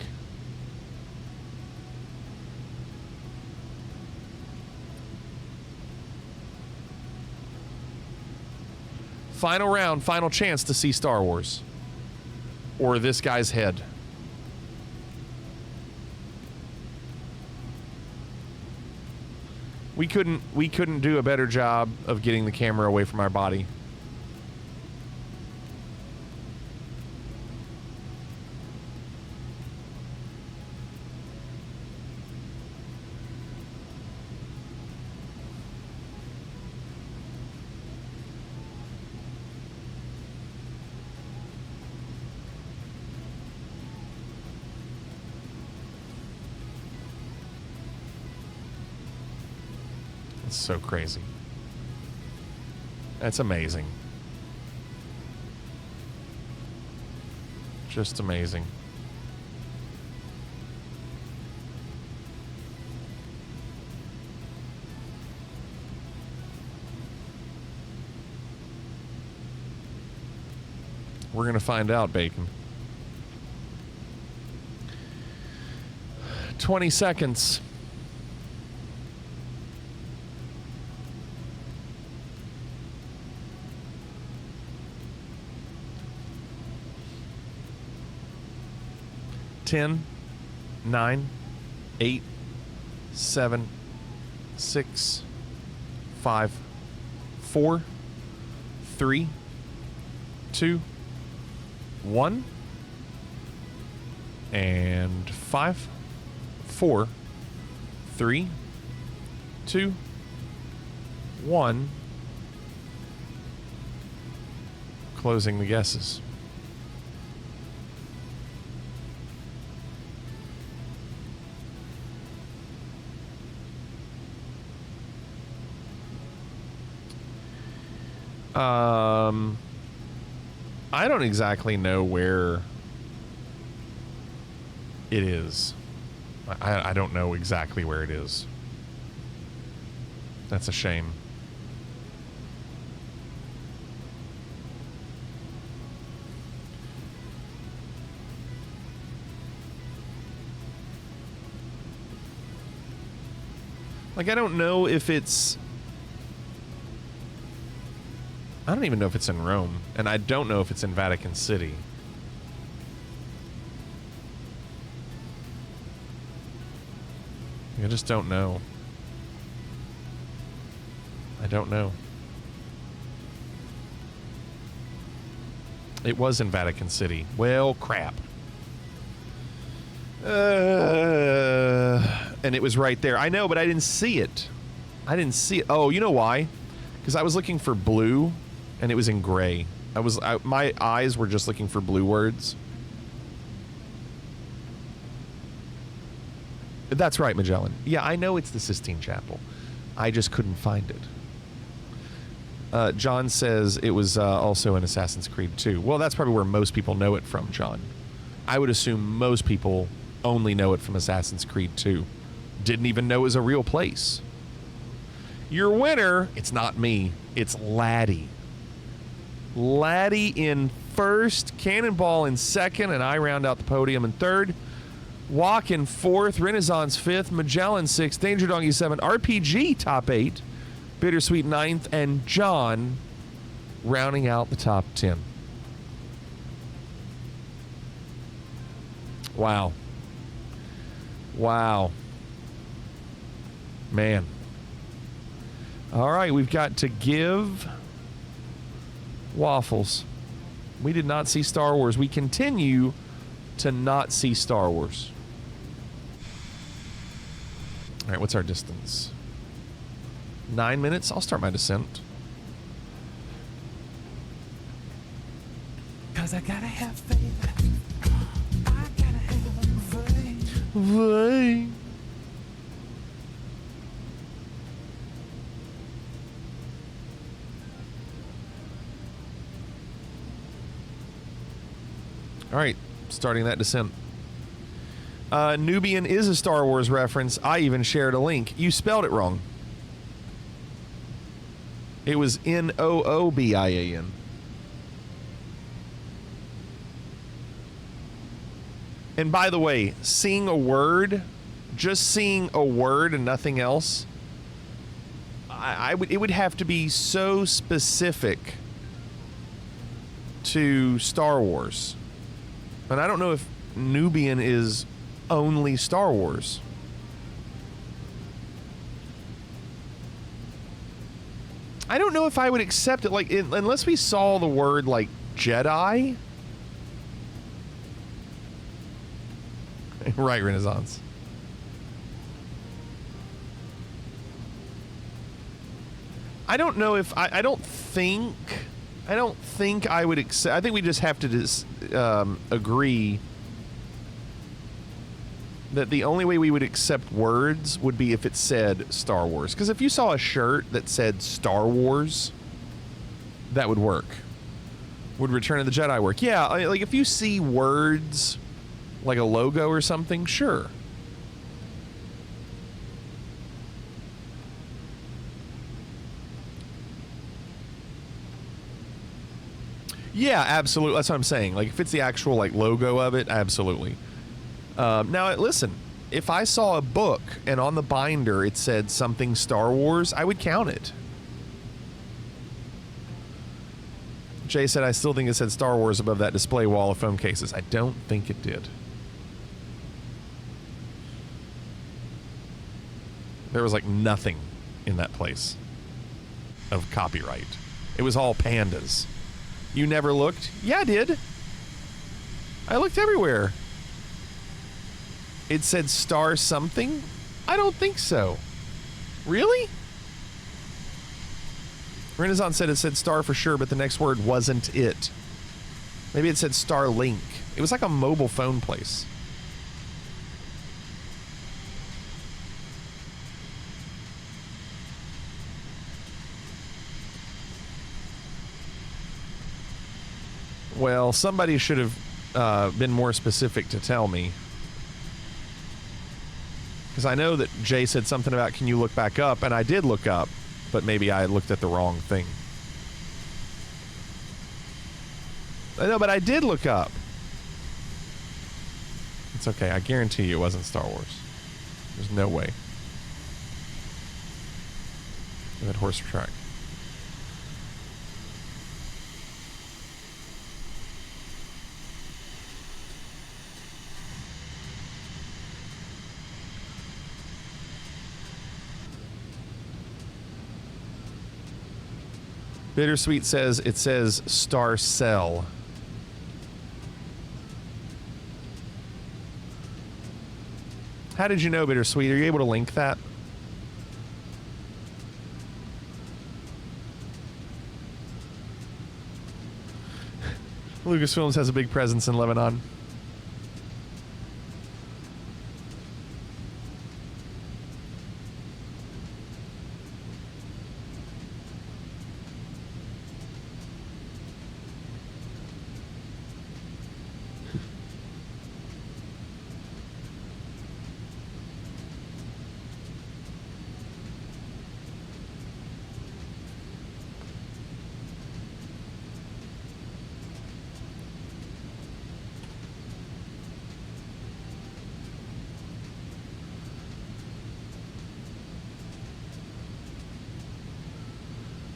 Final round, final chance to see Star Wars. Or this guy's head. We couldn't do a better job of getting the camera away from our body. That's so crazy. That's amazing. Just amazing. We're going to find out, Bacon. 20 seconds. Ten, 9, 8, 7, 6, 5, 4, 3, 2, 1, and 5, 4, 3, 2, 1. Closing the guesses. I don't exactly know where it is. I don't know exactly where it is. That's a shame. Like, I don't know if it's... I don't even know if it's in Rome, and I don't know if it's in Vatican City. I just don't know. I don't know. It was in Vatican City. Well, crap. And it was right there. I know, but I didn't see it. I didn't see it. Oh, you know why? Because I was looking for blue, and it was in gray. My eyes were just looking for blue words. That's right, Magellan. Yeah, I know it's the Sistine Chapel. I just couldn't find it. John says it was also in Assassin's Creed 2. Well, that's probably where most people know it from, John. I would assume most people only know it from Assassin's Creed 2. Didn't even know it was a real place. Your winner, it's not me, it's Laddie. Laddie in first, Cannonball in second, and I round out the podium in third. Walk in fourth, Renaissance fifth, Magellan sixth, Danger Donkey seventh, RPG top 8, Bittersweet ninth, and John rounding out the top 10. Wow. Wow. Man. All right, we've got to give Waffles. We did not see Star Wars. We continue to not see Star Wars. All right, what's our distance? 9 minutes. I'll start my descent. 'Cause I gotta have faith. I gotta have faith. Faith. All right, starting that descent. Nubian is a Star Wars reference. I even shared a link. You spelled it wrong. It was Noobian. And by the way, seeing a word, just seeing a word and nothing else, it would have to be so specific to Star Wars. And I don't know if Nubian is only Star Wars. I don't know if I would accept it, like, unless we saw the word, like, Jedi. Right, Renaissance. I don't know if I don't think I would accept. I think we just have to agree that the only way we would accept words would be if it said Star Wars. Because if you saw a shirt that said Star Wars, that would work. Would Return of the Jedi work? Yeah, like if you see words like a logo or something, sure. Yeah, absolutely. That's what I'm saying. Like if it's the actual like logo of it, absolutely. Now, listen, if I saw a book and on the binder it said something Star Wars, I would count it. Jay said, I still think it said Star Wars above that display wall of phone cases. I don't think it did. There was like nothing in that place of copyright. It was all pandas. You never looked? Yeah, I did. I looked everywhere. It said star something? I don't think so. Really? Renaissance said it said star for sure, but the next word wasn't it. Maybe it said Starlink. It was like a mobile phone place. Well, somebody should have been more specific to tell me. Because I know that Jay said something about, can you look back up? And I did look up, but maybe I looked at the wrong thing. I know, but I did look up. It's okay. I guarantee you it wasn't Star Wars. There's no way. That horse track. Bittersweet says it says Star Cell. How did you know, Bittersweet? Are you able to link that? Lucasfilms has a big presence in Lebanon.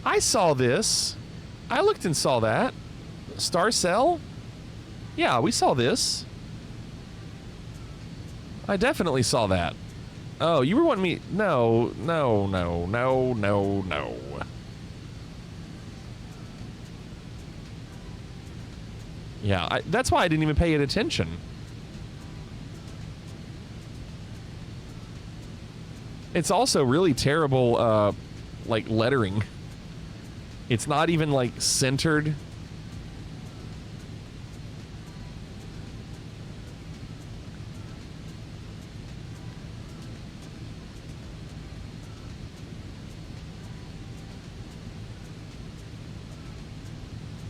I saw this. I looked and saw that. Star Cell? Yeah, we saw this. I definitely saw that. Oh, you were wanting me... No. Yeah, that's why I didn't even pay it attention. It's also really terrible, like, lettering. It's not even, like, centered.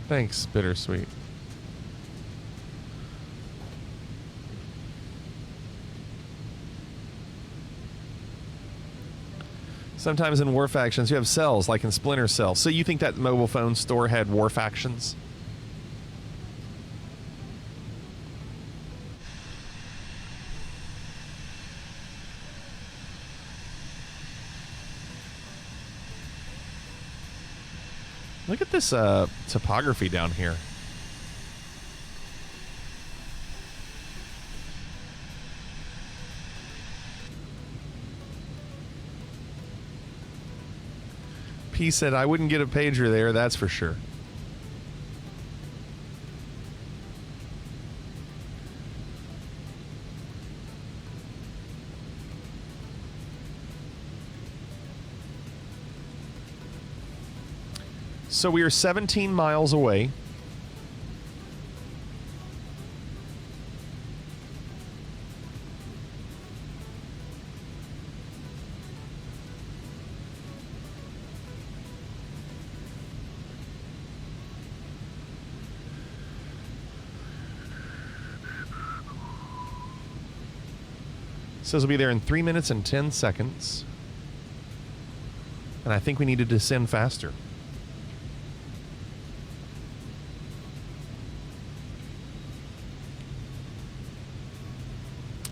Thanks, Bittersweet. Sometimes in war factions you have cells, like in Splinter Cell. So you think that mobile phone store had war factions? Look at this topography down here. P said, I wouldn't get a pager there, that's for sure. So we are 17 miles away. Says we'll be there in 3 minutes and 10 seconds. And I think we need to descend faster.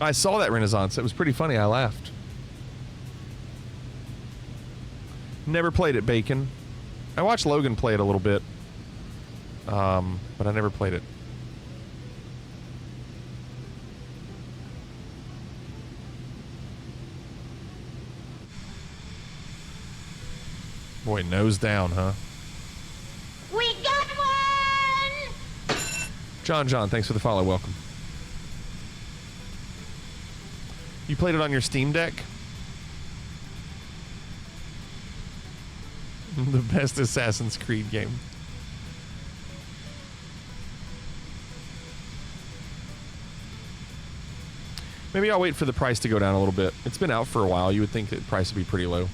I saw that Renaissance. It was pretty funny. I laughed. Never played it, Bacon. I watched Logan play it a little bit. But I never played it. Boy, nose down, huh? We got one! John, thanks for the follow. Welcome. You played it on your Steam Deck? The best Assassin's Creed game. Maybe I'll wait for the price to go down a little bit. It's been out for a while. You would think that the price would be pretty low.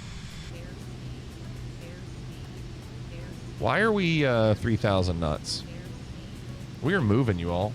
Why are we 3,000 nuts? We are moving, you all.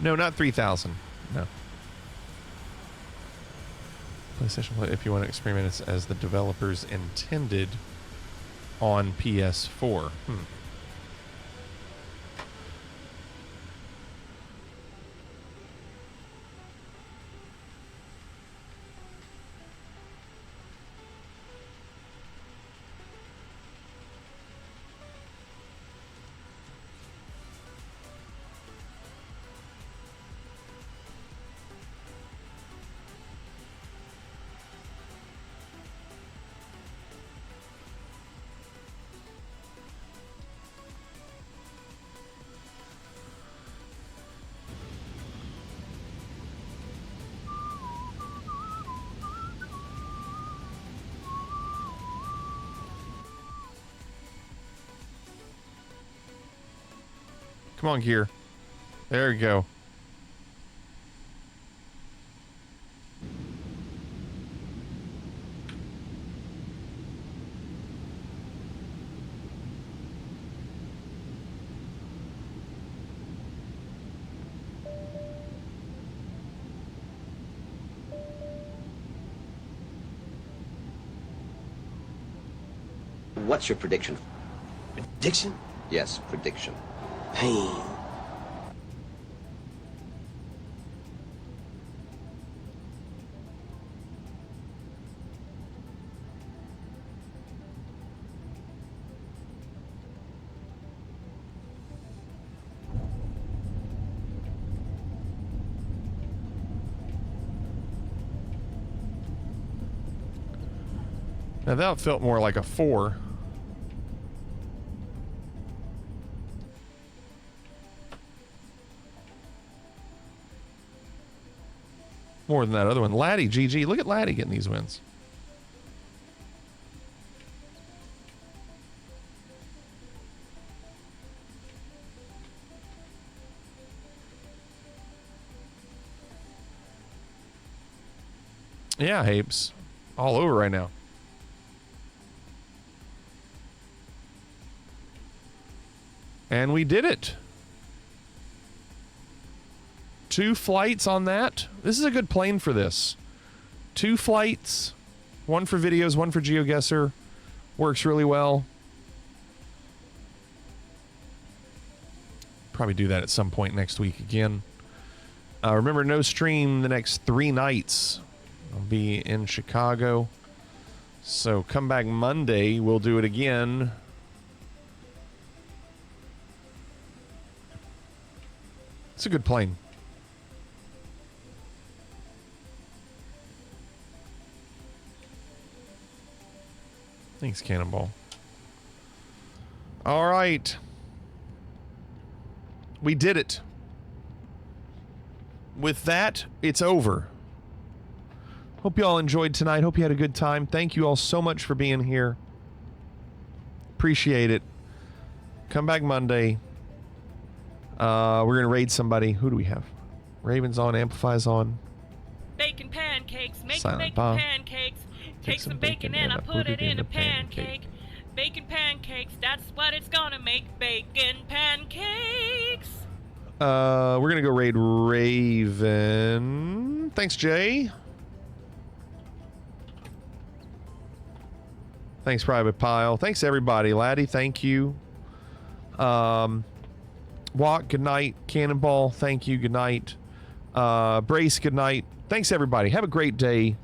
No, not 3,000. No. PlayStation Play, if you want to experiment as the developers intended on PS4. Come on, Gear. There we go. What's your prediction? Prediction? Yes, prediction. Pain. Now that felt more like a 4. More than that other one. Laddie, GG. Look at Laddie getting these wins. Yeah, Hapes. All over right now. And we did it. 2 flights on that. This is a good plane for this. 2 flights. 1 for videos, 1 for GeoGuessr. Works really well. Probably do that at some point next week again. Remember, no stream the next 3 nights. I'll be in Chicago. So come back Monday. We'll do it again. It's a good plane. Thanks, Cannonball. All right. We did it. With that, it's over. Hope you all enjoyed tonight. Hope you had a good time. Thank you all so much for being here. Appreciate it. Come back Monday. We're going to raid somebody. Who do we have? Raven's on. Amplify's on. Bacon pancakes. Make Silent bacon Bob. pancakes. Take some bacon and I put it in a pancake. Bacon pancakes. That's what it's gonna make. Bacon pancakes. We're going to go raid Raven. Thanks, Jay. Thanks, Private Pile. Thanks, everybody. Laddie, thank you. Walk, good night. Cannonball, thank you. Good night. Brace, good night. Thanks, everybody. Have a great day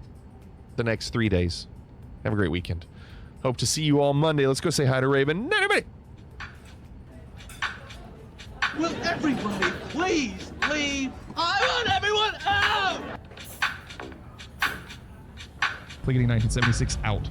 the next 3 days. Have a great weekend. Hope to see you all Monday. Let's go say hi to Raven. Everybody. Will everybody please leave? I want everyone out! Pliggity 1976 out.